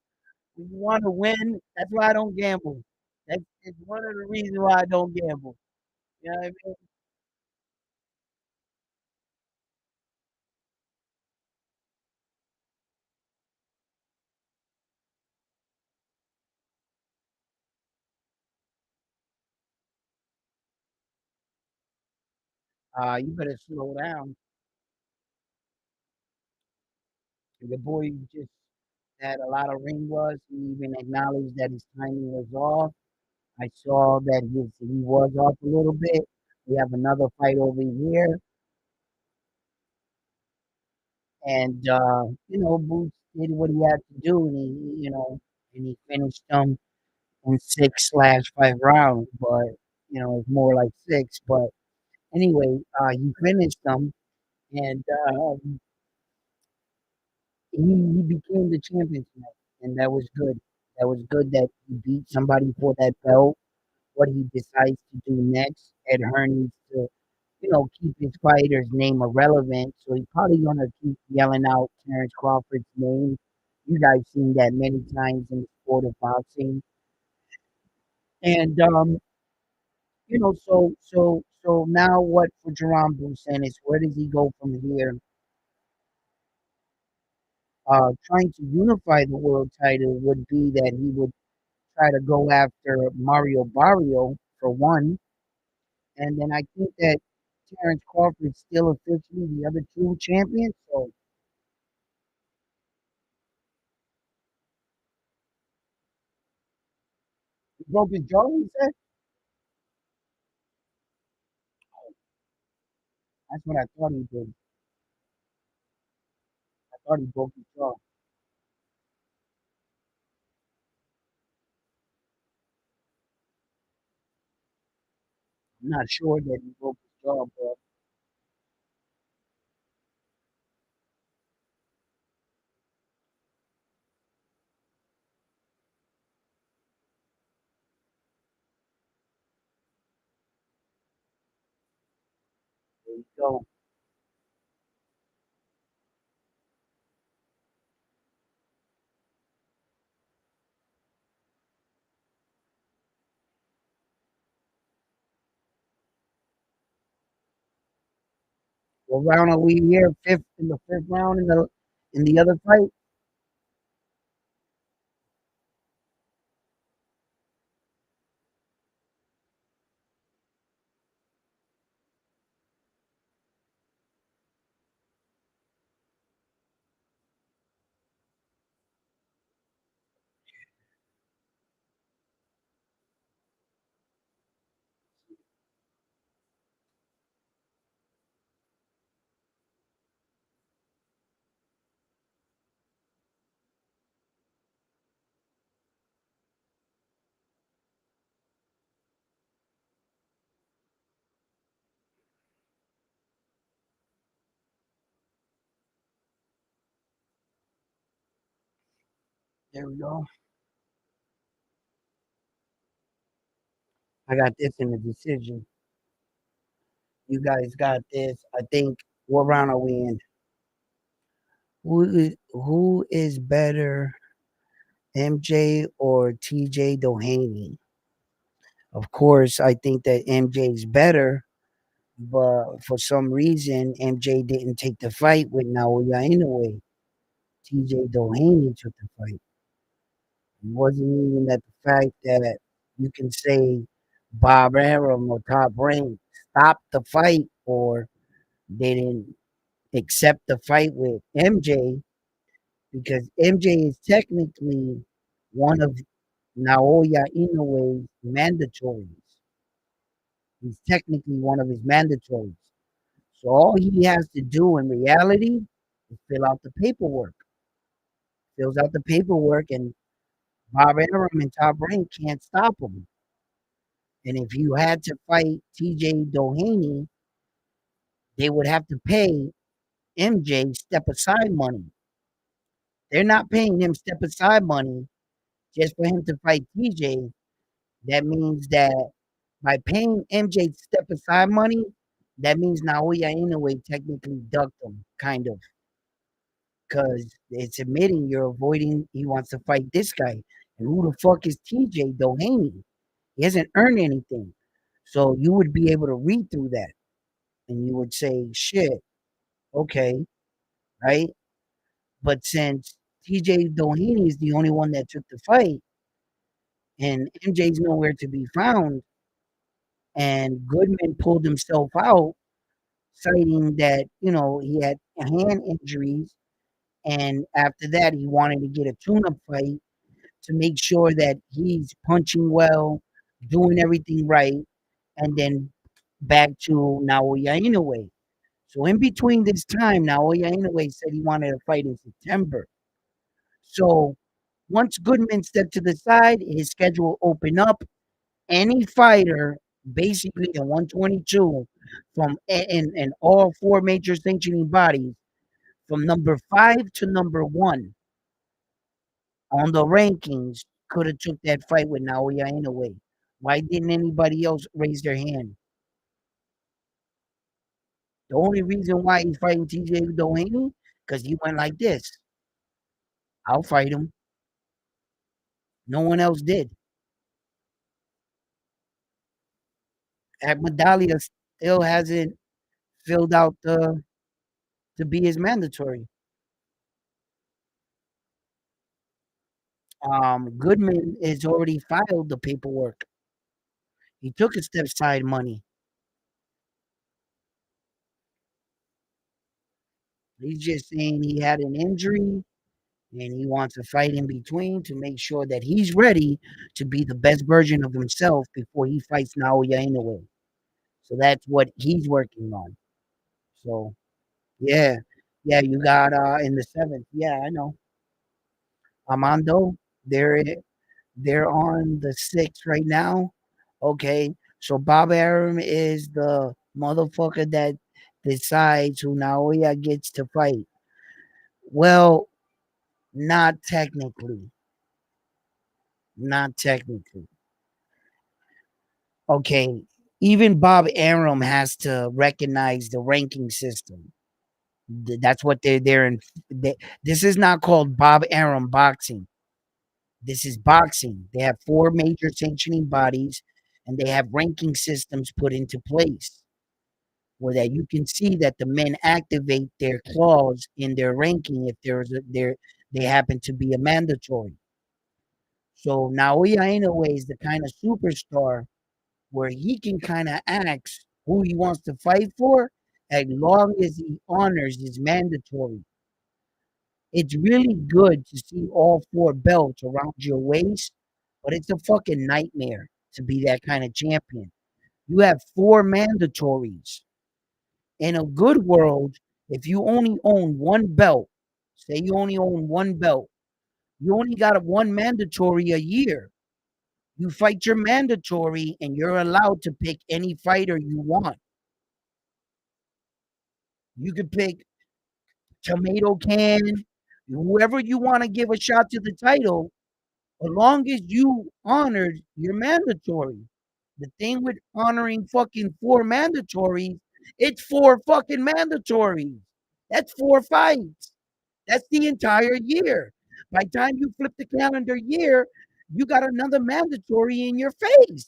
when you want to win. That's why I don't gamble. That's it's one of the reasons why I don't gamble. You know what I mean? You better slow down. The boy just had a lot of ring rust. He even acknowledged that his timing was off. I saw that he was off a little bit. We have another fight over here, and Boots did what he had to do, and he finished him in 6/5 rounds, but it's more like six. But anyway, he finished them, and he became the champion tonight, and that was good. That was good that he beat somebody for that belt. What he decides to do next, Ed Hearn needs to, keep his fighter's name irrelevant. So he's probably gonna keep yelling out Terrence Crawford's name. You guys seen that many times in the sport of boxing, and so now what for Jerome Bruce Ennis? Where does he go from here? Trying to unify the world title would be that he would try to go after Mario Barrio for one, and then I think that Terrence Crawford's still officially the other two champions. So he broke his jaw. He said, "That's what I thought he did. I thought he broke his jaw. I'm not sure that he broke his jaw, but there you go. What round are we here? Fifth in the fifth round in the other fight. There we go. I got this in the decision. You guys got this. I think. What round are we in? Who is better, MJ or TJ Doheny? Of course, I think that MJ's better, but for some reason, MJ didn't take the fight with Naoya Inoue. TJ Doheny took the fight. It wasn't even that the fact that you can say Bob Arum or Top Rank stopped the fight or they didn't accept the fight with MJ because MJ is technically one of Naoya Inoue's mandatories. He's technically one of his mandatories. So all he has to do in reality is fill out the paperwork. Fills out the paperwork, and Bob Arum and Top Rank can't stop him. And if you had to fight TJ Doheny, they would have to pay MJ step aside money. They're not paying him step aside money just for him to fight TJ. That means that by paying MJ step aside money, that means Naoya Inoue technically ducked him, kind of, because it's admitting you're avoiding. He wants to fight this guy, and who the fuck is TJ Doheny? He hasn't earned anything, so you would be able to read through that, and you would say, "Shit, okay, right." But since TJ Doheny is the only one that took the fight, and MJ's nowhere to be found, and Goodman pulled himself out, citing that he had hand injuries, and after that he wanted to get a tune-up fight to make sure that he's punching well, doing everything right, and then back to Naoya Inoue. So in between this time, Naoya Inoue said he wanted to fight in September. So once Goodman stepped to the side, his schedule opened up. Any fighter, basically in 122, from in all four major sanctioning bodies, from number 5 to number 1 on the rankings, could have took that fight with Naoya Inoue. Why didn't anybody else raise their hand? The only reason why he's fighting TJ Doheny, because he went like this. I'll fight him. No one else did. Agmedalia still hasn't filled out the to be his mandatory. Goodman has already filed the paperwork. He took a step side money. He's just saying he had an injury and he wants to fight in between to make sure that he's ready to be the best version of himself before he fights Naoya Inoue. So that's what he's working on. So yeah, yeah, you got in the 7th. Yeah, I know. Armando, they're they're on the 6th right now. Okay, so Bob Arum is the motherfucker that decides who Naoya gets to fight. Well, not technically. Not technically. Okay, even Bob Arum has to recognize the ranking system. That's what they're in. This is not called Bob Arum boxing. This is boxing. They have four major sanctioning bodies, and they have ranking systems put into place where that you can see that the men activate their clause in their ranking if they happen to be a mandatory. So Naoya Inoue is the kind of superstar where he can kind of ask who he wants to fight for as long as he honors his mandatory. It's really good to see all four belts around your waist, but it's a fucking nightmare to be that kind of champion. You have four mandatories. In a good world, if you only own one belt, say you only own one belt, you only got one mandatory a year. You fight your mandatory and you're allowed to pick any fighter you want. You could pick Tomato Can, whoever you want to give a shot to the title, as long as you honored your mandatory. The thing with honoring fucking four mandatories, it's four fucking mandatories. That's four fights. That's the entire year. By the time you flip the calendar year, you got another mandatory in your face.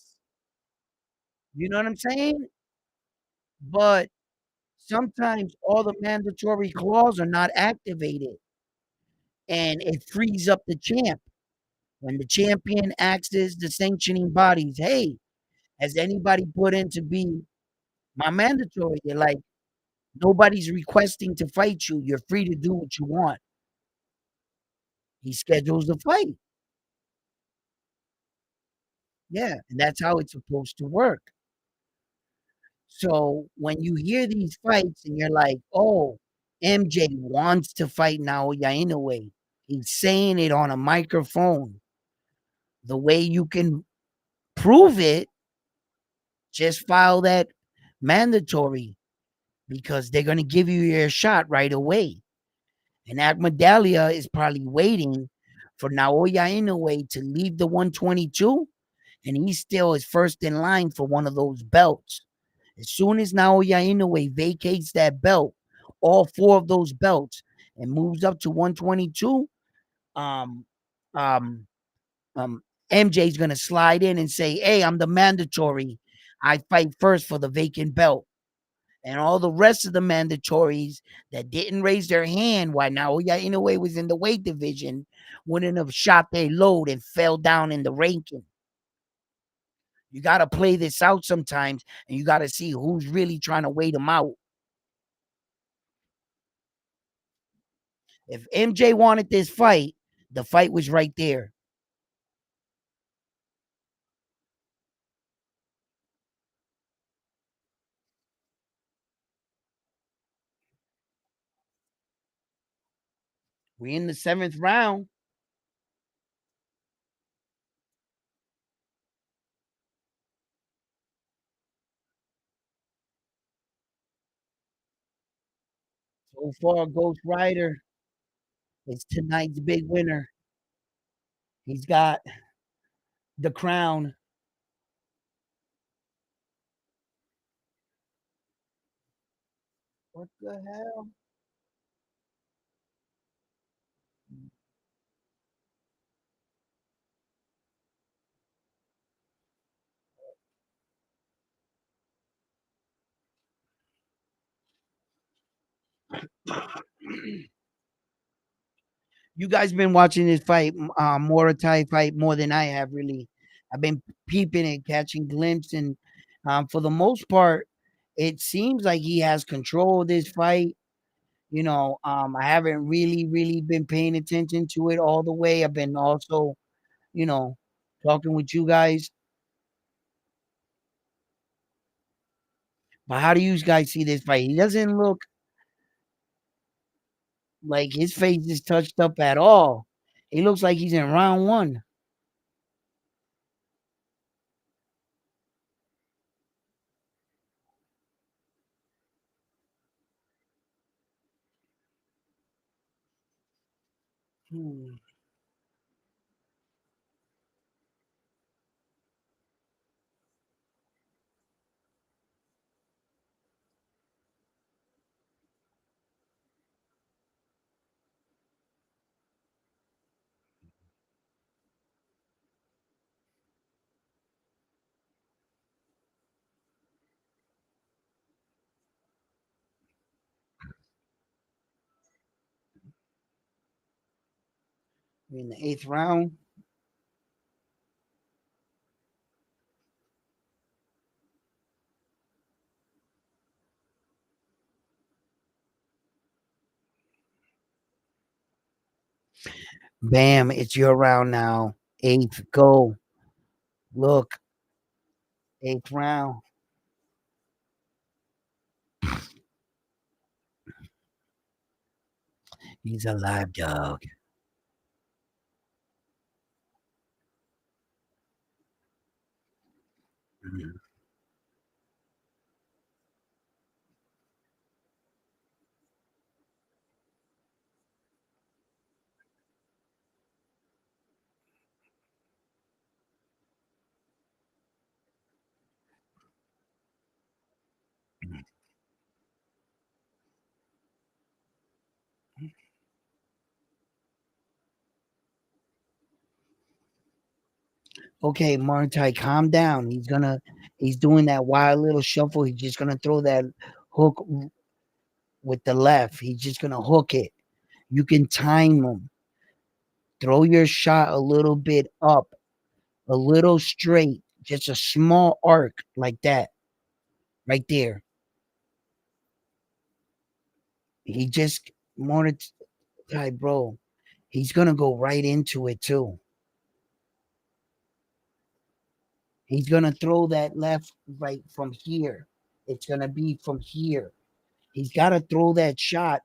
You know what I'm saying? But sometimes all the mandatory clauses are not activated and it frees up the champ. When the champion asks the sanctioning bodies, hey, has anybody put in to be my mandatory? They're like, nobody's requesting to fight you. You're free to do what you want. He schedules the fight. Yeah, and that's how it's supposed to work. So when you hear these fights and you're like, "Oh, MJ wants to fight Naoya Inoue," he's saying it on a microphone. The way you can prove it, just file that mandatory because they're going to give you your shot right away. And Agmedalia is probably waiting for Naoya Inoue to leave the 122, and he still is first in line for one of those belts. As soon as Naoya Inoue vacates that belt, all four of those belts, and moves up to 122, um, um, MJ's gonna slide in and say, "Hey, I'm the mandatory. I fight first for the vacant belt." And all the rest of the mandatories that didn't raise their hand while Naoya Inoue was in the weight division wouldn't have shot their load and fell down in the ranking. You got to play this out sometimes, and you got to see who's really trying to wait them out. If MJ wanted this fight, the fight was right there. We're in the seventh round. So far, Ghost Rider is tonight's big winner. He's got the crown. What the hell? You guys been watching this fight, Morotai fight, more than I have really. I've been peeping and catching glimpses, and for the most part, it seems like he has control of this fight. I haven't really been paying attention to it all the way. I've been also, you know, talking with you guys. But how do you guys see this fight? He doesn't look like his face is touched up at all. He looks like he's in round one. Hmm. We're in the eighth round. Bam, it's your round now. Eighth, go. Look, eighth round. He's a live dog. Mhm. Okay, Martai, calm down. He's doing that wild little shuffle. He's just gonna throw that hook with the left. He's just gonna hook it. You can time him. Throw your shot a little bit up, a little straight, just a small arc like that, right there. He just Martai, bro. He's gonna go right into it too. He's gonna throw that left right from here. It's gonna be from here. He's got to throw that shot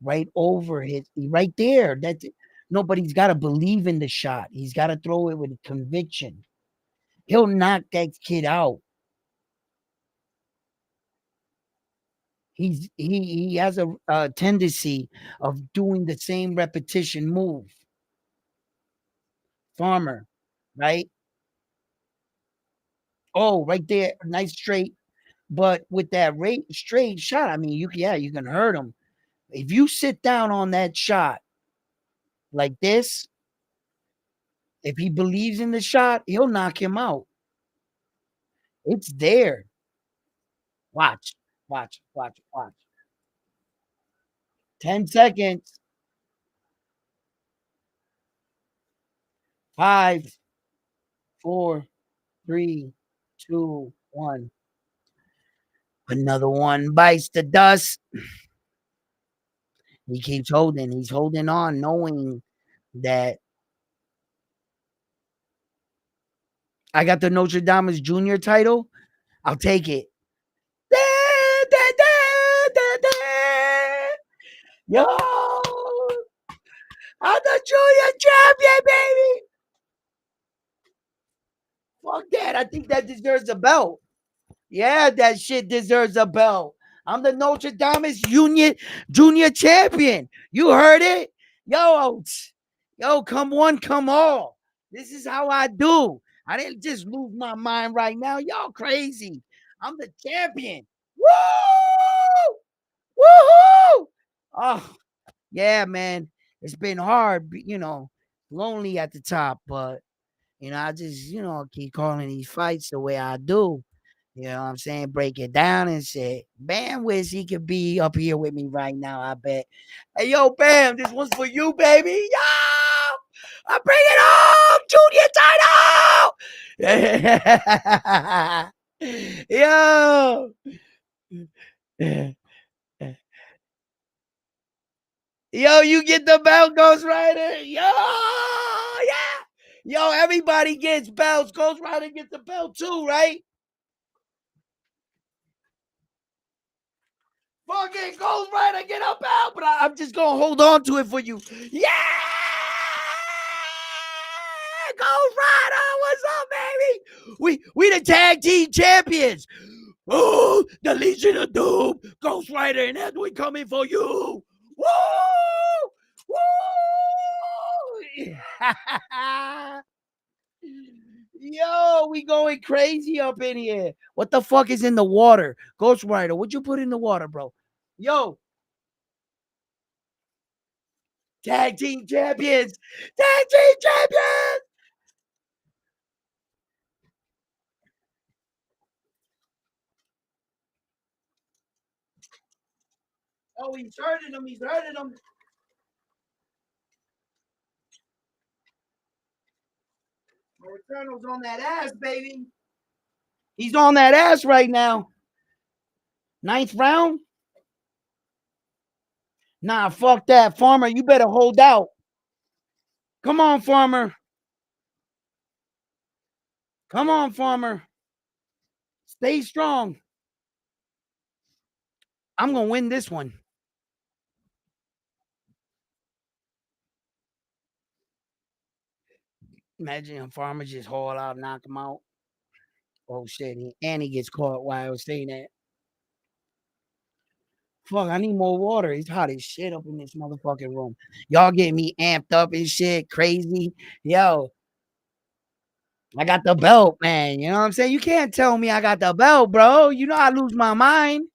right over his right there. That's no, but he's got to believe in the shot. He's got to throw it with conviction. He'll knock that kid out. He has a tendency of doing the same repetition move. Farmer, right? Oh, right there, nice straight. But with that rate straight shot, I mean, you can hurt him. If you sit down on that shot like this, if he believes in the shot, he'll knock him out. It's there. Watch, watch. 10 seconds. 5, 4, 3, 2, 1. Another one bites the dust. He keeps holding. He's holding on, knowing that I got the Notre Dame's junior title. I'll take it. Da, da, da, da, da. Yo, I'm the junior champion, baby. Fuck that. I think that deserves a belt. Yeah, that shit deserves a belt. I'm the Notre Dame's junior champion. You heard it? Yo, come one, come all. This is how I do. I didn't just lose my mind right now. Y'all crazy. I'm the champion. Woo! Woohoo! Oh, yeah, man. It's been hard, lonely at the top, but I just, keep calling these fights the way I do. You know what I'm saying? Break it down and say, Bam, wish he could be up here with me right now, I bet. Hey, yo, Bam, this one's for you, baby. Yo! I bring it home! Junior title! Yo! Yo, you get the belt, Ghost Rider. Yo, yeah. Yo, everybody gets belts. Ghost Rider gets the belt too, right? Fucking Ghost Rider, get a belt. But I'm just gonna hold on to it for you. Yeah, Ghost Rider, what's up, baby? We the tag team champions. Oh, the Legion of Doom, Ghost Rider, and Edwin coming for you. Woo! Woo! Yo, we going crazy up in here. What the fuck is in the water? Ghost Rider, what'd you put in the water, bro? Yo, tag team champions! Tag team champions! Oh, he's hurting him. He's hurting him. Eternal's on that ass, baby. He's on that ass right now. Ninth round? Nah, fuck that. Farmer, you better hold out. Come on, Farmer. Come on, Farmer. Stay strong. I'm going to win this one. Imagine a Farmer just haul out, knock him out. Oh, shit. And he gets caught while I was saying that. Fuck, I need more water. It's hot as shit up in this motherfucking room. Y'all getting me amped up and shit, crazy. Yo, I got the belt, man. You know what I'm saying? You can't tell me I got the belt, bro. You know I lose my mind.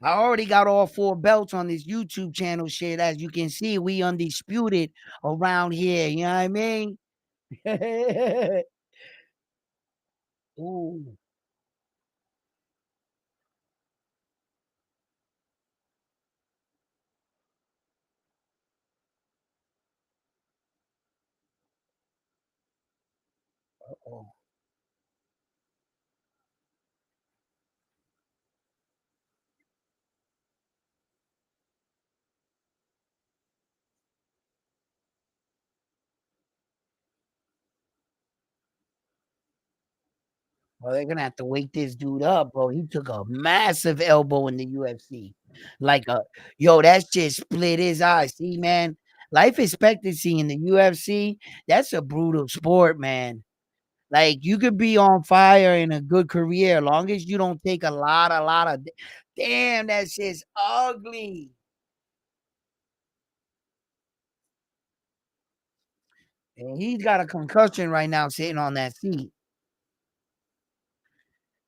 I already got all 4 belts on this YouTube channel shit. As you can see, we undisputed around here. You know what I mean? Ooh. Uh-oh. Well, they're gonna have to wake this dude up, bro. He took a massive elbow in the UFC. Like a yo, that shit split his eyes. See, man, life expectancy in the UFC, that's a brutal sport, man. Like you could be on fire in a good career, long as you don't take a lot of damn, that shit's ugly. And he's got a concussion right now sitting on that seat.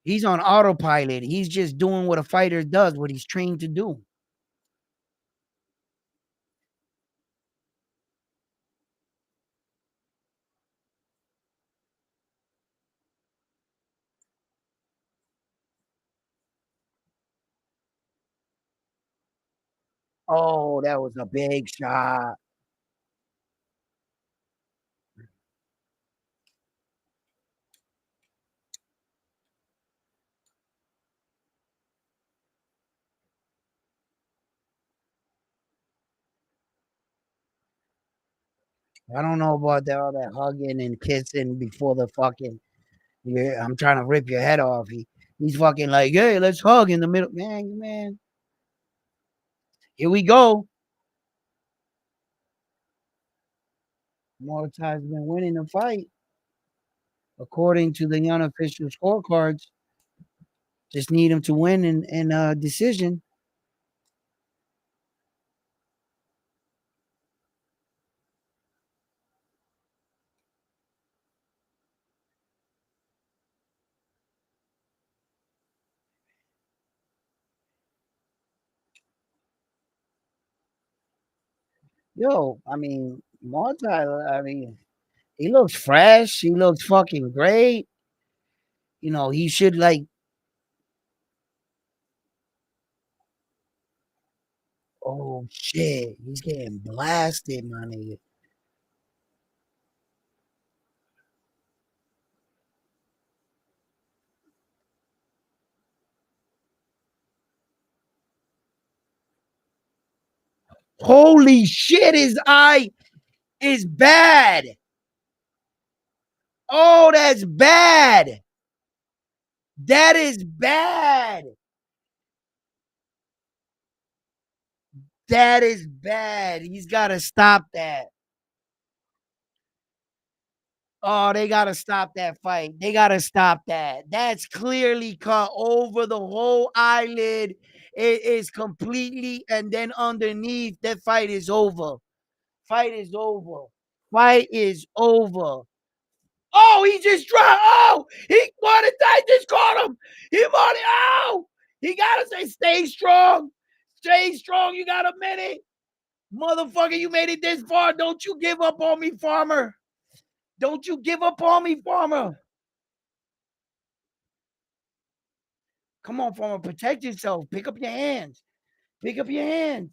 He's on autopilot. He's just doing what a fighter does, what he's trained to do. Oh, that was a big shot. I don't know about that, all that hugging and kissing before the fucking. Yeah, I'm trying to rip your head off. He's fucking like, hey, let's hug in the middle, man. Here we go. Mortai's been winning the fight according to the unofficial scorecards. Just need him to win in a decision. Yo, I mean, Mortai, I mean, he looks fresh. He looks fucking great. You know, he should like, oh shit, he's getting blasted, my nigga. Holy shit, his eye is bad. Oh, that's bad. That is bad. That is bad. He's got to stop that. Oh, they got to stop that fight. They got to stop that. That's clearly cut over the whole eyelid. It is completely, and then underneath, that fight is over. Fight is over. Fight is over. Oh, he just dropped. Oh, he wanted that. Just caught him. He wanted. Oh, he got to say, stay strong. Stay strong. You got a minute. Motherfucker, you made it this far. Don't you give up on me, farmer. Don't you give up on me, farmer. Come on, farmer. Protect yourself. Pick up your hands. Pick up your hands.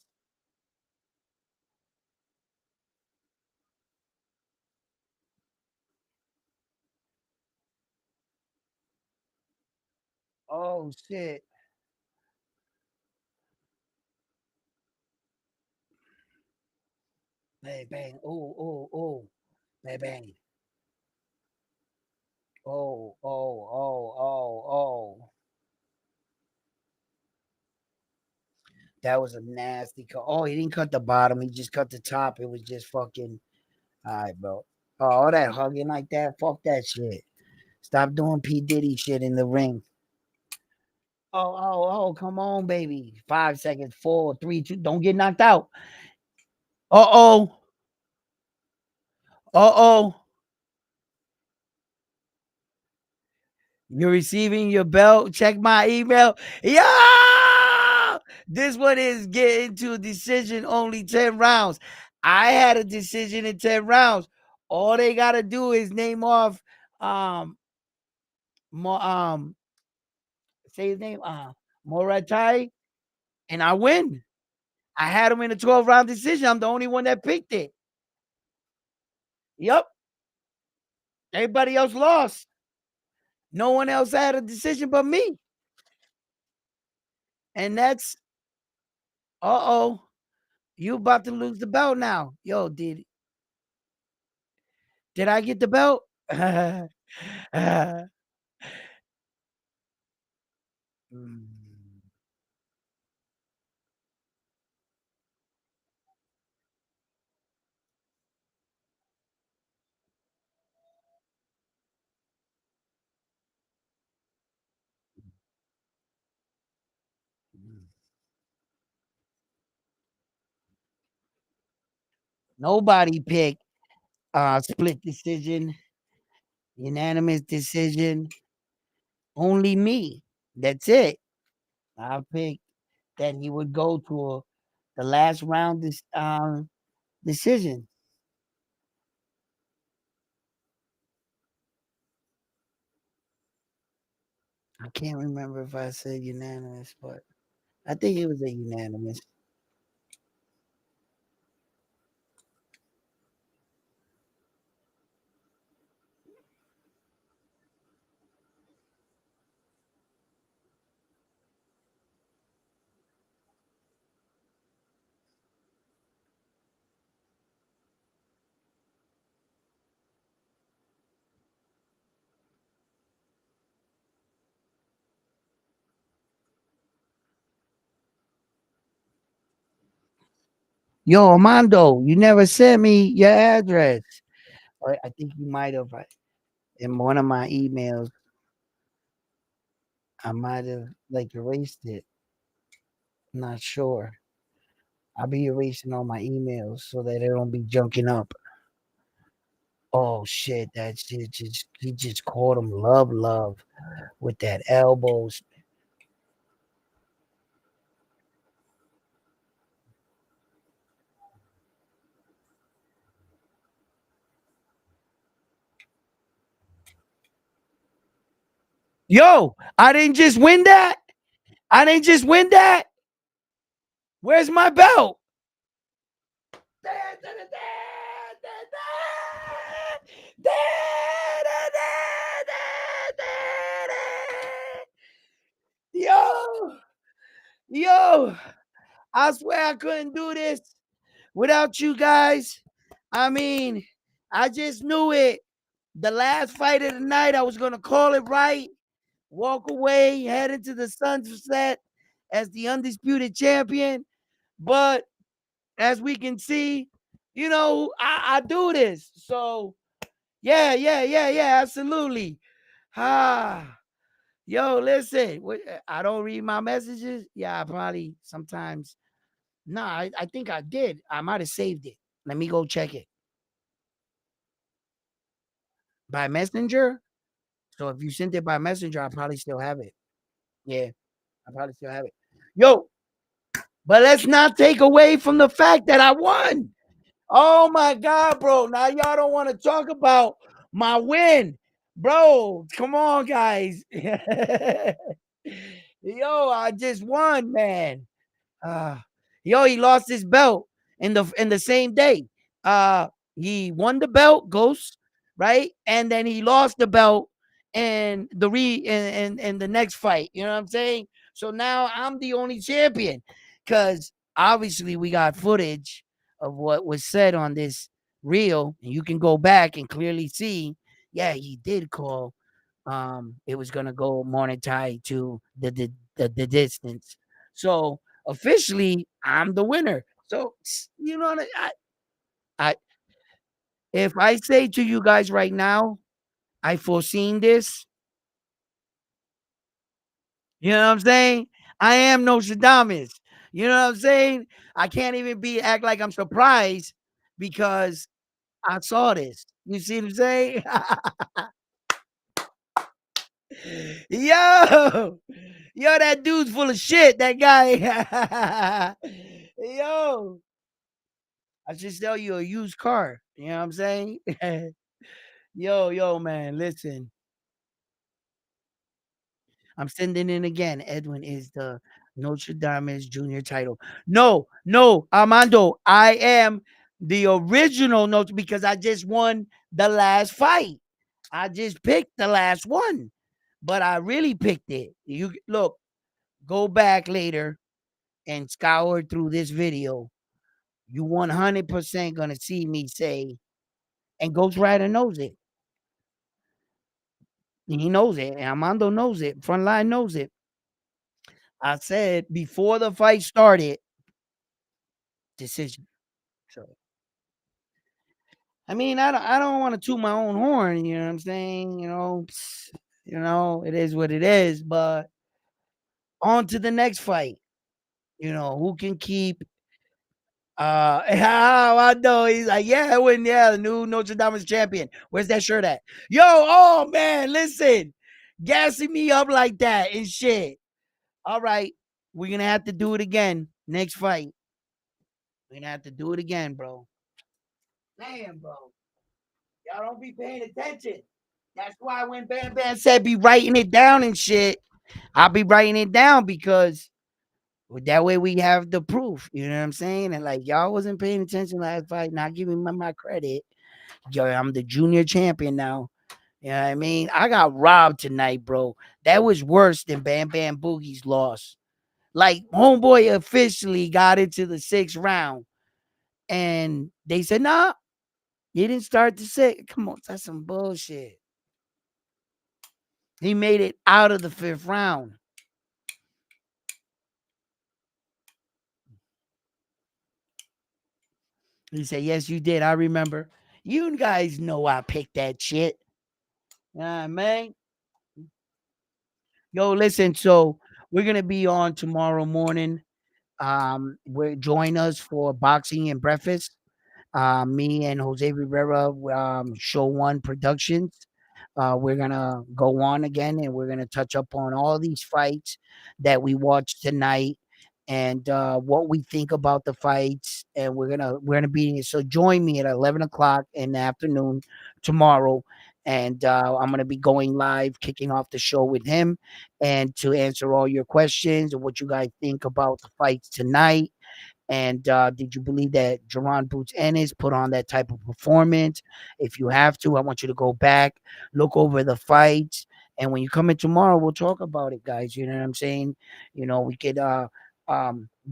Oh, shit. Bang, bang. Oh, oh, oh. Bang, bang. Oh, oh, oh, oh, oh. That was a nasty cut. Oh, he didn't cut the bottom. He just cut the top. It was just fucking. All right, bro. Oh, all that hugging like that. Fuck that shit. Stop doing P. Diddy shit in the ring. Oh, oh, oh, come on, baby. 5 seconds, four, three, two. Don't get knocked out. Uh oh. Uh oh. You're receiving your belt. Check my email. Yeah. This one is getting to a decision only 10 rounds. I had a decision in 10 rounds. All they gotta do is name off um more say his name Moratai, and I win. I had him in a 12-round decision. I'm the only one that picked it. Yep. Everybody else lost. No one else had a decision but me. And that's uh-oh. You about to lose the belt now. Yo, did I get the belt? Mm, mm. Nobody picked split decision, unanimous decision. Only me. That's it. I picked that he would go to the last round decision. I can't remember if I said unanimous, but I think it was a unanimous. Yo, Armando, you never sent me your address. Or I think you might have in one of my emails. I might have like erased it. Not sure. I'll be erasing all my emails so that they don't be junking up. Oh shit, that shit just he just called him love with that elbows. Yo, I didn't just win that. I didn't just win that. Where's my belt? Yo, yo, I swear I couldn't do this without you guys. I mean, I just knew it. The last fight of the night, I was gonna call it right, walk away, head into the sunset as the undisputed champion. But as we can see, I do this. So yeah, absolutely. Ah, yo, listen, I don't read my messages. Yeah, I probably sometimes. No, I think I did. I might have saved it. Let me go check it by messenger. So if you sent it by messenger, I probably still have it. Yeah, I probably still have it. Yo, but let's not take away from the fact that I won. Oh my God, bro. Now y'all don't want to talk about my win. Bro, come on, guys. Yo, I just won, man. Uh, yo, he lost his belt in the same day. Uh, he won the belt, Ghost, right? And then he lost the belt in the next fight. You know what I'm saying? So now I'm the only champion because obviously we got footage of what was said on this reel, and you can go back and clearly see. Yeah, he did call. It was gonna go morning tie to the distance. So officially, I'm the winner. So you know what I if I say to you guys right now, I foreseen this. You know what I'm saying? I am Nostradamus. You know what I'm saying? I can't even be act like I'm surprised because I saw this. You see what I'm saying? Yo, yo, that dude's full of shit. That guy. Yo, I should sell you a used car. You know what I'm saying? Yo, man, listen. I'm sending in again. Edwin is the Notre Dame's junior title. No, Armando. I am the original Notre because I just won the last fight. I just picked the last one, but I really picked it. You look, go back later and scour through this video. You 100% gonna see me say, and Ghost Rider knows it. He knows it. And Armando knows it. Frontline knows it. I said before the fight started, decision. So I mean, I don't want to toot my own horn. You know what I'm saying? It is what it is. But on to the next fight. Who can keep how I know he's like, yeah, I win, yeah, the new Notre Dame's champion. Where's that shirt at? Yo, oh man, listen, gassing me up like that and shit. All right, we're gonna have to do it again next fight. We're gonna have to do it again, bro. Damn, bro, y'all don't be paying attention. That's why when Bam Bam said be writing it down and shit, I'll be writing it down because that way we have the proof. You know what I'm saying? And like y'all wasn't paying attention last fight, not giving me my credit. Yo, I'm the junior champion now. You know what I mean? I got robbed tonight, bro. That was worse than Bam Bam Boogie's loss. Like, homeboy officially got into the sixth round. And they said, nah, he didn't start the sixth. Come on, that's some bullshit. He made it out of the fifth round. He said, yes, you did. I remember. You guys know I picked that shit. Man. Yo, listen, so we're gonna be on tomorrow morning. Join us for boxing and breakfast. Me and Jose Rivera, Show One Productions. We're gonna go on again, and we're gonna touch up on all these fights that we watched tonight, and what we think about the fights. And we're gonna be so join me at 11 o'clock in the afternoon tomorrow. And I'm gonna be going live, kicking off the show with him, and to answer all your questions and what you guys think about the fights tonight. And did you believe that Jerron Boots Ennis put on that type of performance? If you have to, I want you to go back, look over the fights, and when you come in tomorrow, we'll talk about it, guys. You know what I'm saying? We could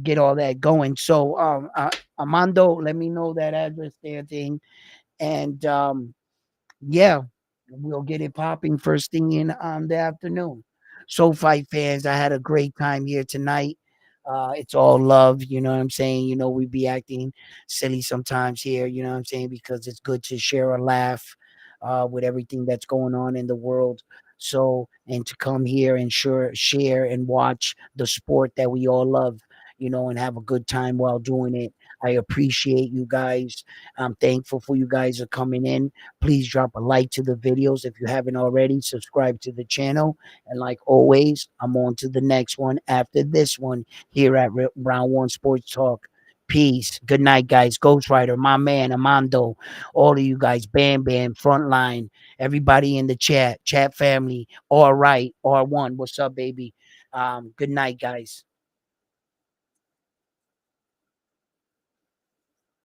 get all that going. So, Armando, let me know that address there, thing, and yeah, we'll get it popping first thing in the afternoon. So, fight fans, I had a great time here tonight. It's all love, you know what I'm saying? We be acting silly sometimes here, you know what I'm saying? Because it's good to share a laugh with everything that's going on in the world. So, and to come here and share and watch the sport that we all love, and have a good time while doing it. I appreciate you guys. I'm thankful for you guys are coming in. Please drop a like to the videos if you haven't already. Subscribe to the channel. And like always, I'm on to the next one after this one here at Round One Sports Talk. Peace. Good night, guys. Ghost Rider, my man, Amando, all of you guys, Bam Bam, Frontline, everybody in the chat family. All right, R1. What's up, baby? Good night, guys.